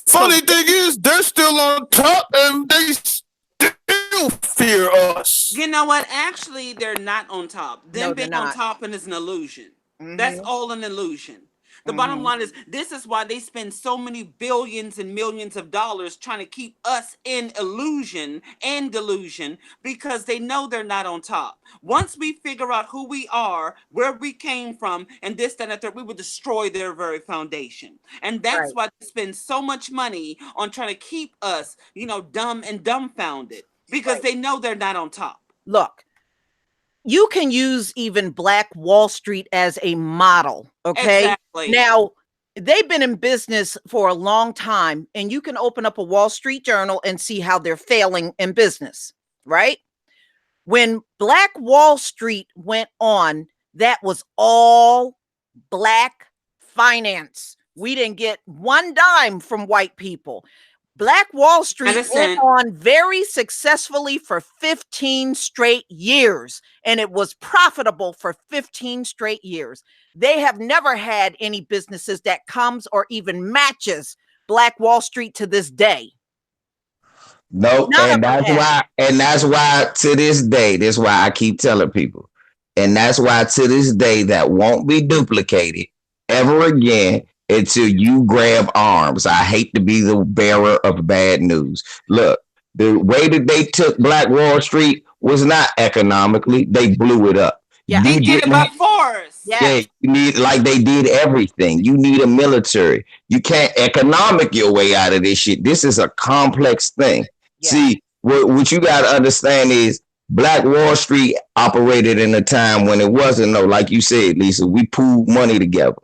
Funny thing is, they're still on top and they still fear us. You know what? Actually, they're not on top. Them being on top is an illusion. Mm-hmm. That's all an illusion. The bottom line is, this is why they spend so many billions and millions of dollars trying to keep us in illusion and delusion because they know they're not on top. Once we figure out who we are, where we came from, and this, that, and the third, we would destroy their very foundation. And that's why they spend so much money on trying to keep us, dumb and dumbfounded because they know they're not on top. Look. You can use even Black Wall Street as a model, okay? Exactly. Now, they've been in business for a long time, and you can open up a Wall Street Journal and see how they're failing in business, right? When Black Wall Street went on, that was all Black finance. We didn't get one dime from white people. Black Wall Street went on very successfully for 15 straight years, and it was profitable for 15 straight years. They have never had any businesses that comes or even matches Black Wall Street to this day. No, and that's why to this day, that's why I keep telling people. And that's why to this day that won't be duplicated ever again until you grab arms. I hate to be the bearer of bad news. Look, the way that they took Black Wall Street was not economically. They blew it up. Yeah, they did it by force. Yeah, you need, like they did everything. You need a military. You can't economic your way out of this shit. This is a complex thing. Yeah. See, what you got to understand is Black Wall Street operated in a time when it wasn't no, like you said, Lisa, we pooled money together.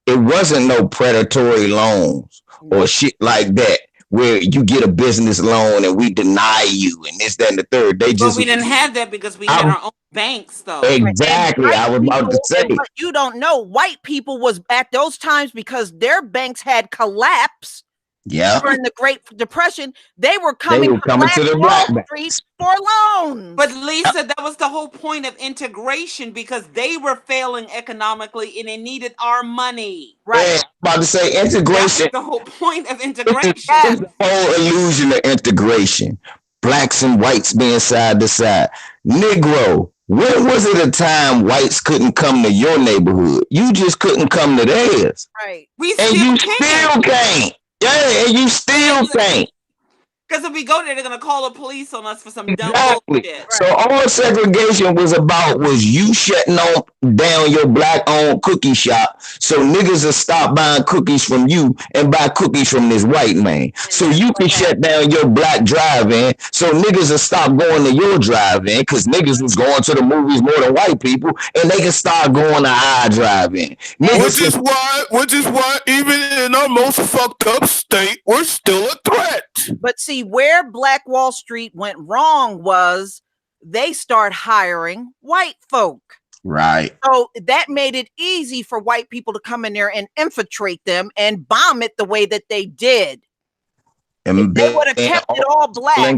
It wasn't no predatory loans or shit like that, where you get a business loan and we deny you and this, that, and the third. But we didn't have that because we had our own banks, though. Exactly. I was about to say. But you don't know, white people was at those times because their banks had collapsed. Yeah. During the Great Depression, they were coming to the Black Wall Street for loans. But Lisa, that was the whole point of integration, because they were failing economically and they needed our money. Right. Yeah, about to say integration. That's the whole point of integration. It's the whole illusion of integration. Blacks and whites being side to side. Negro, when was it a time whites couldn't come to your neighborhood? You just couldn't come to theirs. Right. Still can't. Yeah, and you still can't. Because if we go there, they're going to call the police on us for some dumb bullshit. So all segregation was you shutting down your black-owned cookie shop so niggas will stop buying cookies from you and buy cookies from this white man. So you can shut down your black drive-in so niggas will stop going to your drive-in, because niggas was going to the movies more than white people, and they can start going to our drive-in. Which is why even in our most fucked up state, we're still a threat. But see, where Black Wall Street went wrong was they start hiring white folk. Right. So that made it easy for white people to come in there and infiltrate them and bomb it the way that they did. If they would have kept it all black, they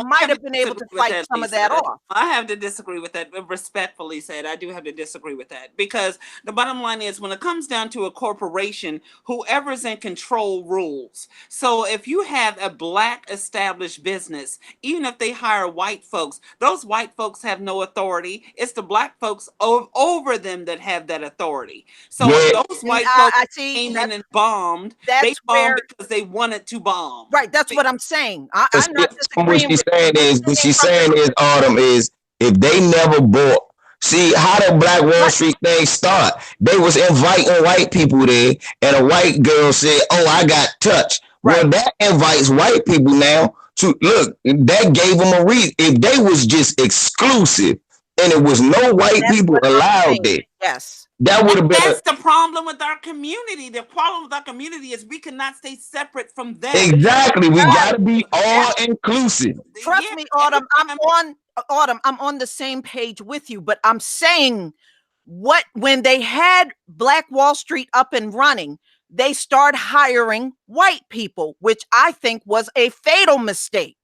might have been able to fight some of that off. I have to disagree with that, respectfully said. I do have to disagree with that, because the bottom line is, when it comes down to a corporation, whoever's in control rules. So if you have a black established business, even if they hire white folks, those white folks have no authority. It's the black folks over them that have that authority. So if those white folks came in and bombed, they bombed because they wanted to bomb. Right, that's what I'm saying. I'm not disagreeing. What she's saying is, Autumn, is if they never bought. See how the Black Wall Street thing start? They was inviting white people there, and a white girl said, "Oh, I got touched." Right. Well, that invites white people now to look. That gave them a reason. If they was just exclusive and it was no white people allowed there, yes. That would have been. That's the problem with our community. The problem with our community is we cannot stay separate from them. Exactly. We got to be all inclusive. Trust me, Autumn. I'm on the same page with you, but I'm saying when they had Black Wall Street up and running, they start hiring white people, which I think was a fatal mistake.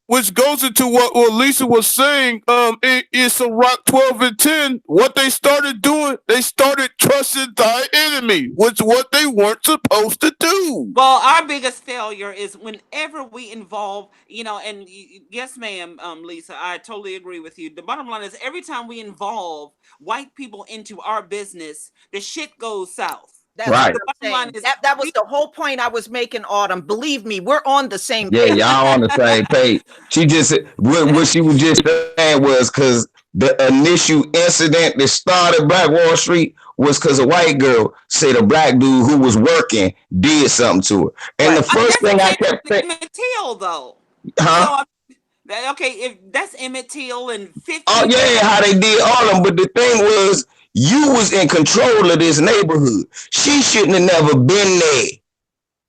Which goes into what Lisa was saying. It's a Rock 12 and 10. What they started doing, they started trusting thy enemy, which what they weren't supposed to do. Well, our biggest failure is whenever we involve, and yes, ma'am, Lisa, I totally agree with you. The bottom line is, every time we involve white people into our business, the shit goes south. That's right. That was the whole point I was making, Autumn. Believe me, we're on the same page. Yeah, y'all on the same page. She just what she was just saying was because the initial incident that started Black Wall Street was because a white girl said a black dude who was working did something to her. And the first thing I kept saying, Emmett Till, though. Huh? Okay, if that's Emmett Till and 50. Oh yeah, how they did all of them. But the thing was, you was in control of this neighborhood. She shouldn't have never been there.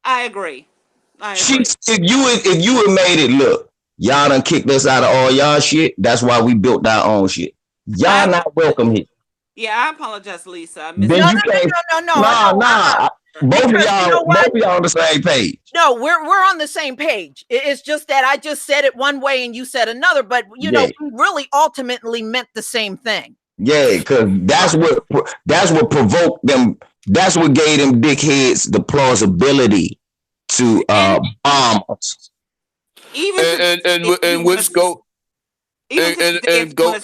I agree. If you had made it, look, y'all done kicked us out of all y'all shit. That's why we built our own shit. Y'all not welcome here. Yeah, I apologize, Lisa. No. Both of y'all on the same page. No, we're on the same page. It's just that I just said it one way and you said another, but we really ultimately meant the same thing. Yeah, because that's what provoked them That's what gave them dickheads the plausibility to bomb us. Even and which go and go.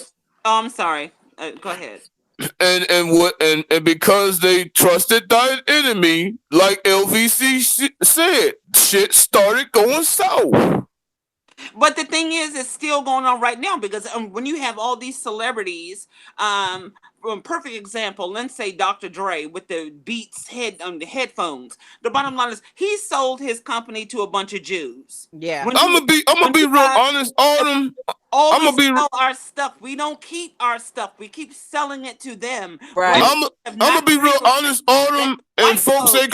Oh, I'm sorry. Go ahead. And because they trusted thy enemy, like LVC said, shit started going south. But the thing is, it's still going on right now because when you have all these celebrities, perfect example, let's say Dr. Dre with the Beats the headphones. The bottom line is he sold his company to a bunch of Jews. Yeah. I'm gonna be real honest, Autumn. I'm gonna be sell our stuff. We don't keep our stuff. We keep selling it to them. Right. I'm gonna be real honest, Autumn, and folks ain't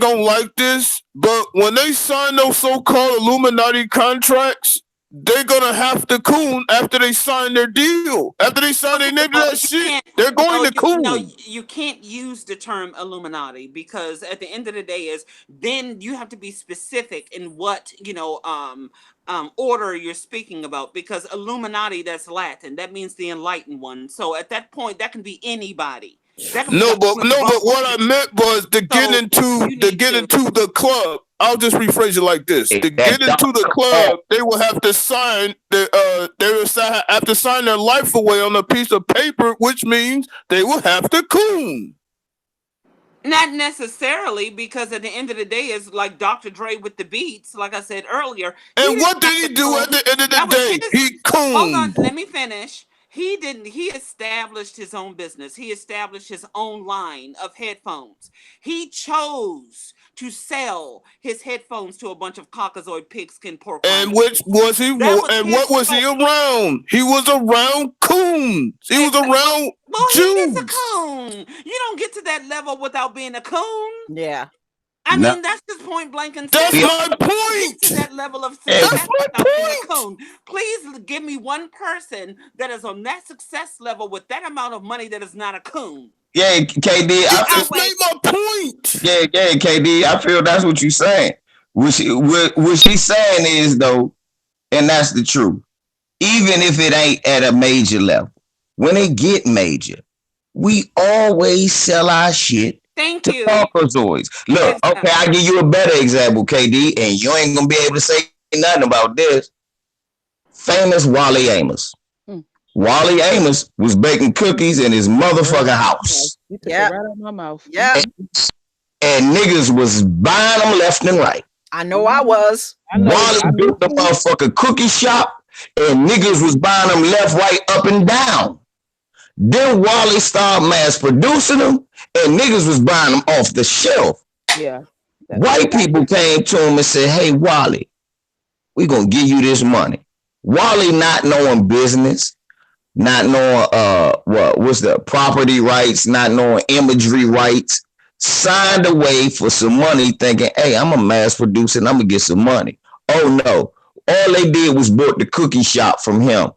gonna like this, but when they sign those so-called Illuminati contracts, they're gonna have to coon after they sign their deal. After they sign their name to that shit, they're going to coon. No, you can't use the term Illuminati because at the end of the day then you have to be specific in what, order you're speaking about, because Illuminati, that's Latin. That means the enlightened one. So at that point, that can be anybody. But What I meant was to get into the club. I'll just rephrase it like this: to get into the club, they will have to sign have to sign their life away on a piece of paper, which means they will have to coon. Not necessarily, because at the end of the day, it's like Dr. Dre with the Beats, like I said earlier. And what did he do at the end of the day? He cooned. Hold on, let me finish. He established his own business. He established his own line of headphones. He chose to sell his headphones to a bunch of caucasoid pigskin pork. And which was he? What was he around? He was around coons. He was around Jews. He is a coon. You don't get to that level without being a coon. Yeah. I mean, that's just point blank and that's my point. To that level of success, that's my point. Please give me one person that is on that success level with that amount of money that is not a coon. Yeah, KD. I just made my point. Yeah, KD. I feel that's what you're saying. What she's saying is, though, and that's the truth. Even if it ain't at a major level, when it get major, we always sell our shit. Thank to you. Caucasoids. Look, okay, I'll give you a better example, KD, and you ain't gonna be able to say nothing about this. Famous Wally Amos. Wally Amos was baking cookies in his motherfucking house. You took it right out of my mouth. Yeah. And niggas was buying them left and right. I know I was. Wally built the motherfucking cookie shop, and niggas was buying them left, right, up, and down. Then Wally started mass producing them, and niggas was buying them off the shelf. Yeah. White people came to him and said, "Hey, Wally, we gonna give you this money." Wally, not knowing business, not knowing what's the property rights, not knowing imagery rights, signed away for some money, thinking, "Hey, I'm a mass producer and I'm gonna get some money." Oh no! All they did was bought the cookie shop from him,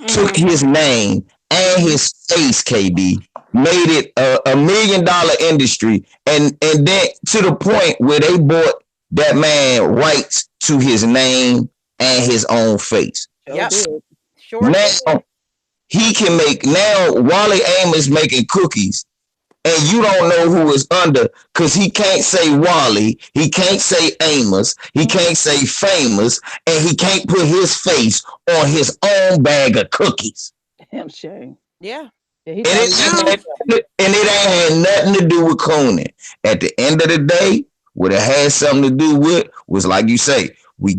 took his name and his face, KD, made it a $1 million industry, and then to the point where they bought that man rights to his name and his own face. Yes. Sure. Now he can make. Now Wally Amos making cookies, and you don't know who is under, because he can't say Wally, he can't say Amos, he can't say Famous, and he can't put his face on his own bag of cookies. Damn shame. Yeah. And it ain't had nothing to do with cooning. At the end of the day, what it had something to do with was, like you say, we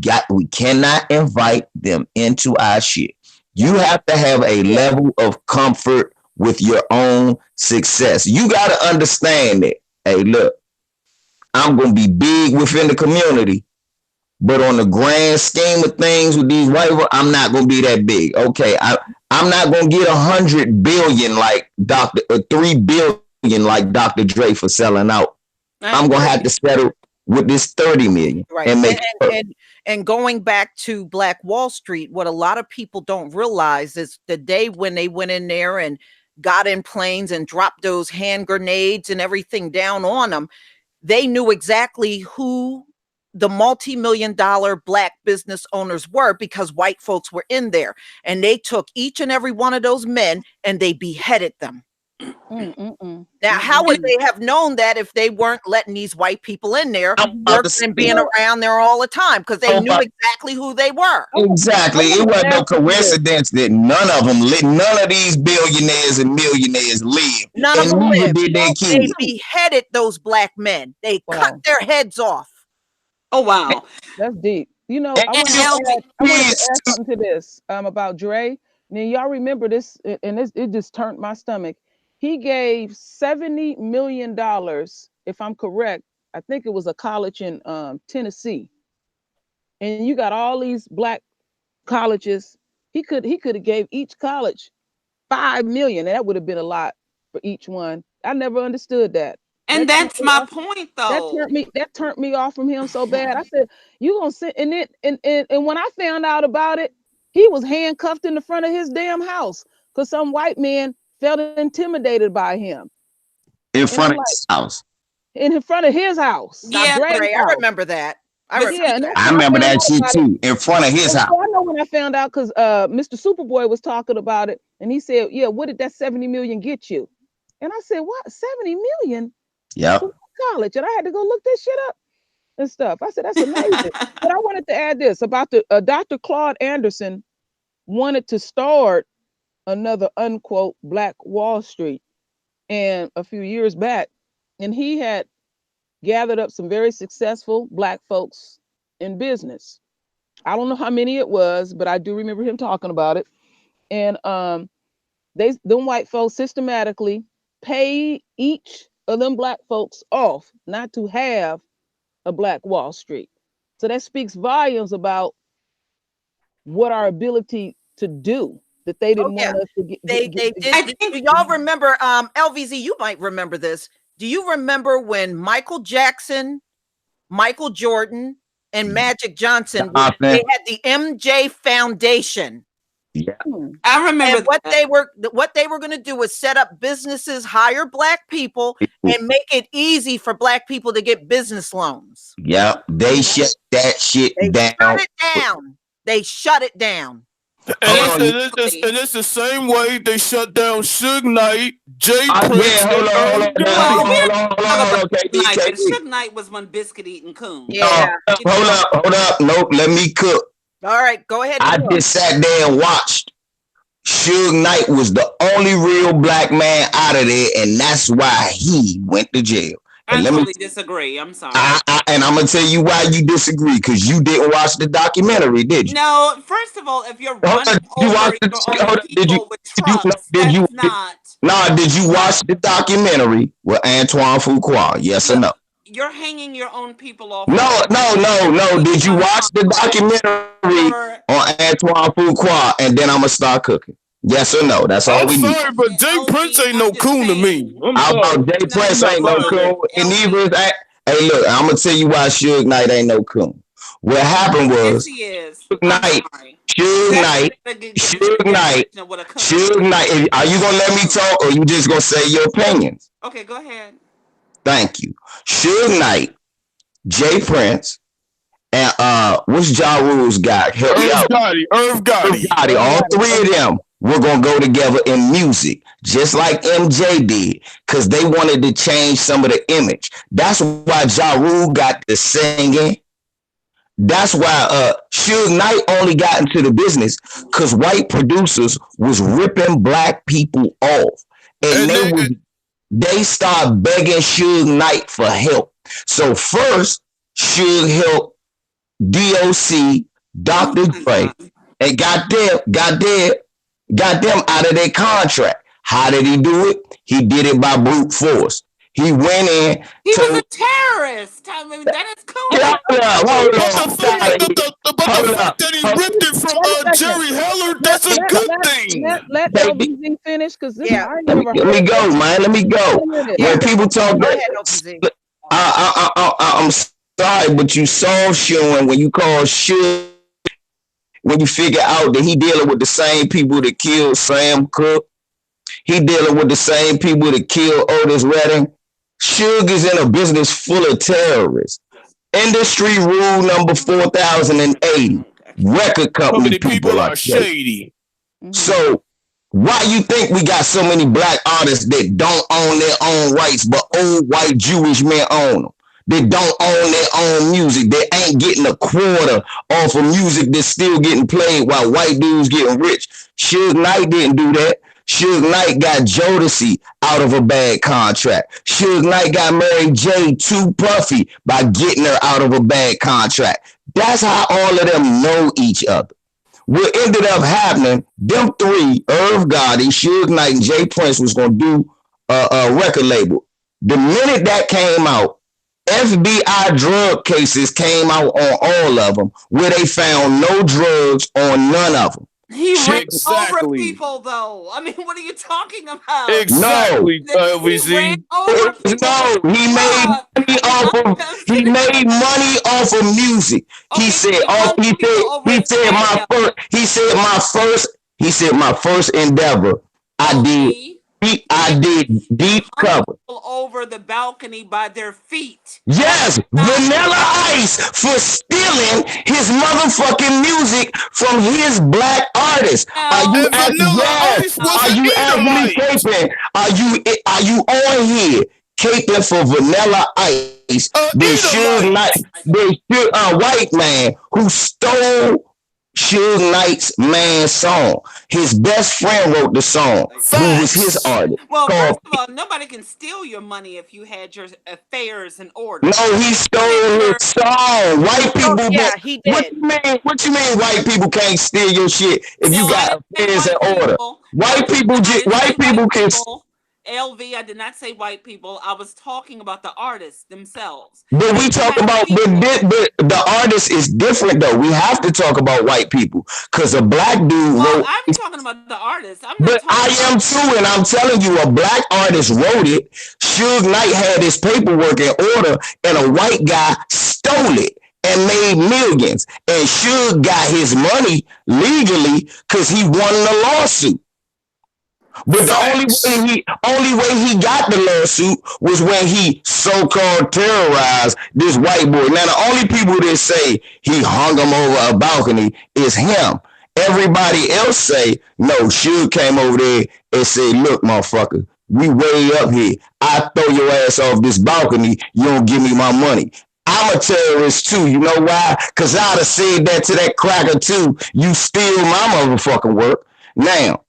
cannot invite them into our shit. You have to have a level of comfort with your own success. You got to understand that, hey, look, I'm going to be big within the community, but on the grand scheme of things with these white, I'm not going to be that big. Okay, I'm not going to get 100 billion like 3 billion like Dr. Dre for selling out. I'm going to have to settle with this 30 million. Right. And and going back to Black Wall Street, what a lot of people don't realize is the day when they went in there and got in planes and dropped those hand grenades and everything down on them, they knew exactly who the multi-million-dollar Black business owners were, because white folks were in there, and they took each and every one of those men and they beheaded them. Now, how would they have known that if they weren't letting these white people in there, working and being around there all the time? Because they knew exactly who they were. Exactly. It wasn't no coincidence that none of these billionaires and millionaires lived. None of them lived. Did their kids. They beheaded those black men. They cut their heads off. Oh, wow. That's deep. You know, I wanted to add something to this about Dre. Now, y'all remember this, and it just turned my stomach. He gave $70 million, if I'm correct. I think it was a college in Tennessee. And you got all these black colleges. He could have gave each college $5 million. And that would have been a lot for each one. I never understood that. And that's my point, though. That turned me off from him so bad. I said, "You gonna sit in it?" And when I found out about it, he was handcuffed in the front of his damn house because some white man felt intimidated by him. In front of his house. In front of his house. Yeah, I remember that. I remember that shit too. In front of his house. I know when I found out because Mr. Superboy was talking about it, and he said, "Yeah, what did that 70 million get you?" And I said, "What? 70 million?" Yeah. College, and I had to go look this shit up and stuff. I said, "That's amazing." But I wanted to add this about the Dr. Claude Anderson wanted to start another unquote Black Wall Street, and a few years back, and he had gathered up some very successful black folks in business. I don't know how many it was, but I do remember him talking about it. And them white folks systematically paid each of them black folks off not to have a Black Wall Street. So that speaks volumes about what our ability to do that they didn't want us to get. They did. Do y'all remember, LVZ, you might remember this. Do you remember when Michael Jackson, Michael Jordan, and Magic Johnson, they had the MJ Foundation? Yeah, I remember. And what they were going to do was set up businesses, hire black people, and make it easy for black people to get business loans. Yeah, they shut that shit down. They shut it down. And it's the same way they shut down Suge Knight, Jay Prince. Hold on. Okay, Suge Knight was one biscuit eating coon. Yeah. Hold up. Nope, let me cook. All right, go ahead. I just sat there and watched. Suge Knight was the only real black man out of there, and that's why he went to jail. I totally disagree. I'm sorry. And I'm gonna tell you why you disagree, because you didn't watch the documentary, did you? No. First of all, if you're running Did you watch the documentary with Antoine Fuqua? Yes or no? You're hanging your own people off. No. Did you watch the documentary on Antoine Fuqua? And then I'm gonna start cooking. Yes or no? That's all we need. I'm sorry, but Jay Prince ain't no coon to me. How about Jay Prince ain't no coon? And neither is that. Hey, look, I'm gonna tell you why Suge Knight ain't no coon. What happened was Suge Knight. Are you gonna let me talk, or you just gonna say your opinions? Okay, go ahead. Thank you. Suge Knight, Jay Prince, and what's Ja Rule's guy? Help me out. Irv Gotti. All three of them were gonna go together in music, just like MJ did, because they wanted to change some of the image. That's why Ja Rule got to singing. That's why Suge Knight only got into the business because white producers was ripping black people off, and they start begging Suge Knight for help. So first, Suge helped DOC, Dr. Dre, and got them out of their contract. How did he do it? He did it by brute force. He went in. He was a terrorist. I mean, that is cool. But the fact that he ripped it from Jerry Heller, that's a good thing. Let LBZ finish, because let me go, man. Let me go. When people talk, I'm sorry, but you saw showing when you call Suge, when you figure out that he dealing with the same people that killed Sam Cooke, he dealing with the same people that killed Otis Redding. Suge is in a business full of terrorists. Industry rule number 4080. Record company people are shady. So Why you think we got so many black artists that don't own their own rights, but old white Jewish men own them? They don't own their own music. They ain't getting a quarter off of music that's still getting played while white dudes getting rich. Suge Knight didn't do that. Suge Knight got Jodeci out of a bad contract. Suge Knight got Mary J. too puffy by getting her out of a bad contract. That's how all of them know each other. What ended up happening, them three, Irv Gotti, Suge Knight, and Jay Prince was going to do a record label. The minute that came out, FBI drug cases came out on all of them, where they found no drugs on none of them. He ran over people, though. I mean, what are you talking about? Exactly, LVC. He made money off of music. Okay, he said my first endeavor, I did deep cover over the balcony by their feet. Yes, Vanilla Ice for stealing his motherfucking music from his black artists. Are you on here caping for Vanilla Ice? They should not. They should a white man who stole Suge Knight's Man song. His best friend wrote the song. Who was his artist? Well, first of all, nobody can steal your money if you had your affairs in order. No, he stole his song. White people. Yeah, he did. What you mean? White people can't steal your shit if you got affairs in order? White people can. LV, I did not say white people. I was talking about the artists themselves. But we talk about, but the artist is different though. We have to talk about white people because a black dude wrote. I'm talking about the artist. But I am too, and I'm telling you, a black artist wrote it. Suge Knight had his paperwork in order, and a white guy stole it and made millions. And Suge got his money legally because he won the lawsuit. But the only way he got the lawsuit was when he so-called terrorized this white boy. Now, the only people that say he hung him over a balcony is him. Everybody else say, no, Suge came over there and said, look, motherfucker, we way up here. I throw your ass off this balcony, you don't give me my money. I'm a terrorist too. You know why? Because I'd have said that to that cracker too. You steal my motherfucking work. Now,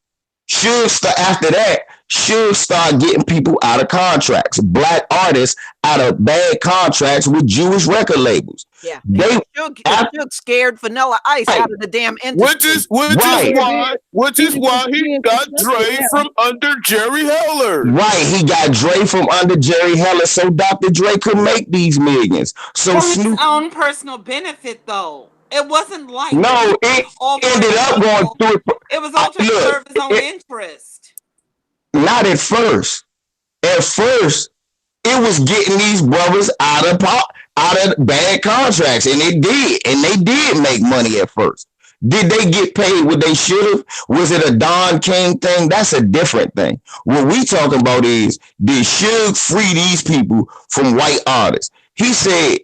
after that, Suge started getting people out of contracts, black artists out of bad contracts with Jewish record labels. Yeah, Suge scared Vanilla Ice out of the damn industry. Which is why he got Dre from under Jerry Heller. Right, he got Dre from under Jerry Heller, so Dr. Dre could make these millions. So for his own personal benefit, though. It wasn't like it ended up going through it. It was all to serve his own interest. Not at first. At first, it was getting these brothers out of bad contracts, and they did make money at first. Did they get paid what they should have? Was it a Don King thing? That's a different thing. What we talking about is, did Suge free these people from white artists? He said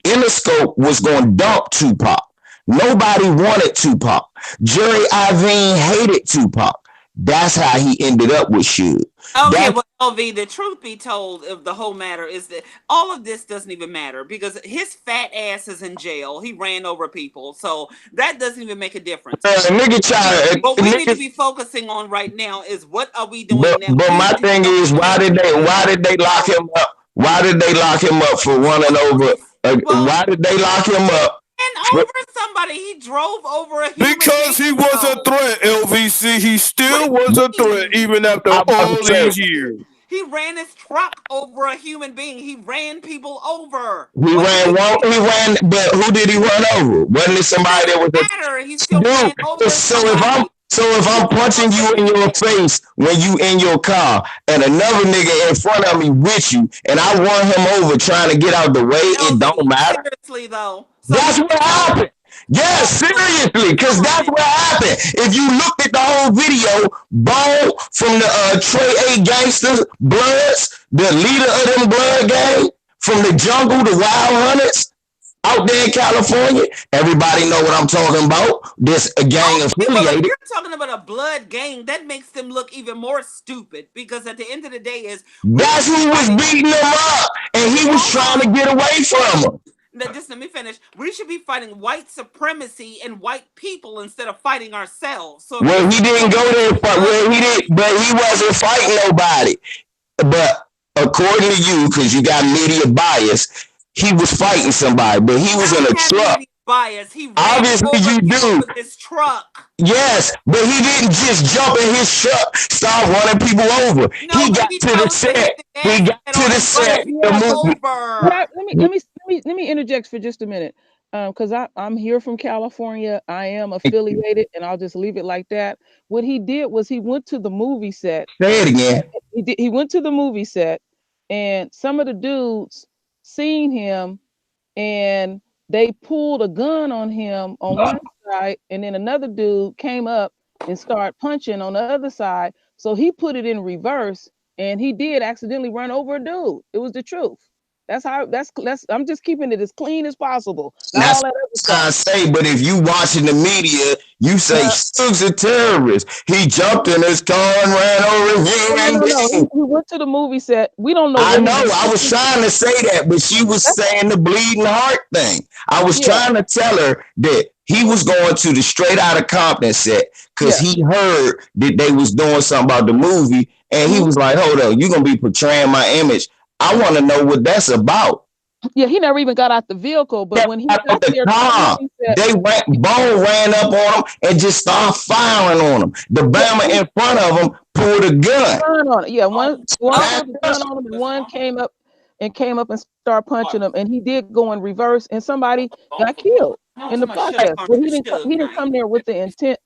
Interscope was going to dump Tupac. Nobody wanted Tupac. Jerry Iovine hated Tupac. That's how he ended up with Suge. Okay, well, LV, the truth be told of the whole matter is that all of this doesn't even matter because his fat ass is in jail. He ran over people, so that doesn't even make a difference. What we need to be focusing on right now is what are we doing now? But my thing is, why did they lock him up? Why did they lock him up for running over? Why did they lock him up? And over somebody, he drove over a human because he was a threat, LVC. He still was a threat even after all these years. He ran his truck over a human being. He ran people over. He ran, but who did he run over? Wasn't it somebody that was He still ran over So if I'm punching you in your face when you in your car and another nigga in front of me with you and I run him over trying to get out the way, it don't matter. Seriously though. That's what happened. Yes, seriously, because that's what happened. If you looked at the whole video, Bone from the Trey A Gangsters, Bloods, the leader of them Blood gang, from the jungle, the Wild Hunters, out there in California, everybody know what I'm talking about. this gang Okay, well, if affiliated. you're talking about a blood gang, that makes them look even more stupid because at the end of the day is That's who was beating him up, and he was trying to get away from him. Now, just let me finish. We should be fighting white supremacy and white people instead of fighting ourselves. So well, he didn't go there. Well, he did, but he wasn't fighting nobody. But according to you, because you got media bias, he was fighting somebody, but he was in a truck. Bias. He obviously you do with his truck. Yes, but he didn't just jump in his truck, start running people over. No, he got to the set. He got to the set. Let me interject for just a minute, because I'm here from California. I am affiliated, and I'll just leave it like that. What he did was he went to the movie set. Say it again. He went to the movie set, and some of the dudes seen him, and they pulled a gun on him on one side, and then another dude came up and started punching on the other side. So he put it in reverse, and he did accidentally run over a dude. It was the truth. That's how. That's. I'm just keeping it as clean as possible. That's what I say. But if you watching the media, you say Suge's a terrorist. He jumped in his car and ran over. No. He went to the movie set. We don't know. I know. I was trying to say that, but she was saying the bleeding heart thing. I was trying to tell her that he was going to the Straight Outta Compton set because he heard that they was doing something about the movie, and he was like, "Hold on, you're gonna be portraying my image. I want to know what that's about." Yeah, he never even got out the vehicle, but when he got there, Bone ran up on him and just started firing on him. The Bama in front of him pulled a gun. Yeah, one pulled a gun on him, and one came up and started punching him, and he did go in reverse, and somebody got killed in the process. But he didn't come there with the intent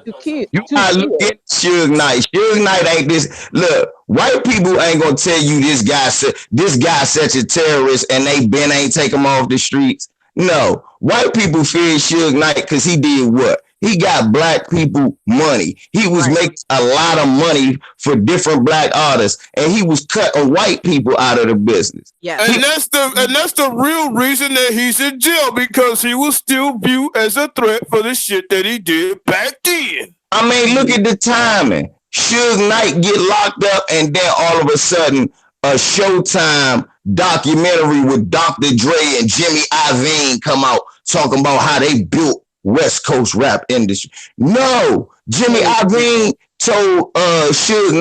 to kill. You gotta look at Suge Knight. Suge Knight ain't this. Look, white people ain't gonna tell you this guy such a terrorist, and they ain't take him off the streets. No, white people fear Suge Knight because he did what? He got black people money. He was making a lot of money for different black artists, and he was cutting white people out of the business. Yeah, and that's the real reason that he's in jail, because he was still viewed as a threat for the shit that he did back then. I mean, look at the timing. Suge Knight get locked up, and then all of a sudden, a Showtime documentary with Dr. Dre and Jimmy Iovine come out talking about how they built West Coast rap industry. No, Jimmy Iovine told Suge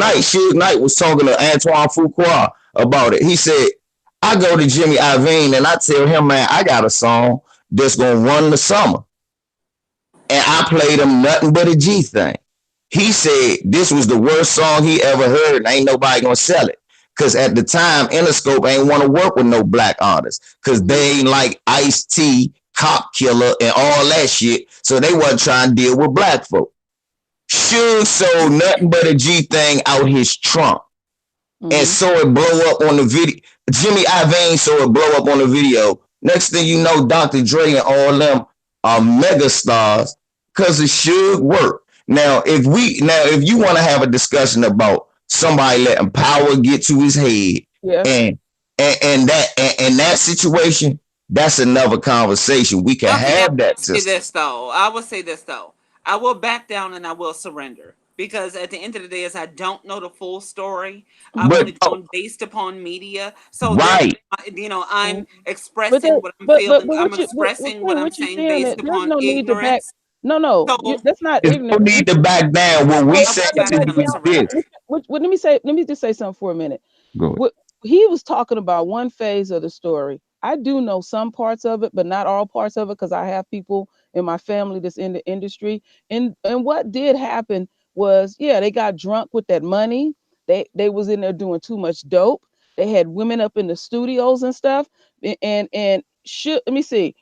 Knight was talking to Antoine Fuqua about it. He said, I go to Jimmy Iovine and I tell him, man, I got a song that's gonna run the summer. And I played him Nothing But a G Thing. He said this was the worst song he ever heard, and ain't nobody gonna sell it. Cause at the time, Interscope ain't want to work with no black artists, cause they ain't like Ice-T, Cop Killer, and all that shit. So they wasn't trying to deal with black folk. Suge sold Nothing But a G Thing out his trunk, and saw it blow up on the video. Jimmy Iovine saw it blow up on the video. Next thing you know, Dr. Dre and all them are mega stars because of Suge work. Now, if you want to have a discussion about somebody letting power get to his head, and that situation, that's another conversation. We can have that. I will say this though. I will back down and I will surrender, because at the end of the day, I don't know the full story. I'm only going based upon media. So I'm expressing what I'm feeling. I'm expressing what I'm saying based upon ignorance. No, that's not ignorant. You need to back down what we say. Let me just say something for a minute. He was talking about one phase of the story. I do know some parts of it, but not all parts of it, because I have people in my family that's in the industry. And what did happen was, they got drunk with that money. They was in there doing too much dope. They had women up in the studios and stuff. Let me see.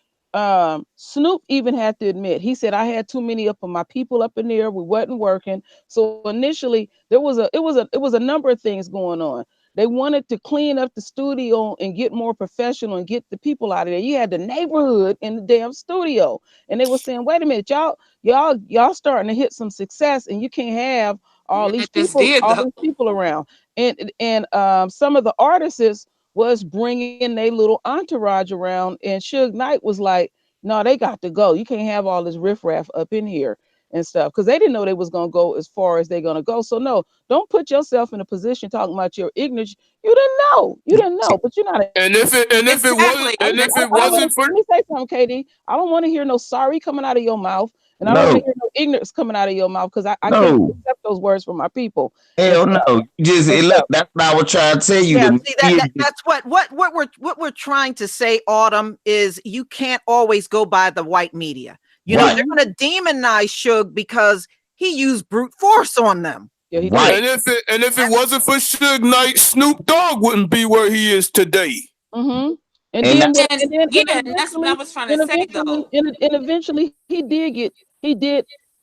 Snoop even had to admit, he said, I had too many of my people up in there. We wasn't working. So initially it was a number of things going on. They wanted to clean up the studio and get more professional and get the people out of there. You had the neighborhood in the damn studio, and they were saying, wait a minute, y'all starting to hit some success, and you can't have all these people around. And some of the artists was bringing their little entourage around, and Suge Knight was like, no, they got to go. You can't have all this riffraff up in here and stuff, because they didn't know they was gonna go as far as they're gonna go. So no, don't put yourself in a position talking about your ignorance. You didn't know, but you're not. And if it wasn't for Let me say something, Katie. I don't want to hear no sorry coming out of your mouth, and I don't want to hear no ignorance coming out of your mouth, because I can't accept those words from my people. Hell no. Look, that's what I was trying to tell you. Yeah, see, that's what we're trying to say, Autumn, is you can't always go by the white media. You know, they're going to demonize Suge because he used brute force on them. Yeah, he did. And if it wasn't for Suge Knight, Snoop Dogg wouldn't be where he is today. Mm-hmm. And that's what I was trying to say, though. And eventually he did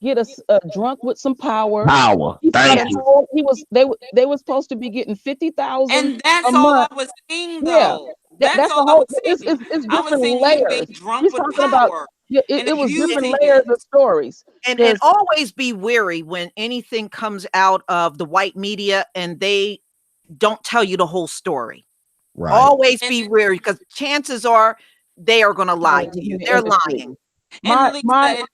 get us drunk with some power. Thank you. They were supposed to be getting 50,000. And that's all I was saying, though. Yeah, that's the whole. It's different layers. Drunk with power. About. Yeah, it was different layers of stories. And always be wary when anything comes out of the white media and they don't tell you the whole story. Right. Always be wary, because chances are they are going to lie to you. They're lying. And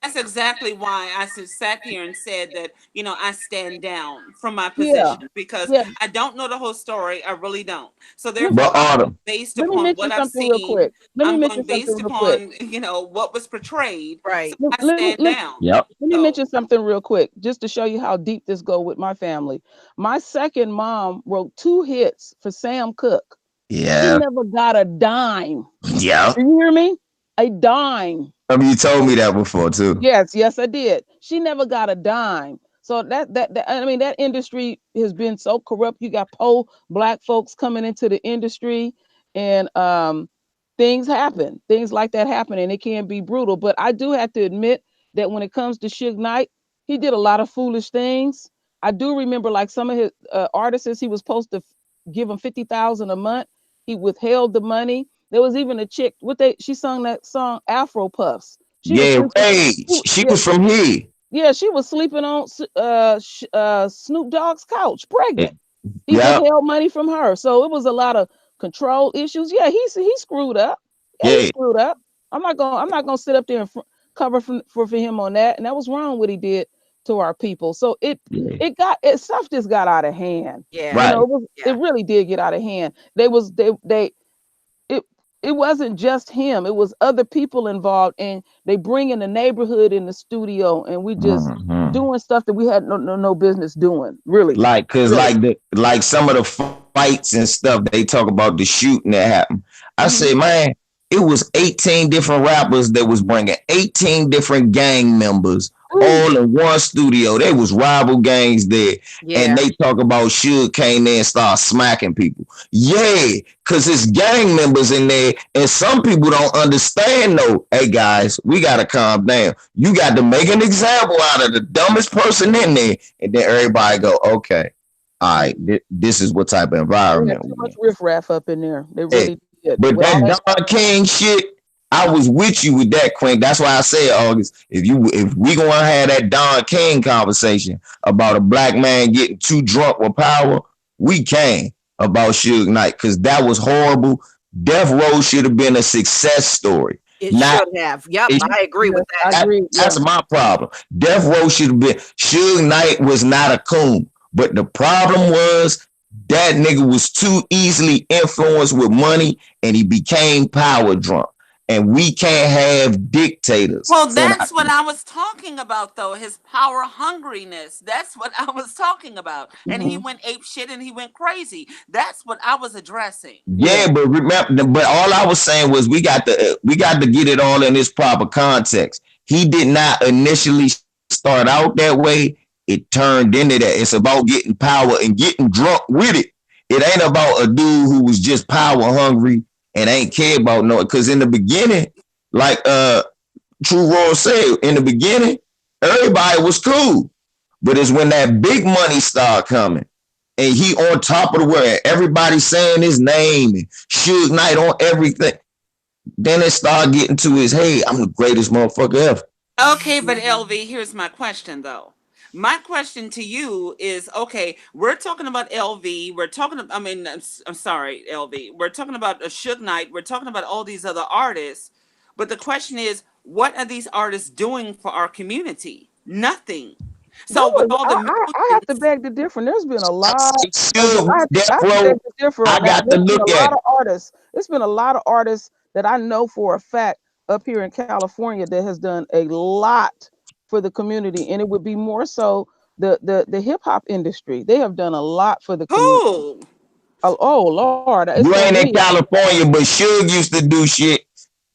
that's exactly why I sat here and said that, you know, I stand down from my position, because I don't know the whole story. I really don't. So therefore, based upon what I've seen, I'm going based upon, you know, what was portrayed. Right. So I stand down. Yep. Let me mention something real quick, just to show you how deep this goes with my family. My second mom wrote 2 hits for Sam Cooke. Yeah. She never got a dime. Yeah. You hear me? A dime. I mean, you told me that before too. Yes, I did. She never got a dime. So that industry has been so corrupt. You got poor Black folks coming into the industry, and things like that happen, and it can be brutal. But I do have to admit that when it comes to Suge Knight, he did a lot of foolish things. I do remember, like, some of his artists, he was supposed to give them 50,000 a month. He withheld the money. There was even a chick, she sung that song Afro Puffs. She was from here. Yeah, she was sleeping on Snoop Dogg's couch, pregnant. He withheld money from her. So it was a lot of control issues. Yeah, he screwed up. He screwed up. I'm not gonna sit up there and cover for him on that. And that was wrong what he did to our people. So stuff just got out of hand. Yeah, right. You know, it really did get out of hand. It wasn't just him, it was other people involved, and they bring in the neighborhood in the studio, and we just doing stuff that we had no business doing, really. Like, cause like some of the fights and stuff, they talk about the shooting that happened. I say, man, it was 18 different rappers that was bringing 18 different gang members all in one studio. They was rival gangs there. Yeah. And they talk about Suge came there and started smacking people. Yeah, because it's gang members in there. And some people don't understand, though. Hey, guys, we got to calm down. You got to make an example out of the dumbest person in there. And then everybody go, okay, all right, this is what type of environment. Too much riffraff up in there. They really did. But that Don King shit, I was with you with that, Quinn. That's why I said, August, if we gonna have that Don King conversation about a Black man getting too drunk with power, we can about Suge Knight, because that was horrible. Death Row should have been a success story. It should have. Yep, I agree with that. That's my problem. Death Row should have been. Suge Knight was not a coon, but the problem was that nigga was too easily influenced with money, and he became power drunk. And we can't have dictators. Well, that's what I was talking about, though. His power hungriness. That's what I was talking about. And he went ape shit and he went crazy. That's what I was addressing. Yeah, but remember, all I was saying was we got to get it all in its proper context. He did not initially start out that way. It turned into that. It's about getting power and getting drunk with it. It ain't about a dude who was just power hungry and ain't care about no, because in the beginning, like True Royal said, in the beginning, everybody was cool. But it's when that big money started coming and he on top of the world, everybody saying his name and Suge Knight on everything, then it started getting to his, hey, I'm the greatest motherfucker ever. Okay, but LV, here's my question though. My question to you is, okay, we're talking about LV. We're talking, I'm sorry, LV. We're talking about Suge Knight. We're talking about all these other artists. But the question is, what are these artists doing for our community? Nothing. No, So with all the I have to beg to differ. There's been a lot. I have Death to Row, beg to differ I on that. got to There's been look a at lot it. of artists. It's been a lot of artists that I know for a fact up here in California that has done a lot for the community, and it would be more so the hip hop industry. They have done a lot for the community. who? Oh Lord, it's You so ain't in many. California, but Suge used to do shit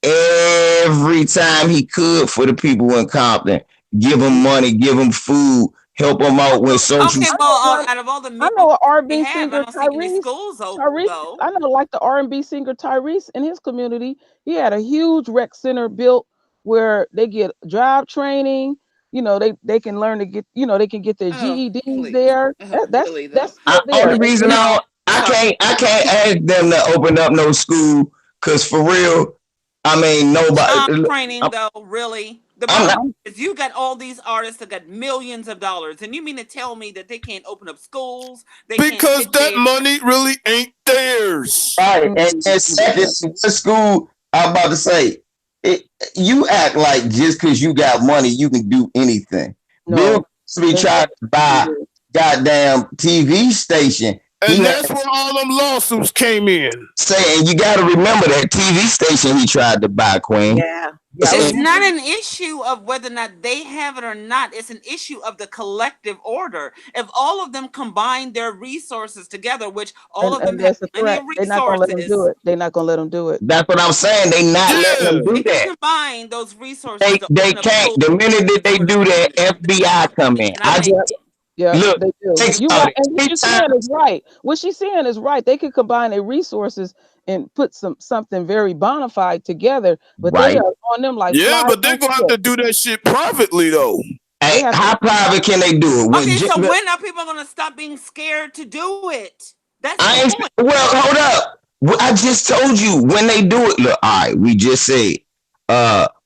every time he could for the people in Compton. Give them money, give them food, help them out with social. Okay, well, out of all the I millions know an they R&B have, I singer, don't see any schools open Tyrese. though. I know, like the R&B singer Tyrese in his community, he had a huge rec center built where they get job training. You know, they can learn to get, they can get their Oh, GEDs please. there. Really That's though. still there. Only reason I can't ask them to open up no school, cause for real, I mean Job nobody. training though, really. The I'm bottom not. line is you got all these artists that got millions of dollars, and you mean to tell me that they can't open up schools? They can't Because sit that there. money really ain't theirs. Right, and second, Mhm. what school? I'm about to say, it, you act like just because you got money, you can do anything. Bill No, Cosby they tried to buy goddamn TV station. He And had that's where all them lawsuits came in. saying you got to remember that TV station he tried to buy, Queen. Yeah. It's Saying, not an issue of whether or not they have it or not. It's an issue of the collective order. If all of them combine their resources together, which all of them and have that's a plenty of threat. They're not gonna let them do resources, it. They're not gonna let them do it. that's what I'm saying. They not letting them Yeah. do they can that. combine those resources to They open up can't. schools The minute that they for the do that, community. That's FBI the come point in. that I'm I just Yep, making. yep, look. they do. Think You're about right, it. and what you're saying is right. What she's saying is right. They could combine their resources and put something very bona fide together, but they Right. are on them like Yeah, flies but they're on gonna have stick. to do that shit privately though. They Hey, have to. how private can they do it? With Okay, just so when are people going to stop being scared to do it? That's the I ain't point. well, hold up. I just told you when they do it. Look, all right, we just said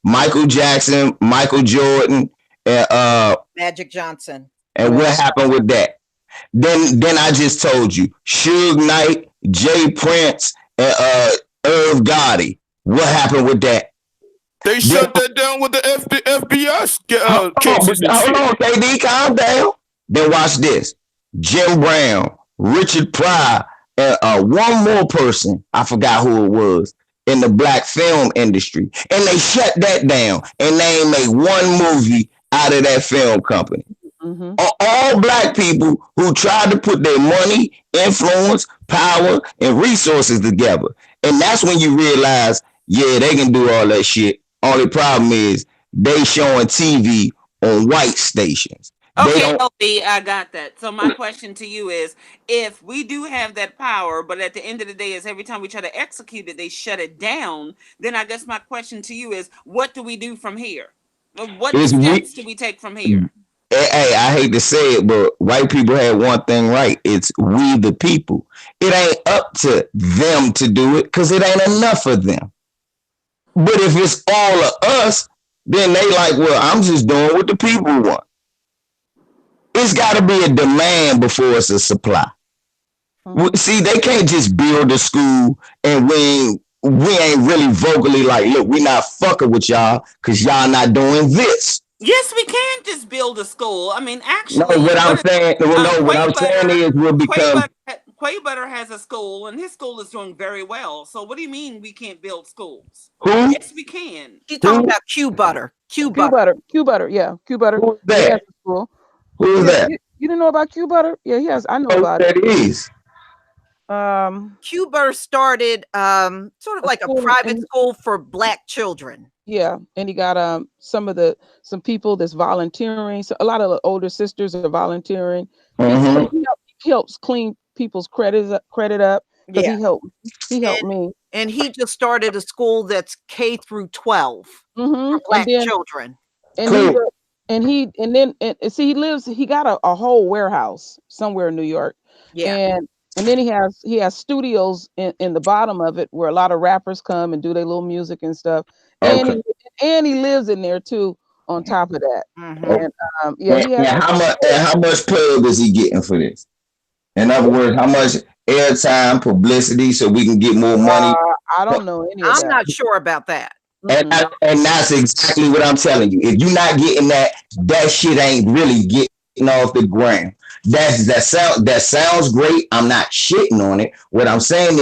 Michael Jackson, Michael Jordan, and Magic Johnson. what happened with that? Then I just told you Suge Knight, Jay Prince, and Irv Gotti. What happened with that? They Then shut that down with the FBI cases and hold shit. on, KD, calm down. Then watch this. Jim Brown, Richard Pryor, and one more person. I forgot who it was in the black film industry, and they shut that down, and they ain't made one movie out of that film company. Mm-hmm. All black people who tried to put their money, influence, power, and resources together, and that's when you realize, yeah, they can do all that shit. Only problem is they showing TV on white stations. They Okay, don't. LB, I got that. So my question to you is, if we do have that power, but at the end of the day is every time we try to execute it, they shut it down, then I guess my question to you is, what do we do from here? What It's we. steps do we take from here? Hey, I hate to say it, but white people had one thing right. It's we the people. It ain't up to them to do it because it ain't enough of them. But if it's all of us, then they like, well, I'm just doing what the people want. It's got to be a demand before it's a supply. Mm-hmm. See, they can't just build a school and we ain't really vocally like, look, we not fucking with y'all because y'all not doing this. Yes, we can just build a school. I mean, No, actually, what I'm saying, no, what I'm saying is we'll become. Quay Butter has a school, and his school is doing very well. So, what do you mean we can't build schools? Who? Yes, we can. She's talking about Q Butter. Q Butter, yeah, Q Butter. Who's He has that? a school. Who's Yeah, that? you didn't know about Q Butter? Yeah, he has. I know Who about it. that is? Q Butter started sort of like a private school for black children. Yeah, and he got some people that's volunteering. So a lot of the older sisters are volunteering. Mm-hmm. He helps clean people's credit up because Yeah. he helped me. And he just started a school that's K through 12 for black children. And Cool. he lives. He got a whole warehouse somewhere in New York. Yeah. And then he has studios in the bottom of it where a lot of rappers come and do their little music and stuff. Okay. And he lives in there too. On top of that, Mhm. and he has. And how much pub is he getting for this? In other words, how much airtime, publicity, so we can get more money? I don't know any of that. I'm not sure about that. And that's exactly what I'm telling you. If you're not getting that, that shit ain't really getting off the ground. That sounds great. I'm not shitting on it. What I'm saying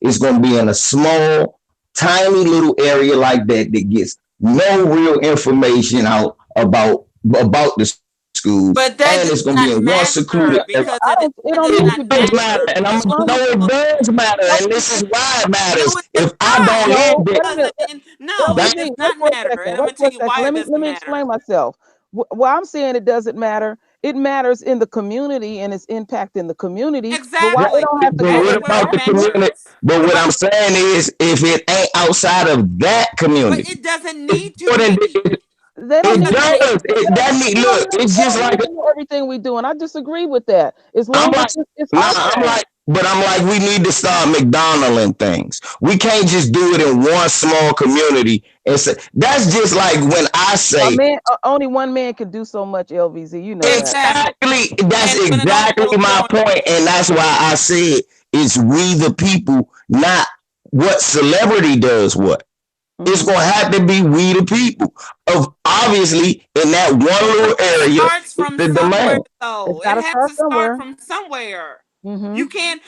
it's gonna be in a small, tiny little area like that that gets no real information out about the school. But that and it's gonna be in one secluded area. because it don't need to It does be. matter, and I'm gonna know it does matter, and this is why it matters. No, If I don't No, live there, wait a minute. no, it does LBZ, wait not for a matter. second. And I'm Wait gonna for a tell you second. why Let it me doesn't matter. explain myself. Why I'm saying it doesn't matter. It matters in the community and its impact in the community. But why Exactly. it don't have to but go what in about the the community? But what I'm saying is, if it ain't outside of that But community, it doesn't need to more than be. this, They don't it need does. Look, it's they just don't like need to know everything we do, and I disagree with that. As I'm long like, as it's nah, out there. I'm like, we need to start McDonalding things. We can't just do it in one small community. And say, that's just like when I say, Only one man can do so much. LVZ, you know that. exactly. That's And when it all exactly goes my on- point, and that's why I said it's we the people, not what celebrity does what. It's gonna have to be we the people. Of obviously in that one little area, It starts from the somewhere, demand. though. It's It gotta has start to somewhere. start from somewhere. You can't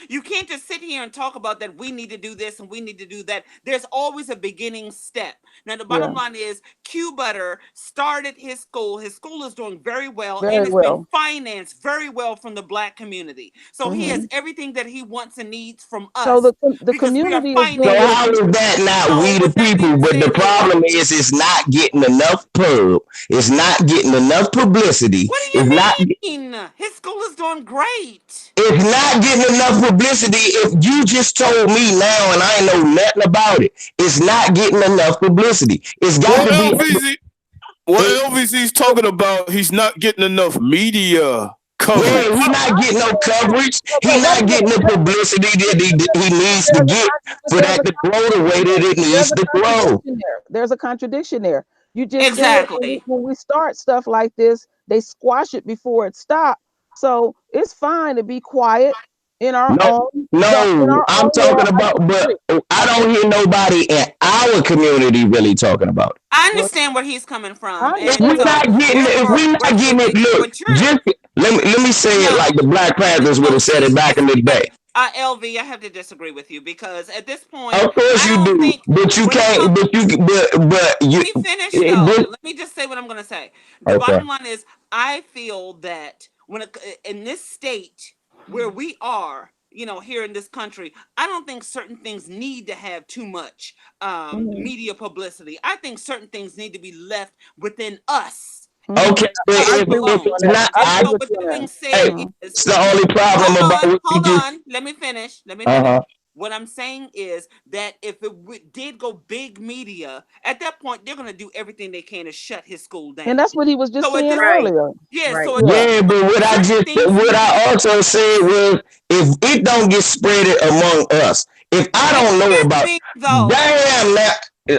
just sit here and talk about that we need to do this and we need to do that. There's always a beginning step. Now the bottom line is Q Butter started his school. His school is doing very well and it's been financed very well from the Black community. So he has everything that he wants and needs from us. So the community is doing So how is that not we the people? But the problem is it's not getting enough pub. It's not getting enough publicity. What do you mean? His school is doing great. It's not getting enough publicity. If you just told me now and I ain't know nothing about it, it's not getting enough publicity. It's got to be. What LVZ's talking about, he's not getting enough media coverage. Yeah, he's not getting no coverage. He's not getting the publicity that he needs to get for that to grow the way that it needs to grow. There's a contradiction there. You just said when we start stuff like this, they squash it before it stops. So it's fine to be quiet in our own. No, I'm talking about, but I don't hear nobody in our community really talking about it. I understand where he's coming from. If we're not getting it, look, just let me say it like the Black Panthers would have said it back in the day. LV, I have to disagree with you because at this point, of course you do, but you can't. But you Let me finish though. Let me just say what I'm going to say. The bottom line is, I feel that in this state where we are, here in this country, I don't think certain things need to have too much media publicity. I think certain things need to be left within us. Okay, it's the only problem. Hold on. Let me finish. What I'm saying is that if it did go big media, at that point they're going to do everything they can to shut his school down. And that's what he was just saying earlier. But what I also said was, if it don't get spread among us, if I don't know about,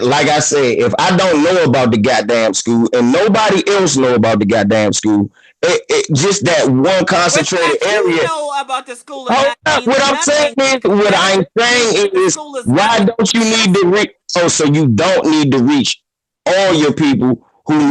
like I said, if I don't know about the goddamn school and nobody else know about the goddamn school, it just that one concentrated area. You know about the school. What I'm saying is, why don't you need to reach? Oh, so you don't need to reach all your people who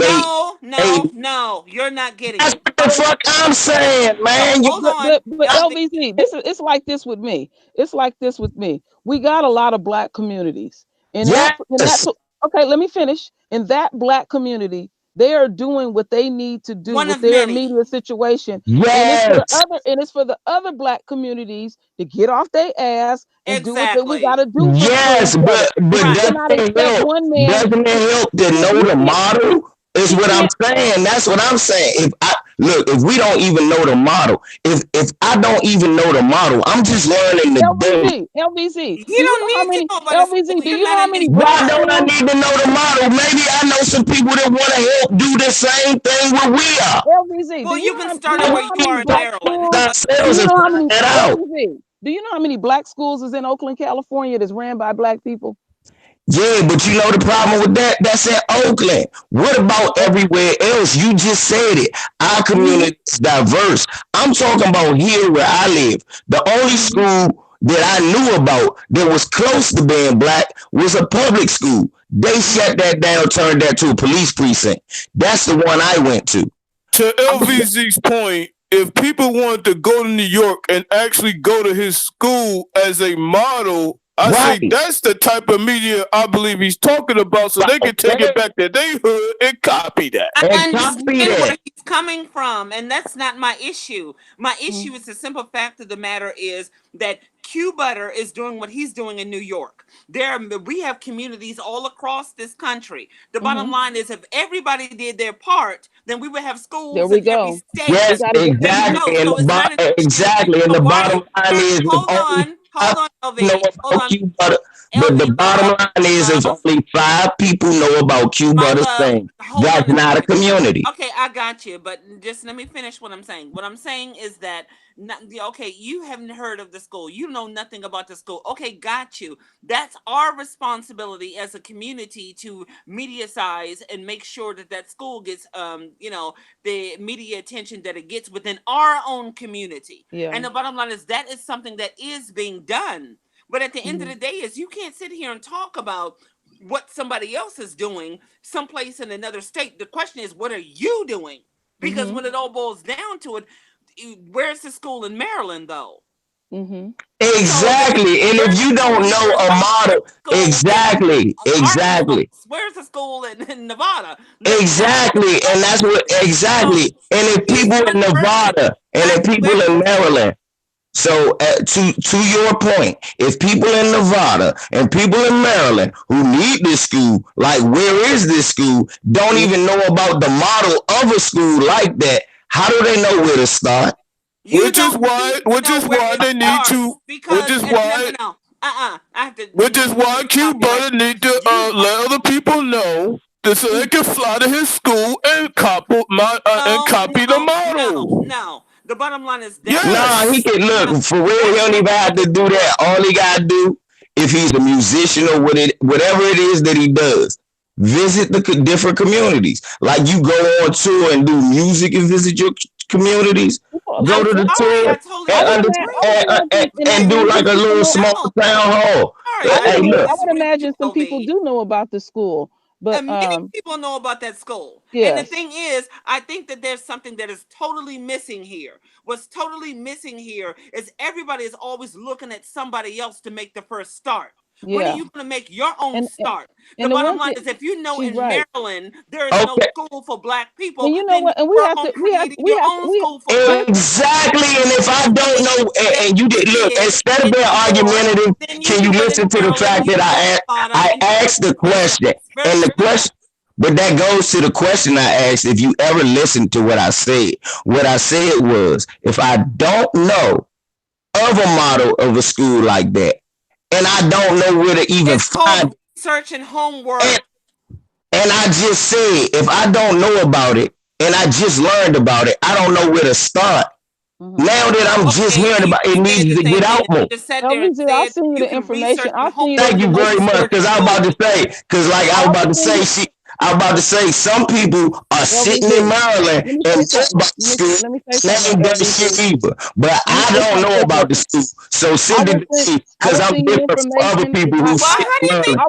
No, you're not getting it. That's what the fuck I'm saying, man. But LVZ, it's like this with me. It's like this with me. We got a lot of Black communities. Okay, let me finish. In that Black community, they are doing what they need to do with their immediate situation. Yes. And it's for the other Black communities to get off their ass and do what we gotta do. Yes, but doesn't it help to know the model? Is what I'm saying. That's what I'm saying. If we don't even know the model, if I don't even know the model, I'm just learning the LVZ. You don't need to know about LVZ. Do you know how many? Why don't I need to know the model? Maybe I know some people that want to help do the same thing where we are. LVZ. Well, you can start where you are in Maryland. Do you know how many Black schools is in Oakland, California that's ran by Black people? Yeah, but you know the problem with that? That's in Oakland. What about everywhere else? You just said it. Our community is diverse. I'm talking about here where I live. The only school that I knew about that was close to being black was a public school. They shut that down, turned that to a police precinct. That's the one I went to. To LVZ's point, if people wanted to go to New York and actually go to his school as a model, I say that's the type of media I believe he's talking about, so they can take it back to their hood and copy that. I understand where he's coming from, and that's not my issue. My issue is the simple fact of the matter is that Q Butter is doing what he's doing in New York. We have communities all across this country. The bottom line is, if everybody did their part, then we would have schools in every state. Yes, exactly. Exactly. And the bottom line is, hold on, LV. But the bottom line is, if only 5 people know about Q Butter's thing, that's not a community. Okay, I got you, but just let me finish what I'm saying. What I'm saying is that, you haven't heard of the school. You know nothing about the school. Okay, got you. That's our responsibility as a community to mediatize and make sure that that school gets, the media attention that it gets within our own community. Yeah. And the bottom line is that is something that is being done. But at the end of the day, is you can't sit here and talk about what somebody else is doing someplace in another state. The question is, what are you doing? Because when it all boils down to it, where's the school in Maryland, though? Exactly. And if you don't know a model, exactly. Where's the school in Nevada? Exactly. And that's what, exactly. And if people in Nevada and if people in Maryland, so to your point, if people in Nevada and people in Maryland who need this school, like where is this school, don't even know about the model of a school like that, how do they know where to start? Which is why they need to. Which is why. Which is why Q Butter need to let other people know so they can fly to his school and copy the model. No. The bottom line is that. Nah, he can look for real. He don't even have to do that. All he gotta do, if he's a musician or whatever it is that he does, visit the different communities. Like you go on tour and do music and visit your communities. Go to the tour and do like a little small town hall. I would imagine some people do know about the school. But many people know about that school. Yes. And the thing is, I think that there's something that is totally missing here. What's totally missing here is everybody is always looking at somebody else to make the first start. Yeah. When are you going to make your own start? The bottom line is, if you know in Maryland there is no school for black people, and you know what? And we have exactly. And if I don't know, and you did look, instead of being argumentative, can you listen to the fact that I asked the question and the question? But that goes to the question I asked. If you ever listened to what I said was, if I don't know of a model of a school like that, and I don't know where to even find research and homework. And I just said, if I don't know about it and I just learned about it, I don't know where to start. Now that I'm just hearing about it, needs to get out more. I'll send you the information. Thank you very much, because I was about to say, some people are sitting in Maryland and talk about the school. That shit either. But I don't know about the school. So send it to me, because I'm different from other people who sit in Maryland. I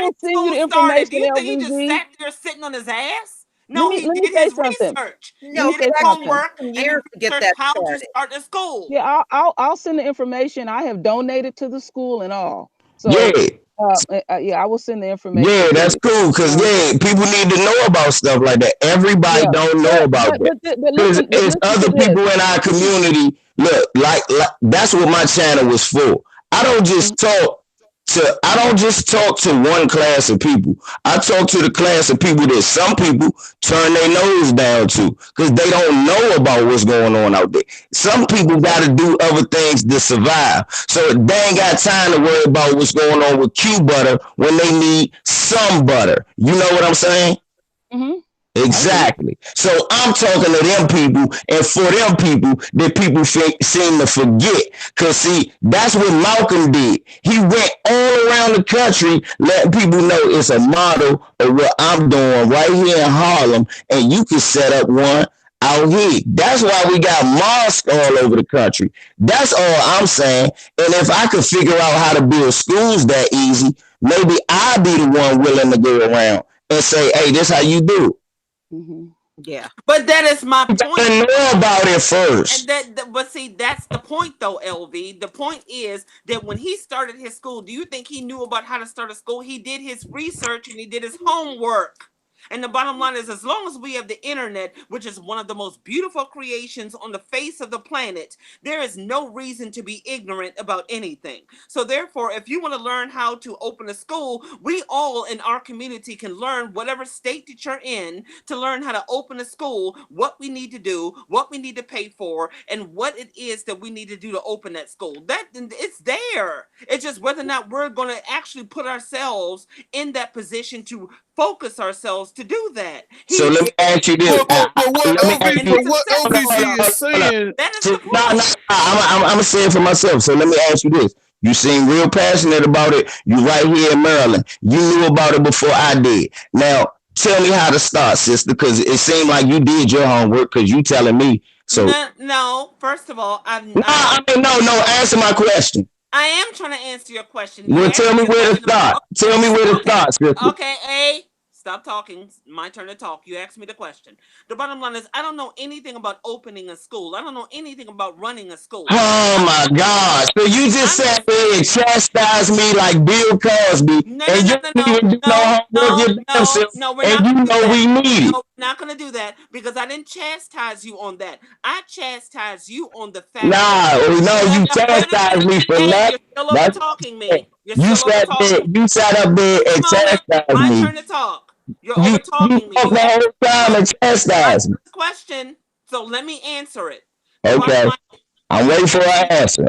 will send you the information. Do you think he just sat there sitting on his ass? No, he did his research. No, he did his homework and to get that how to start the school. Yeah, I'll send the information. I have donated to the school and all. So I will send the information. Yeah, that's cool, because people need to know about stuff like that. Everybody don't know about that. Because it's other people in our community. Look, like that's what my channel was for. I don't just talk to one class of people. I talk to the class of people that some people turn their nose down to because they don't know about what's going on out there. Some people got to do other things to survive. So they ain't got time to worry about what's going on with Q Butter when they need some butter. You know what I'm saying? Mm-hmm. Exactly. So I'm talking to them people, and for them people that people seem to forget. Because, see, that's what Malcolm did. He went all around the country letting people know it's a model of what I'm doing right here in Harlem, and you can set up one. out here. That's why we got mosques all over the country. That's all I'm saying. And if I could figure out how to build schools that easy, maybe I'll be the one willing to go around and say, hey, this how you do it. Mm-hmm. Yeah. But that is my point. You know about it first. And but see, that's the point though, LV. The point is that when he started his school, do you think he knew about how to start a school? He did his research and he did his homework. And the bottom line is, as long as we have the internet, which is one of the most beautiful creations on the face of the planet, there is no reason to be ignorant about anything. So therefore, if you want to learn how to open a school, we all in our community can learn whatever state that you're in to learn how to open a school, what we need to do, what we need to pay for, and what it is that we need to do to open that school. That it's there. It's just whether or not we're going to actually put ourselves in that position to focus ourselves to do that. So let me ask you this. But what LVC is saying, that is the point. I'm gonna say it for myself. So let me ask you this. You seem real passionate about it. You right here in Maryland. You knew about it before I did. Now tell me how to start, sister, because it seemed like you did your homework because you telling me. So no, first of all, no. Answer my question. I am trying to answer your question. Well, tell me where to start. Tell me where to start, sister. Okay, stop talking. My turn to talk. You asked me the question. The bottom line is, I don't know anything about opening a school. I don't know anything about running a school. Oh my God! So you just sat there and chastised me like Bill Cosby, No, and you didn't even do no homework yourself, and you know we need it. No, we're not going to do that because I didn't chastise you on that. I chastised you on the fact. You chastised me for that. You're still over talking me. You sat up there and chastised me. My turn to talk. You're over talking me. You the whole time and chastised me. Question. So let me answer it. Okay. I'm waiting for an answer.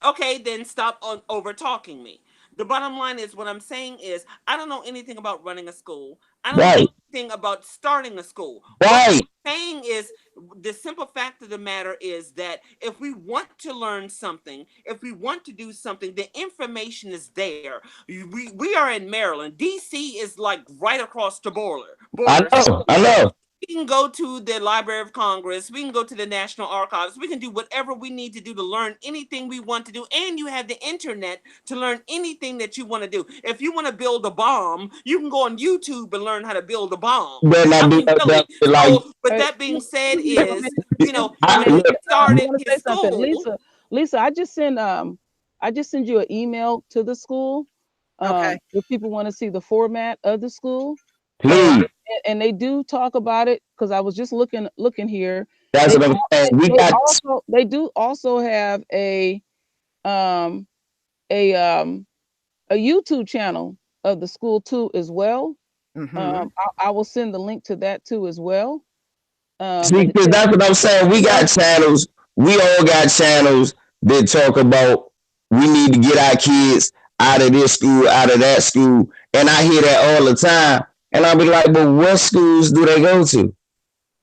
Okay, then stop over talking me. The bottom line is, what I'm saying is, I don't know anything about running a school. I don't know anything about starting a school. Right. What I'm saying is, the simple fact of the matter is that if we want to learn something, if we want to do something, the information is there. We are in Maryland. DC is like right across the border. I know. We can go to the Library of Congress. We can go to the National Archives. We can do whatever we need to do to learn anything we want to do. And you have the internet to learn anything that you want to do. If you want to build a bomb, you can go on YouTube and learn how to build a bomb. But that being said is, when he started his school. Lisa, I just send you an email to the school. If people want to see the format of the school. Please. And they do talk about it because I was just looking here. That's what I'm saying. They do also have a YouTube channel of the school too as well. Mm-hmm. I will send the link to that too as well. See, because that's what I'm saying. We got channels. We all got channels that talk about we need to get our kids out of this school, out of that school, and I hear that all the time. And I'll be like, but what schools do they go to?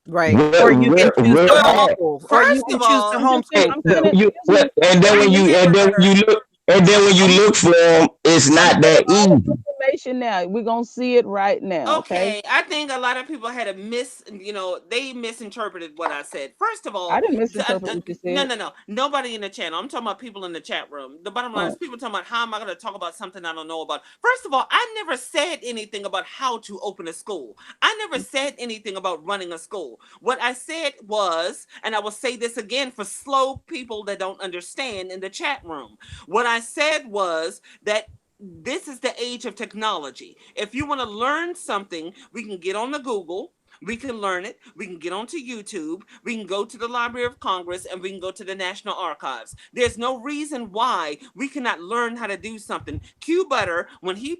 Right. Or you can choose the homeschool. Or you can choose the homeschool. And then when you look for them, it's not that easy. Information now. We're gonna see it right now. Okay. I think a lot of people had they misinterpreted what I said. First of all, I didn't misinterpret what you said. No. Nobody in the channel. I'm talking about people in the chat room. The bottom line is people talking about how am I gonna talk about something I don't know about. First of all, I never said anything about how to open a school. I never said anything about running a school. What I said was, and I will say this again for slow people that don't understand in the chat room. What I said was that this is the age of technology. If you want to learn something, we can get on the Google. We can learn it. We can get onto YouTube. We can go to the Library of Congress and we can go to the National Archives. There's no reason why we cannot learn how to do something. Q Butter, when he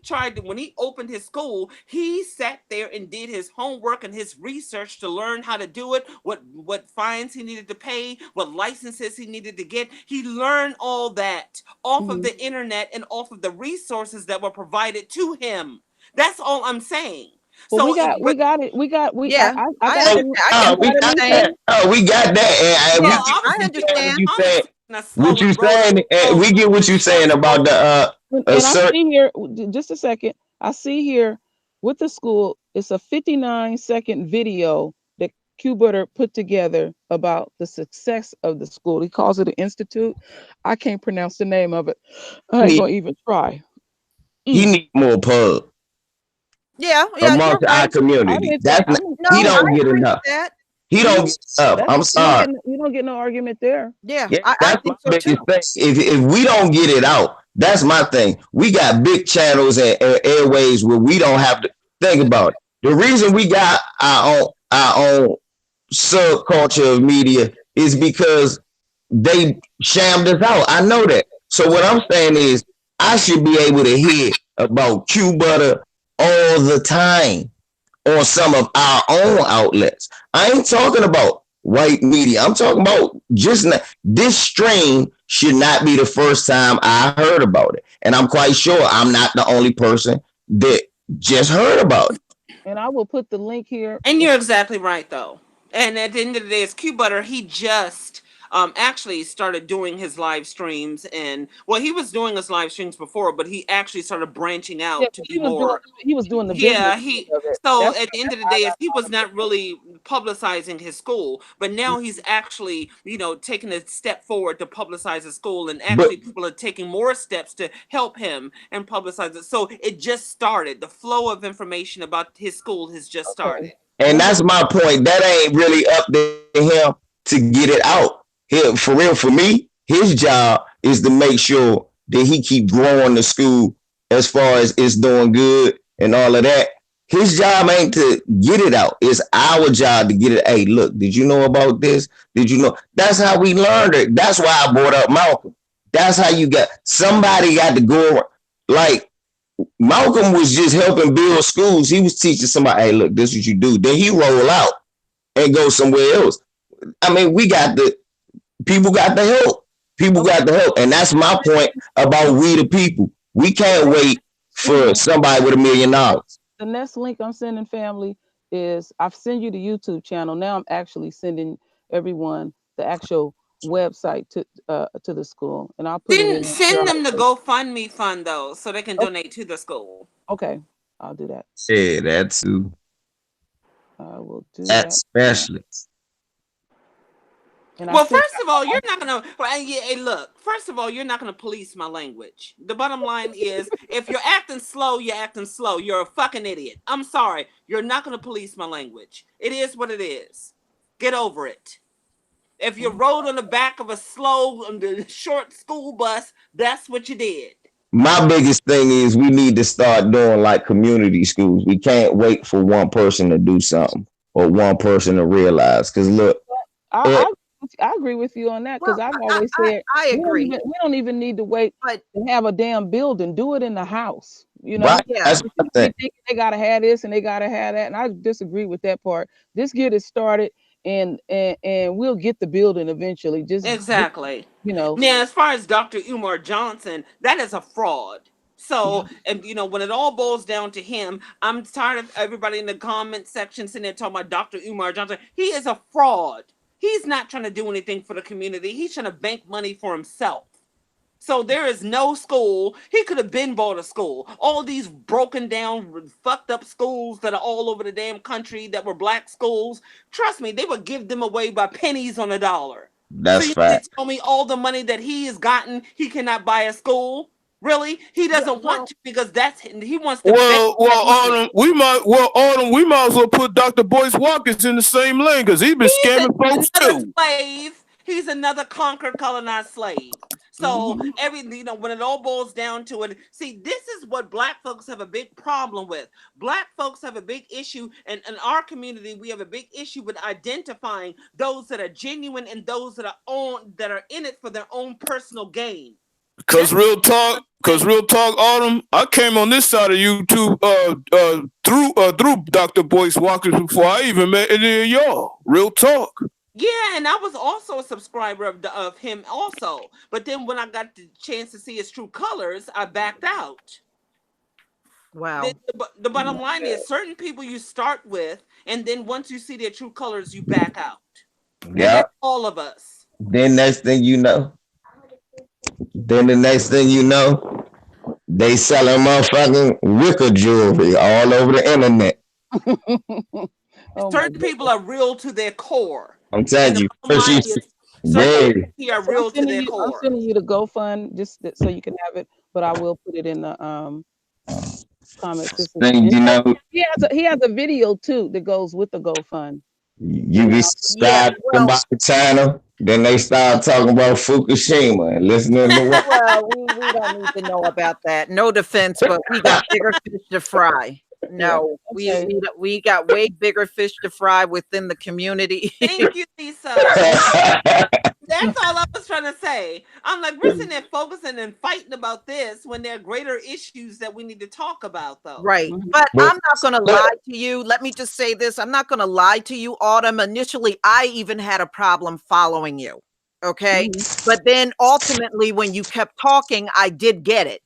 opened his school, he sat there and did his homework and his research to learn how to do it, what fines he needed to pay, what licenses he needed to get. He learned all that off of the internet and off of the resources that were provided to him. That's all I'm saying. Well, so we got it. We got that. I understand. What you saying? We get what you saying about the. And I see here, just a second. I see here with the school, it's a 59-second video that Q Butter put together about the success of the school. He calls it an institute. I can't pronounce the name of it. I ain't gonna even try. He need more pub Yeah, you're amongst our right. community. He No, I don't get agree with enough. that. He don't get enough. I'm sorry. You don't get no argument there. Yeah, Yeah, I that's my think so too. biggest thing. If we don't get it out, that's my thing. We got big channels and airways where we don't have to think about it. The reason we got our own subculture of media is because they shammed us out. I know that. So what I'm saying is I should be able to hear about Q Butter all the time on some of our own outlets. I ain't talking about white media. I'm talking about just this stream should not be the first time I heard about it. And I'm quite sure I'm not the only person that just heard about it. And I will put the link here. And you're exactly right, though. And at the end of the day, it's Q Butter. He just actually started doing his live streams, and well, he was doing his live streams before, but he actually started branching out to be more. He was doing the Yeah, business. So at the end of the day, he was not really publicizing his school, but now he's actually, taking a step forward to publicize his school, and actually people are taking more steps to help him and publicize it. So it just started. The flow of information about his school has just started. And that's my point. That ain't really up to him to get it out. For real, for me, his job is to make sure that he keep growing the school as far as it's doing good and all of that. His job ain't to get it out. It's our job to get it. Hey, look, did you know about this? Did you know? That's how we learned it. That's why I brought up Malcolm. That's how somebody got to go. Like, Malcolm was just helping build schools. He was teaching somebody, hey, look, this is what you do. Then he roll out and go somewhere else. I mean, people got the help. People got the help. And that's my point about we the people. We can't wait for somebody with $1 million. The next link I'm sending, family, is I've sent you the YouTube channel. Now I'm actually sending everyone the actual website to the school, and I'll put it in. Send them the GoFundMe fund though, so they can donate to the school. Okay, I'll do that. Yeah, that too. I will do that. Especially. Well, first of all, you're not gonna. Hey, look. First of all, you're not gonna police my language. The bottom line is, if you're acting slow, you're acting slow. You're a fucking idiot. I'm sorry. You're not gonna police my language. It is what it is. Get over it. If you rode on the back of a short school bus, that's what you did. My biggest thing is we need to start doing like community schools. We can't wait for one person to do something or one person to realize. Because look, I agree with you on that, because I've always said I agree. We don't even need to wait to have a damn building. Do it in the house. Right? Yeah. That's what I think. They gotta have this and they gotta have that, and I disagree with that part. Just get it started, and we'll get the building eventually. Exactly. Now, as far as Dr. Umar Johnson, that is a fraud. So, and when it all boils down to him, I'm tired of everybody in the comment section sitting there talking about Dr. Umar Johnson. He is a fraud. He's not trying to do anything for the community. He's trying to bank money for himself. So there is no school. He could have been bought a school. All these broken down, fucked up schools that are all over the damn country that were black schools. Trust me, they would give them away by pennies on a dollar. That's fact. Tell me all the money that he has gotten, he cannot buy a school. Really? He doesn't want to, because he wants to. Autumn, we might as well put Dr. Boyce Watkins in the same lane, because he's been scamming folks too. Slave. He's another conquered, colonized slave. So when it all boils down to it, see, this is what black folks have a big problem with. Black folks have a big issue, and in our community, we have a big issue with identifying those that are genuine and those that are in it for their own personal gain. Because real talk, Autumn, I came on this side of YouTube through Dr. Boyce Watkins before I even met any of y'all. Real talk. Yeah, and I was also a subscriber of him also. But then when I got the chance to see his true colors, I backed out. Wow. The bottom line is, certain people you start with, and then once you see their true colors, you back out. Yeah. All of us. Then the next thing you know, they selling motherfucking wicker jewelry all over the internet. Certain people are real to their core. I'm telling you, certain people are real to their core. I'm sending you the GoFund just so you can have it, but I will put it in the comments. He has a video too that goes with the GoFund. You be subscribed to my channel, then they start talking about Fukushima and listening to what. Well, we don't need to know about that. No defense, but we got bigger fish to fry. No, we got way bigger fish to fry within the community. Thank you, Lisa. That's all I was trying to say. I'm like, we're sitting there focusing and fighting about this when there are greater issues that we need to talk about, though. Right. But I'm not going to lie to you. Let me just say this. I'm not going to lie to you, Autumn. Initially, I even had a problem following you. Okay. But then ultimately, when you kept talking, I did get it.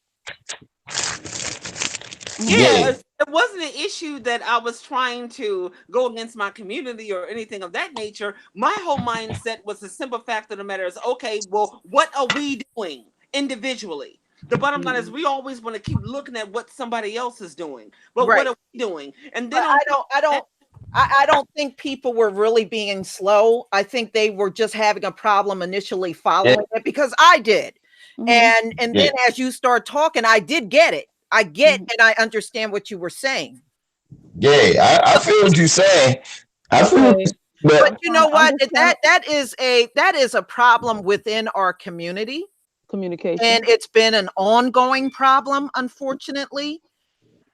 Yeah, it wasn't an issue that I was trying to go against my community or anything of that nature. My whole mindset was the simple fact of the matter is, okay, well, what are we doing individually? The bottom line is we always want to keep looking at what somebody else is doing, but what are we doing? And then I don't think people were really being slow. I think they were just having a problem initially following it because I did. And then as you start talking, I did get it. I get and I understand what you were saying. Yeah, I feel what you're saying. I feel, but you know what? That is a problem within our community. Communication. And it's been an ongoing problem, unfortunately.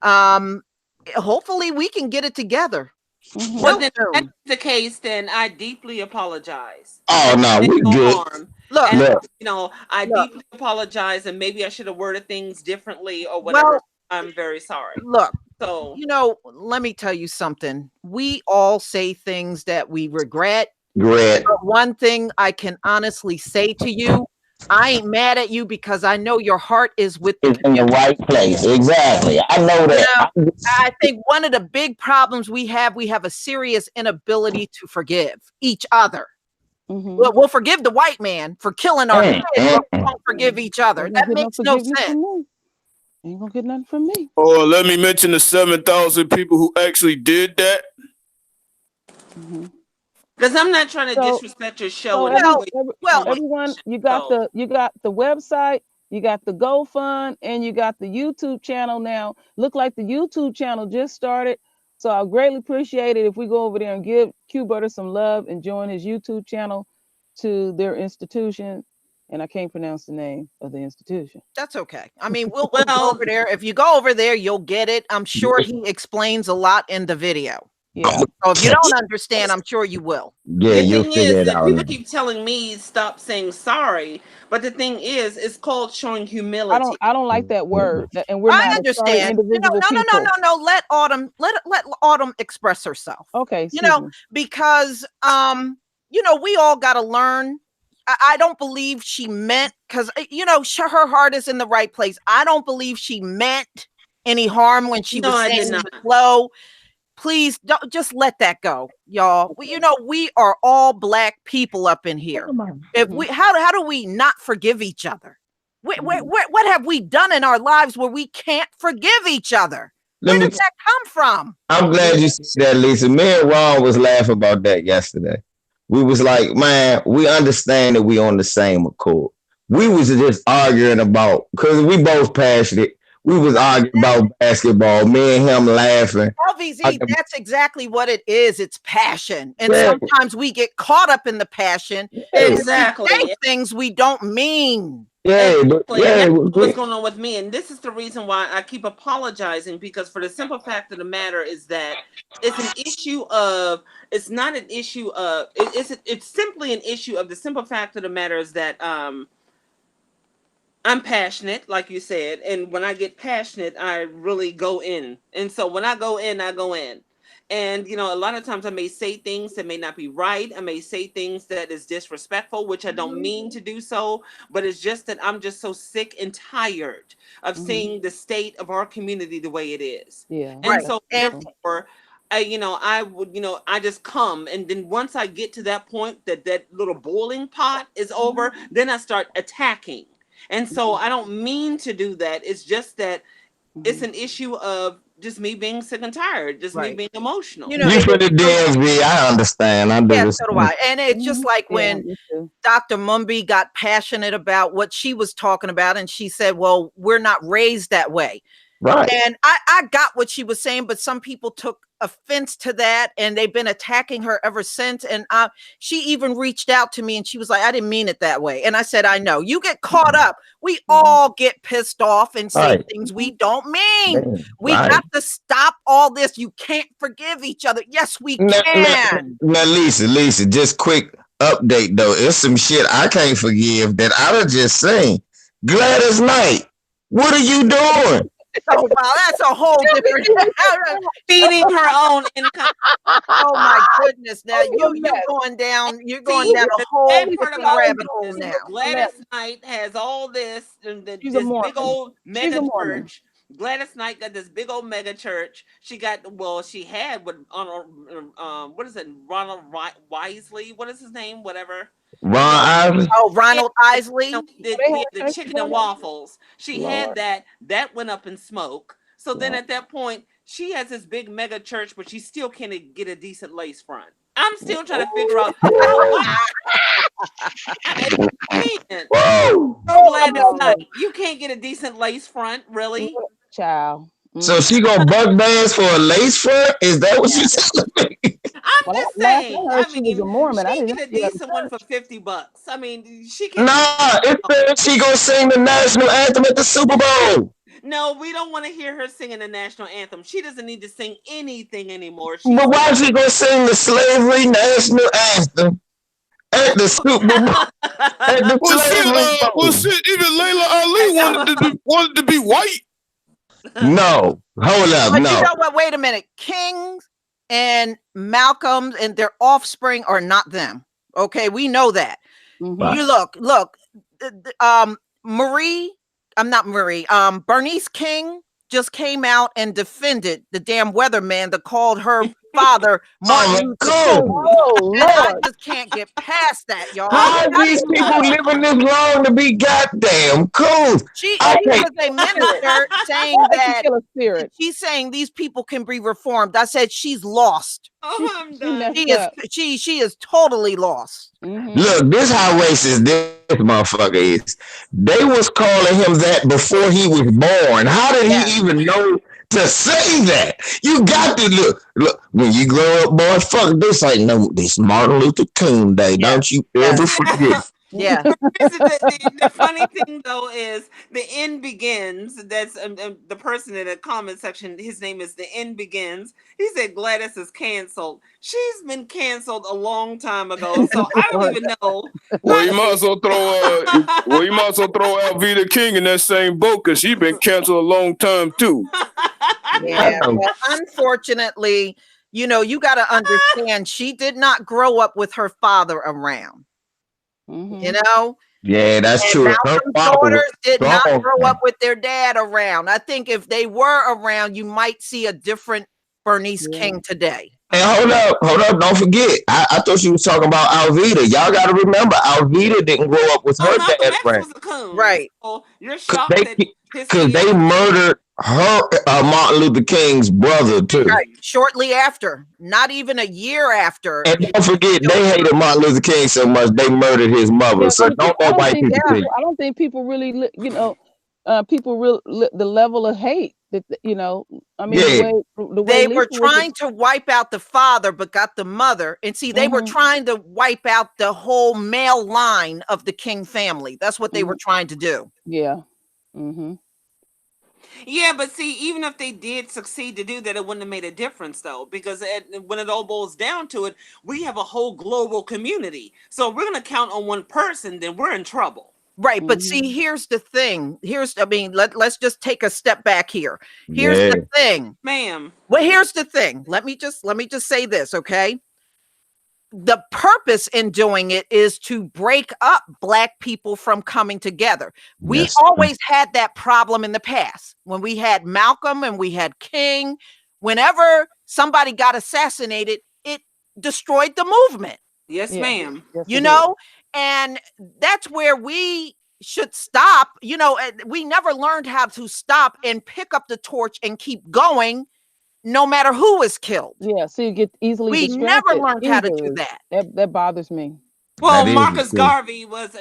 Hopefully we can get it together. Well, then if that's the case, then I deeply apologize. Oh no, we're good. Look, you know, I deeply apologize, and maybe I should have worded things differently or whatever. Well, I'm very sorry. Look, so you know, let me tell you something. We all say things that we regret. But one thing I can honestly say to you, I ain't mad at you because I know your heart is with in the right place. Exactly. I know that. You know, I think one of the big problems we have a serious inability to forgive each other. We'll forgive the white man for killing our kids, but we won't forgive each other. That makes no sense. Ain't gonna get nothing from me. Oh, let me mention the 7,000 people who actually did that. Because I'm not trying to disrespect your show. Everyone, you got the website, you got the GoFund, and you got the YouTube channel now. Look like the YouTube channel just started. So I'll greatly appreciate it if we go over there and give Q Butter some love and join his YouTube channel to their institution. And I can't pronounce the name of the institution. That's okay. I mean, we'll go over there. If you go over there, you'll get it. I'm sure he explains a lot in the video. Yeah. So if you don't understand, I'm sure you will. Yeah, you'll figure it out. People keep telling me stop saying sorry, but the thing is, it's called showing humility. I don't like that word, and we're not understand. No. Let Autumn express herself. Okay. You know, because you know, we all got to learn. I don't believe she meant, because you know, her heart is in the right place. I don't believe she meant any harm when she was saying it low. Please don't just let that go, y'all. You know, we are all Black people up in here. If how do we not forgive each other? What have we done in our lives where we can't forgive each other? Where did that come from? I'm glad you said that, Lisa. Me and Ron was laughing about that yesterday. We was like, man, we understand that we on the same accord. We was just arguing about, because we both passionate. We was arguing about basketball, me and him laughing. LVZ, that's exactly what it is. It's passion. And sometimes we get caught up in the passion. Exactly. And we say things we don't mean. That's what's going on with me. And this is the reason why I keep apologizing, because for the simple fact of the matter is that it's an issue of, it's not an issue of, it's simply an issue of the simple fact of the matter is that, I'm passionate, like you said, and when I get passionate, I really go in. And so when I go in, I go in. And, you know, a lot of times I may say things that may not be right. I may say things that is disrespectful, which I don't mean to do so. But it's just that I'm just so sick and tired of seeing the state of our community the way it is. Yeah. And so therefore, I just come, and then once I get to that point, that little boiling pot is over, then I start attacking. And so I don't mean to do that. It's just that it's an issue of just me being sick and tired, just me being emotional. You know, you for the DSV, I understand. I do yeah, this. so do I. And it's just like when me too. Dr. Mumby got passionate about what she was talking about, and she said, well, we're not raised that way. Right. And I got what she was saying, but some people took offense to that, and they've been attacking her ever since. And she even reached out to me, and she was like, I didn't mean it that way. And I said, I know. You get caught up. We all get pissed off and say things we don't mean. We got to stop all this. You can't forgive each other. Yes, we can. Now, Lisa, just quick update, though. It's some shit I can't forgive that I was just saying. Gladys Knight, what are you doing? Oh, wow, that's a whole different feeding her own income. Oh my goodness! Now you're going down a whole different rabbit hole now. Gladys Knight has all this, this big old mega church. Gladys Knight got this big old mega church. She had what is it? Ronald Wisely? What is his name? Whatever. Ronald Isley. The chicken and waffles. She had that. That went up in smoke. So then at that point, she has this big mega church, but she still can't get a decent lace front. I'm still trying to figure out you can't get a decent lace front, really? Child. So she gonna bug dance for a lace front? Is that what you said? I'm just saying. I mean, she was a Mormon. She get a decent one for $50. I mean, she can. Nah, it said she gonna sing the national anthem at the Super Bowl. No, we don't want to hear her singing the national anthem. She doesn't need to sing anything anymore. But why is she gonna sing the slavery national anthem at the Super Bowl? Well, shit, even Layla Ali wanted to be white. No, hold up, but no. You know what? Wait a minute. Kings and Malcolm and their offspring are not them. Okay, we know that. Mm-hmm. You look. Bernice King just came out and defended the damn weatherman that called her father Martin Luther King. Oh, Lord. I just can't get past that, y'all. How are these people living this long to be goddamn cool? She was a minister saying that she's saying these people can be reformed. I said she's lost. Oh, I'm done. She is totally lost. Mm-hmm. Look, this how racist this motherfucker is. They was calling him that before he was born. How did he even know to say that? You got to look when you grow up, boy. Fuck this! Ain't no this Martin Luther King Day. Don't you ever forget. Yeah. The funny thing though is the end begins. That's the person in the comment section. His name is the end begins. He said Gladys is canceled. She's been canceled a long time ago. So I don't even know. Well, you might as well throw Alveda King in that same boat because she's been canceled a long time too. Yeah. Well, unfortunately, you got to understand she did not grow up with her father around. Mm-hmm. You know? Yeah, that's true. Her daughters did not grow up with their dad around. I think if they were around, you might see a different Bernice King today. Hey, hold up. Don't forget. I thought you was talking about Alveda. Y'all got to remember, Alveda didn't grow up with her dad friend. Right. So you're shocked because they murdered her Martin Luther King's brother too. Right. Shortly after, not even a year after. And don't forget, they hated Martin Luther King so much they murdered his mother. So don't let white people think. I don't think people really, the level of hate that I mean, the way they were trying to wipe out the father, but got the mother. And see, they were trying to wipe out the whole male line of the King family. That's what they were trying to do. Yeah. Mm-hmm. Yeah, but see, even if they did succeed to do that, it wouldn't have made a difference, though, because when it all boils down to it, we have a whole global community. So if we're going to count on one person, then we're in trouble. Right. But see, here's the thing. Let's just take a step back here. Here's the thing. Ma'am. Well, here's the thing. Let me just say this, okay? The purpose in doing it is to break up Black people from coming together. We always had that problem in the past when we had Malcolm and we had King. Whenever somebody got assassinated, it destroyed the movement. Yes, ma'am. Yes, and that's where we should stop. You know, we never learned how to stop and pick up the torch and keep going, no matter who is killed. Yeah, so you get easily We distracted. never learned how to do that. That bothers me. Well, Marcus Garvey was,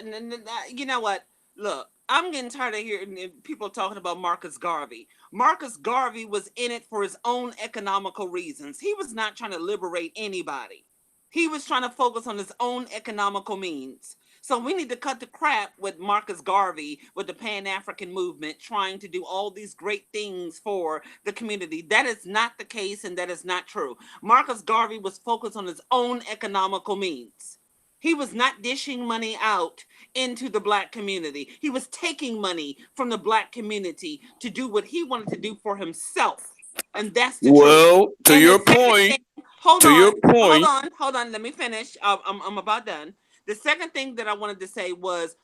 you know what? Look, I'm getting tired of hearing people talking about Marcus Garvey. Marcus Garvey was in it for his own economical reasons. He was not trying to liberate anybody. He was trying to focus on his own economical means. So we need to cut the crap with Marcus Garvey, with the Pan-African movement, trying to do all these great things for the community. That is not the case, and that is not true. Marcus Garvey was focused on his own economical means. He was not dishing money out into the Black community. He was taking money from the Black community to do what he wanted to do for himself. And that's the truth. To and your point, hold on. Let me finish. I'm about done. The second thing that I wanted to say was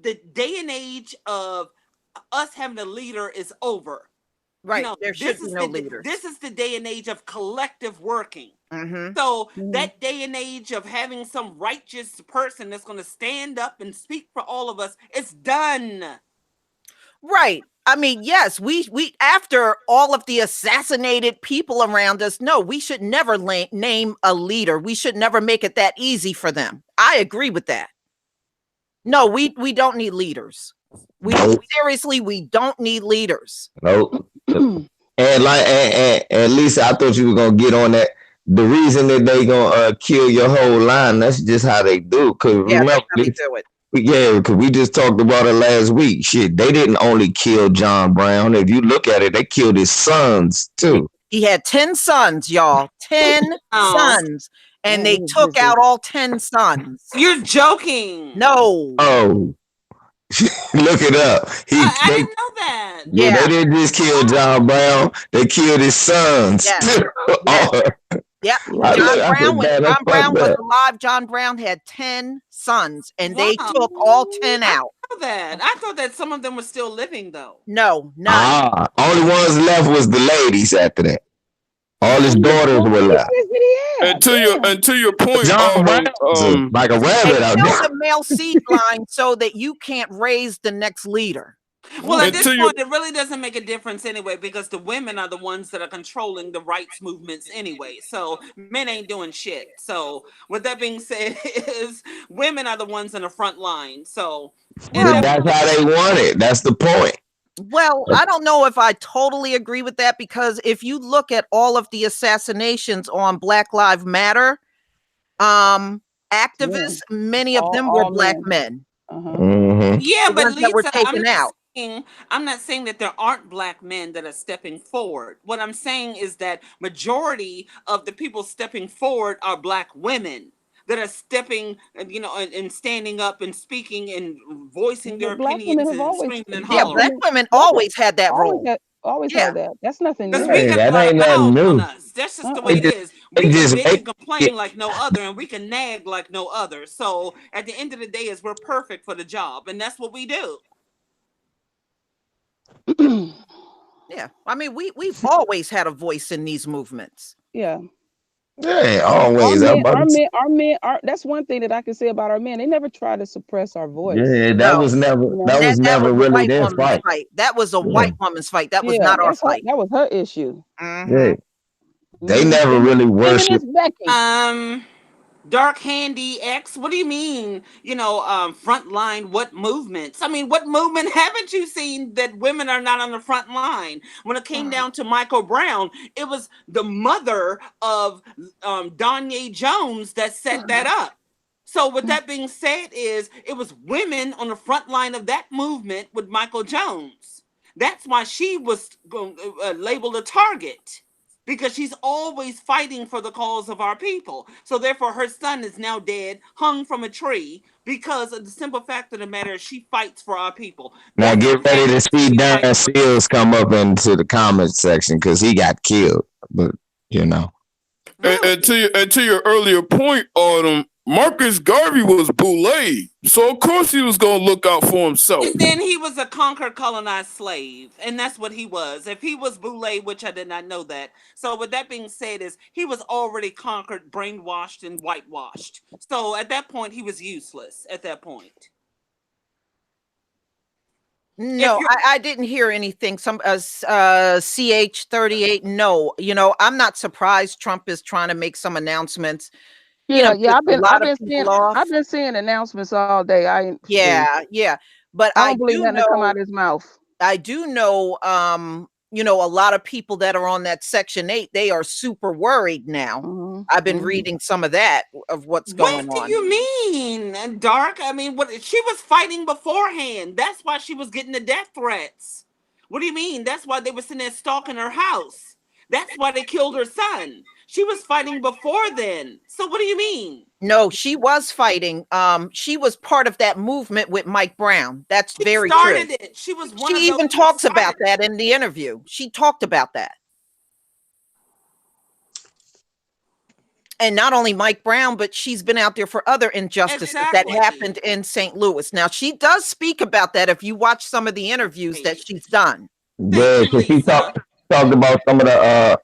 the day and age of us having a leader is over. Right. You know, there should be no leaders. This is the day and age of collective working. Mm-hmm. So that day and age of having some righteous person that's going to stand up and speak for all of us, it's done. Right. I mean, yes, we after all of the assassinated people around us, no, we should never name a leader. We should never make it that easy for them. I agree with that. No, we don't need leaders. Seriously, we don't need leaders. Nope. And Lisa, I thought you were gonna get on that. The reason that they gonna kill your whole line, that's just how they do. Cause remember, they do it. Yeah, because we just talked about it last week. Shit, they didn't only kill John Brown. If you look at it, they killed his sons too. He had 10 sons, y'all. 10 sons. And they took out all 10 sons. You're joking. No. Oh. Look it up. I didn't know that. Yeah, they didn't just kill John Brown. They killed his sons. Yes. Yep. John Brown was alive. John Brown had 10 sons, and they took all 10 out. I thought that some of them were still living, though. No, none. Only ones left was the ladies after that. All his daughters were left. And to your point, John Brown, like a rabbit out there. Kill the male seed line so that you can't raise the next leader. Well, at this point, it really doesn't make a difference anyway, because the women are the ones that are controlling the rights movements anyway. So men ain't doing shit. So with that being said, is women are the ones in the front line. So that's how they want it. That's the point. Well, I don't know if I totally agree with that, because if you look at all of the assassinations on Black Lives Matter, activists, many of them were Black men. Yeah, but Lisa, were taken out. I'm not saying that there aren't Black men that are stepping forward. What I'm saying is that majority of the people stepping forward are Black women that are stepping, and standing up and speaking and voicing their opinions and screaming and hollering. Yeah, Black women always had that role. Always had that. That's nothing new. That ain't nothing new. That's just the way it is. We can bitch and complain like no other, and we can nag like no other. So at the end of the day, we're perfect for the job, and that's what we do. Yeah, I mean, we've always had a voice in these movements. Yeah. Yeah, always. Our men, that's one thing that I can say about our men. They never try to suppress our voice. Yeah, that was never really their fight. That was a white woman's fight. That was not our fight. That was her issue. Yeah. They never really worshipped. Dark Handy X, what do you mean? Frontline, what movements? I mean, what movement haven't you seen that women are not on the front line? When it came down to Michael Brown, it was the mother of Danye Jones that set that up. So with that being said, it was women on the front line of that movement with Michael Jones. That's why she was labeled a target. Because she's always fighting for the cause of our people. So therefore, her son is now dead, hung from a tree, because of the simple fact of the matter is she fights for our people. Now get ready to see Darren Seals come up into the comments section, because he got killed. But, And to your earlier point, Autumn, Marcus Garvey was Boule, so of course he was going to look out for himself. And then he was a conquered, colonized slave, and that's what he was. If he was Boule, which I did not know that. So with that being said, he was already conquered, brainwashed, and whitewashed. So at that point, he was useless at that point. No, I didn't hear anything. Some CH38. No, I'm not surprised Trump is trying to make some announcements. Yeah, I've been seeing announcements all day. Yeah. But I don't believe nothing that come out of his mouth. I do know, a lot of people that are on that Section 8, they are super worried now. I've been reading some of that, of what's going on. What do you mean, Dark? I mean, what she was fighting beforehand. That's why she was getting the death threats. What do you mean? That's why they were sitting there stalking her house. That's why they killed her son. She was fighting before then. So what do you mean? No, she was fighting. She was part of that movement with Mike Brown. That's very true. Started it. She was one of She even talks about that in the interview. She talked about that. And not only Mike Brown, but she's been out there for other injustices that happened in St. Louis. Now, she does speak about that if you watch some of the interviews that she's done. Yeah, so she talked about some of the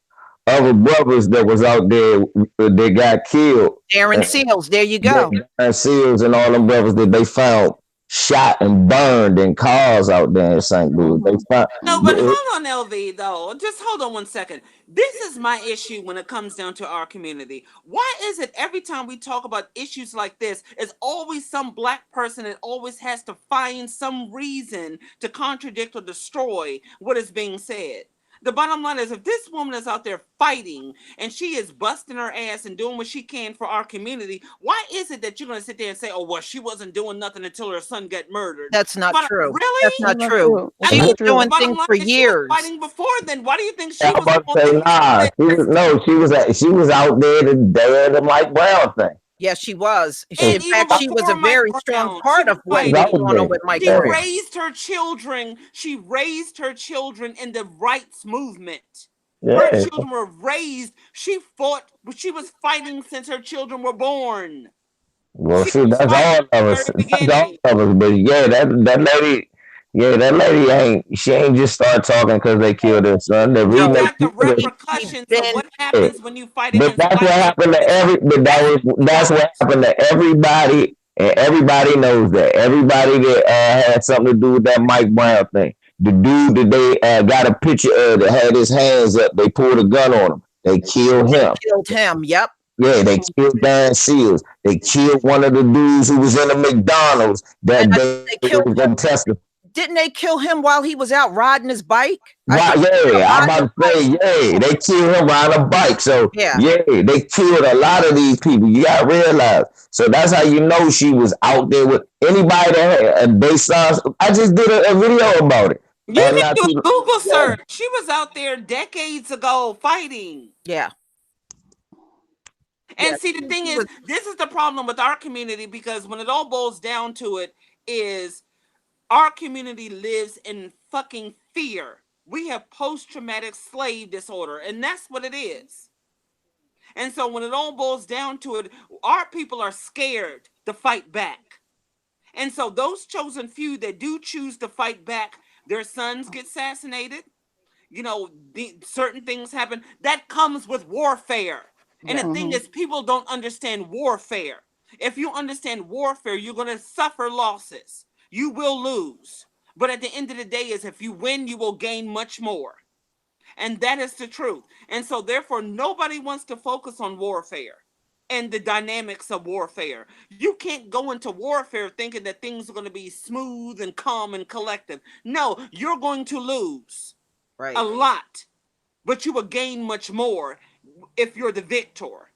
other brothers that was out there that got killed. Darren Seals, there you go. Darren Seals and all them brothers that they found shot and burned in cars out there in St. Louis. But hold on, LV, though. Just hold on one second. This is my issue when it comes down to our community. Why is it every time we talk about issues like this, it's always some black person that always has to find some reason to contradict or destroy what is being said? The bottom line is, if this woman is out there fighting and she is busting her ass and doing what she can for our community, why is it that you're going to sit there and say, oh, well, she wasn't doing nothing until her son got murdered? That's not true. Really? That's not true. She was doing things for years. Fighting before then. Why do you think she was about to say, nah, she was out there the day of the Mike Brown thing. Yes, she was. In fact, she was a very strong part of what was going on with Mike Brown. She raised her children. She raised her children in the rights movement. Yeah. Her children were raised. She fought. She was fighting since her children were born. Well, that's all of us. That's all of us. But yeah, that lady. Yeah, that lady she ain't just start talking because they killed her son. The repercussions of what happens when you fight against. But that's what happened to that's what happened to everybody, and everybody knows that. Everybody that had something to do with that Mike Brown thing. The dude that they got a picture of that had his hands up, they pulled a gun on him. They killed him. Yep. Yeah, they killed Darren Seals. They killed one of the dudes who was in the McDonald's that they was going to testify. Didn't they kill him while he was out riding his bike? I'm about to say, they killed him riding a bike. So, they killed a lot of these people. You got to realize. So, that's how you know she was out there with anybody that they saw. I just did a video about it. You can do a Google search. She was out there decades ago fighting. Yeah. And see, the thing is, this is the problem with our community, because when it all boils down to it is, our community lives in fucking fear. We have post-traumatic slave disorder, and that's what it is. And so when it all boils down to it, our people are scared to fight back. And so those chosen few that do choose to fight back, their sons get assassinated. Certain things happen. That comes with warfare. And the thing is, people don't understand warfare. If you understand warfare, you're going to suffer losses. You will lose. But at the end of the day is, if you win, you will gain much more. And that is the truth. And so therefore, nobody wants to focus on warfare and the dynamics of warfare. You can't go into warfare thinking that things are going to be smooth and calm and collective. No, you're going to lose a lot, but you will gain much more if you're the victor.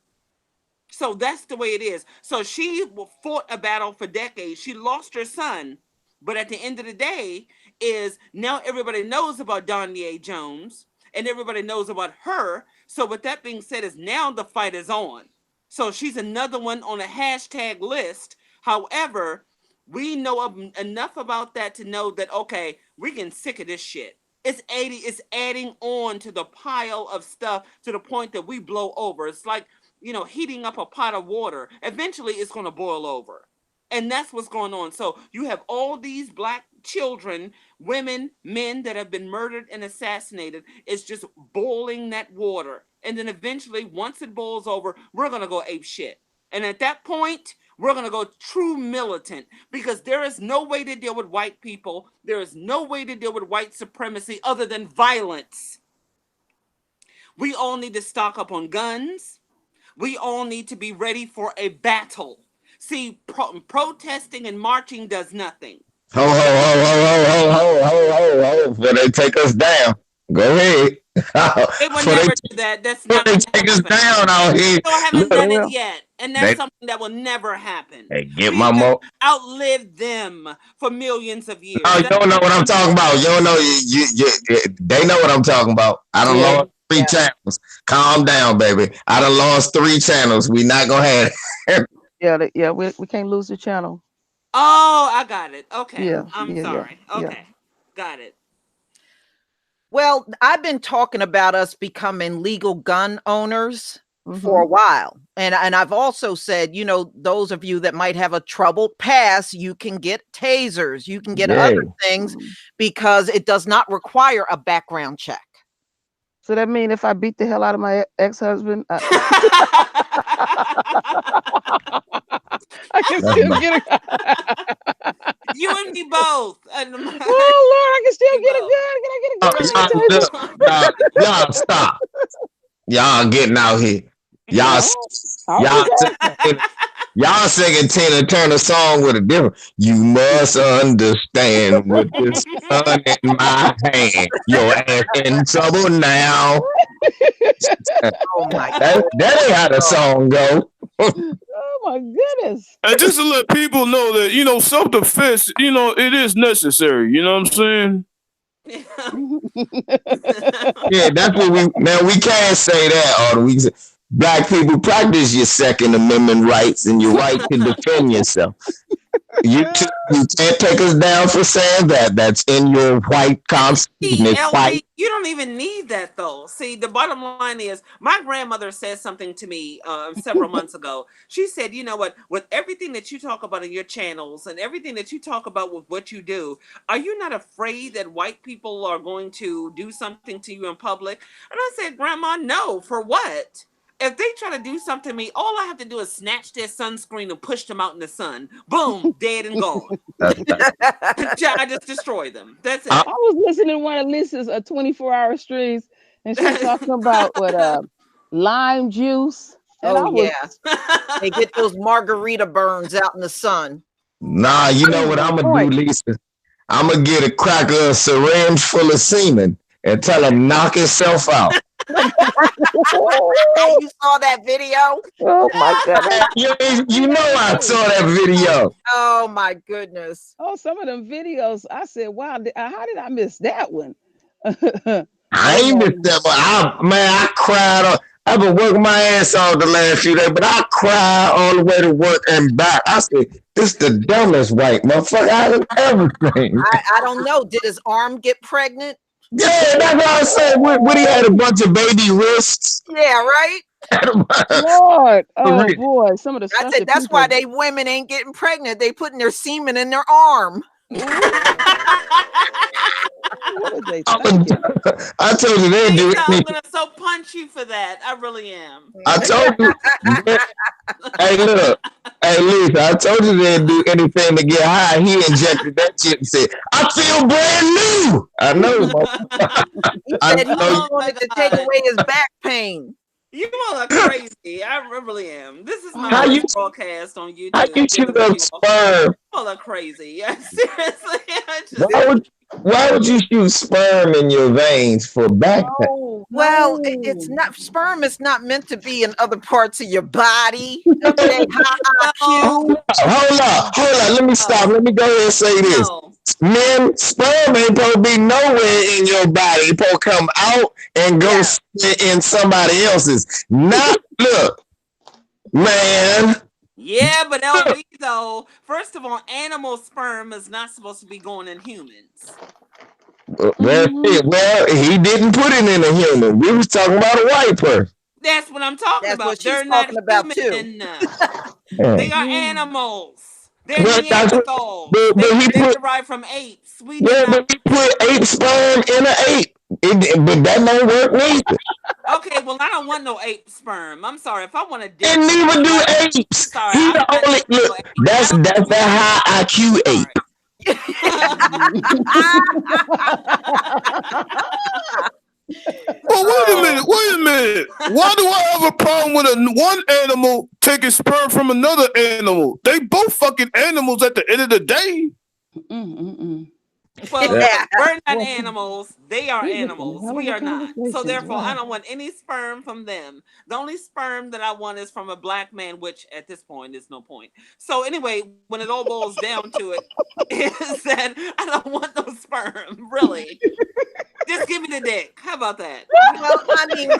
So that's the way it is. So she fought a battle for decades. She lost her son. But at the end of the day is, now everybody knows about Donyea Jones and everybody knows about her. So with that being said, is now the fight is on. So she's another one on a hashtag list. However, we know enough about that to know that, okay, we're getting sick of this shit. It's adding on to the pile of stuff to the point that we blow over. It's like, heating up a pot of water. Eventually it's going to boil over. And that's what's going on. So you have all these black children, women, men that have been murdered and assassinated. It's just boiling that water. And then eventually, once it boils over, we're going to go ape shit. And at that point, We're going to go true militant, because there is no way to deal with white people. There is no way to deal with white supremacy other than violence. We all need to stock up on guns. We all need to be ready for a battle. See, protesting and marching does nothing. Ho, ho, ho, ho, ho, ho, ho, ho, ho, before they take us down. Go ahead. They will never do that. That's not they going to take us happen. down out here. They haven't Look, done it yet. And that's something that will never happen. Hey, get We my mo. outlived them for millions of years. Oh, you don't know what I'm talking about. You don't know. They know what I'm talking about. I done lost 3 channels. Calm down, baby. I done lost 3 channels. We not gonna have it. We can't lose the channel. Oh, I got it. Okay. Yeah, I'm sorry. Okay. Got it. Well, I've been talking about us becoming legal gun owners for a while. And I've also said, you know, those of you that might have a troubled past, you can get tasers, you can get other things, because it does not require a background check. So that means if I beat the hell out of my ex-husband, I can still get it. You and me both. Oh Lord, I can still get a gun. Can I get a gun? Y'all stop. Y'all getting out here. Y'all singing Tina Turner song with a different. You must understand with this gun in my hand, your ass in trouble now. Oh my God. That ain't how the song go. Oh my goodness. And just to let people know that, you know, self-defense, you know, it is necessary. You know what I'm saying? Yeah, that's what we can't say that, or we can say, Black people, practice your Second Amendment rights and your right to defend yourself. You can't take us down for saying that. That's in your white constitution. You don't even need that, though. See, the bottom line is, my grandmother said something to me several months ago. She said, you know what, with everything that you talk about in your channels and everything that you talk about with what you do, are you not afraid that white people are going to do something to you in public? And I said, Grandma, no. For what? If they try to do something to me, all I have to do is snatch their sunscreen and push them out in the sun. Boom, dead and gone. I just destroy them. That's it. I was listening to one of Lisa's 24-hour streams, and she was talking about what lime juice. And they get those margarita burns out in the sun. Nah, you know what I'm gonna do, Lisa? I'm gonna get a cracker, a syringe full of semen, and tell him knock himself out. You saw that video? Oh my goodness. You know I saw that video. Oh my goodness. Oh, some of them videos, I said, wow, how did I miss that one? I ain't missed that, but I cried. I've been working my ass off the last few days, but I cried all the way to work and back. I said, this is the dumbest white motherfucker out of everything. I don't know. Did his arm get pregnant? Yeah, that's what I said. Woody had a bunch of baby wrists. Yeah, right? Lord, oh boy, some of the stuff. I said that's why they women ain't getting pregnant. They putting their semen in their arm. What are they I told you they'd do I'm gonna so punch you for that. I really am. I told you. Hey, look. Hey, Lisa, I told you they'd do anything to get high. He injected that shit and said, I feel brand new. I know. He said he wanted to take away his back pain. You all are crazy. I really am. This is my broadcast on YouTube. How you shoot up sperm? You all are crazy. Yeah, seriously. Why would you shoot sperm in your veins for back pain? Well, it's not, sperm is not meant to be in other parts of your body. Okay, hold up. Let me stop. Let me go ahead and say this. Men, sperm ain't supposed to be nowhere in your body. It's supposed to come out and go in somebody else's. Not look, man. Yeah, but LB though, first of all, animal sperm is not supposed to be going in humans. Well, he didn't put it in a human. We was talking about a white person. That's what I'm talking about. What They're not about human. They are animals. They're Neanderthals. They derived from apes. But he put ape sperm in an ape. But that don't work neither. Okay, well, I don't want no ape sperm. I'm sorry. If I want to dick, And neither do apes. sorry, He I'm the not only doing no look. ape. That's that high IQ ape. Well, wait a minute. Why do I have a problem with one animal taking sperm from another animal? They both fucking animals at the end of the day. Well, we're not animals. They are animals. We are not. So therefore, I don't want any sperm from them. The only sperm that I want is from a black man, which at this point is no point. So anyway, when it all boils down to it, is that I don't want no sperm, really. Just give me the dick. How about that? Well, I mean,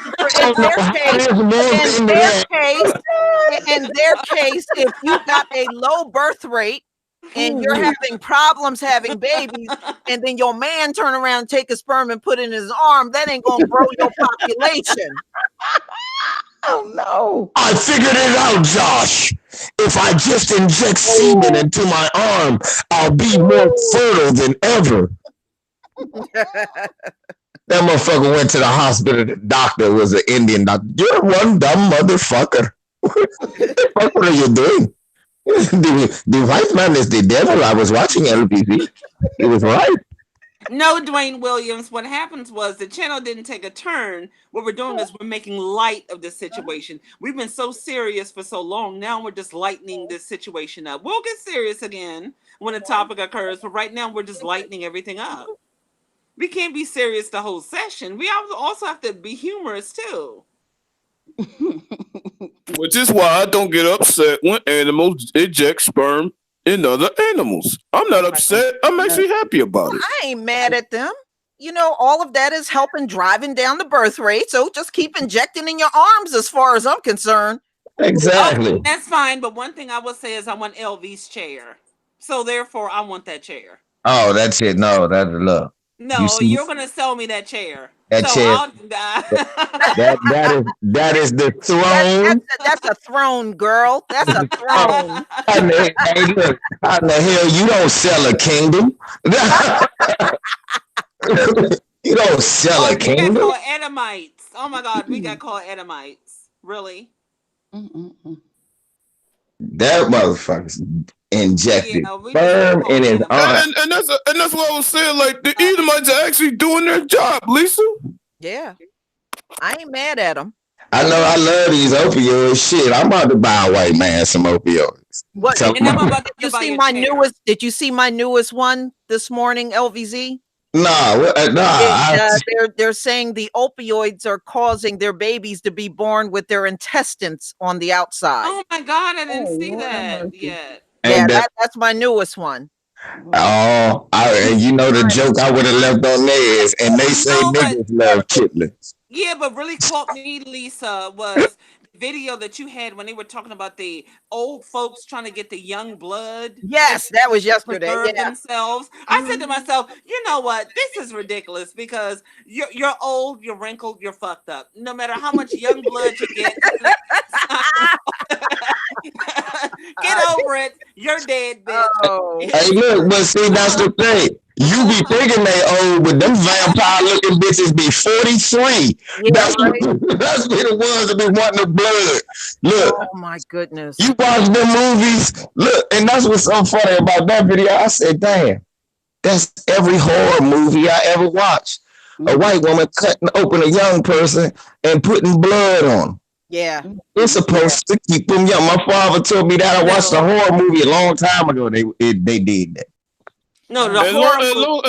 in their case, if you got a low birth rate and you're having problems having babies, and then your man turn around and take a sperm and put it in his arm, that ain't gonna grow your population. Oh no. I figured it out, Josh. If I just inject semen into my arm, I'll be more fertile than ever. That motherfucker went to the hospital. The doctor was an Indian doctor. You're one dumb motherfucker. What the fuck are you doing? The white man is the devil. I was watching LBV. He was right. No, Dwayne Williams. What happens was the channel didn't take a turn. What we're doing is we're making light of the situation. We've been so serious for so long. Now we're just lightening this situation up. We'll get serious again when a topic occurs, but right now we're just lightening everything up. We can't be serious the whole session. We also have to be humorous too. Which is why I don't get upset when animals eject sperm in other animals. I'm not upset. I'm actually happy about it. I ain't mad at them. You know, all of that is helping driving down the birth rate. So just keep injecting in your arms as far as I'm concerned. Exactly. Oh, that's fine. But one thing I will say is I want LV's chair. So therefore, I want that chair. Oh, that's it. No, that's love. No, you're going to sell me that chair. That so chair. That is the throne. That's a throne, girl. That's a throne. Hey, look, how the hell you don't sell a kingdom? You don't sell a kingdom. We got called Edomites. Oh my God, we got called Edomites. Really? That motherfucker's injected sperm in his arm. And that's what I was saying. Like the Edomites are actually doing their job, Lisa. Yeah, I ain't mad at them. I know I love these opioids. Shit, I'm about to buy a white man some opioids. What? Did you see my newest? Did you see my newest one this morning, LVZ? They're saying the opioids are causing their babies to be born with their intestines on the outside. Oh my God, I didn't see that yet. Yeah, that's my newest one. Oh, you know the joke I would have left on there is, and they say niggas love chitlins. Yeah, but really caught me, Lisa, was the video that you had when they were talking about the old folks trying to get the young blood. Yes, that was yesterday. Themselves. I said to myself, you know what? This is ridiculous because you're old, you're wrinkled, you're fucked up. No matter how much young blood you get, get over it. You're dead, bitch. Oh. Hey, look, but see, that's the thing. You be thinking they old, but them vampire-looking bitches be 43. Yeah, that's be the ones that be wanting the blood. Look. Oh, my goodness. You watch them movies. Look, and that's what's so funny about that video. I said, damn, that's every horror movie I ever watched. A white woman cutting open a young person and putting blood on them. Yeah. It's supposed to keep them young. My father told me that. I watched a horror movie a long time ago. They did that. No, as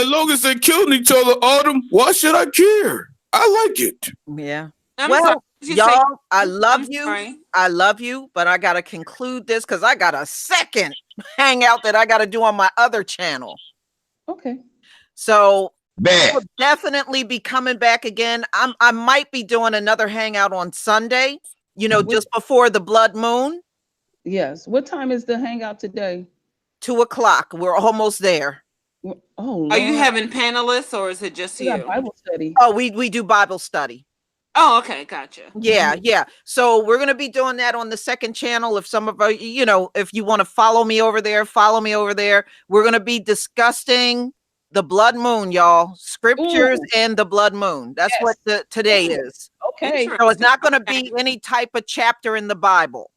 long as they killed each other, Autumn, why should I care? I like it. Yeah. Well, y'all, I love you. I love you, but I gotta conclude this because I got a second hangout that I gotta do on my other channel. Okay. So we'll definitely be coming back again. I might be doing another hangout on Sunday, just before the blood moon. Yes. What time is the hangout today? 2:00. We're almost there. Oh, Lord. Are you having panelists or is it just you? Bible study. Oh, we do Bible study. Oh, okay, gotcha. Yeah. So we're gonna be doing that on the second channel. If some of you, if you want to follow me over there, follow me over there. We're gonna be discussing The blood moon, y'all. Scriptures Ooh. and the blood moon. That's Yes. what today is. Okay. So it's not going to be any type of chapter in the Bible.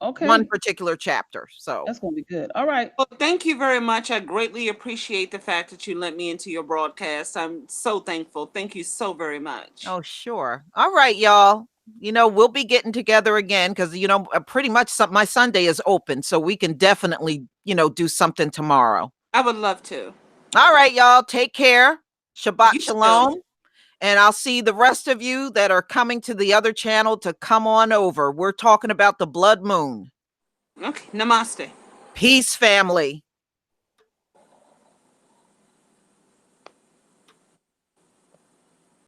Okay. One particular chapter. So that's going to be good. All right. Well, thank you very much. I greatly appreciate the fact that you let me into your broadcast. I'm so thankful. Thank you so very much. Oh, sure. All right, y'all. We'll be getting together again because, pretty much my Sunday is open. So we can definitely, do something tomorrow. I would love to. All right, y'all. Take care. Shabbat You shalom. too. And I'll see the rest of you that are coming to the other channel to come on over. We're talking about the blood moon. Okay. Namaste. Peace, family.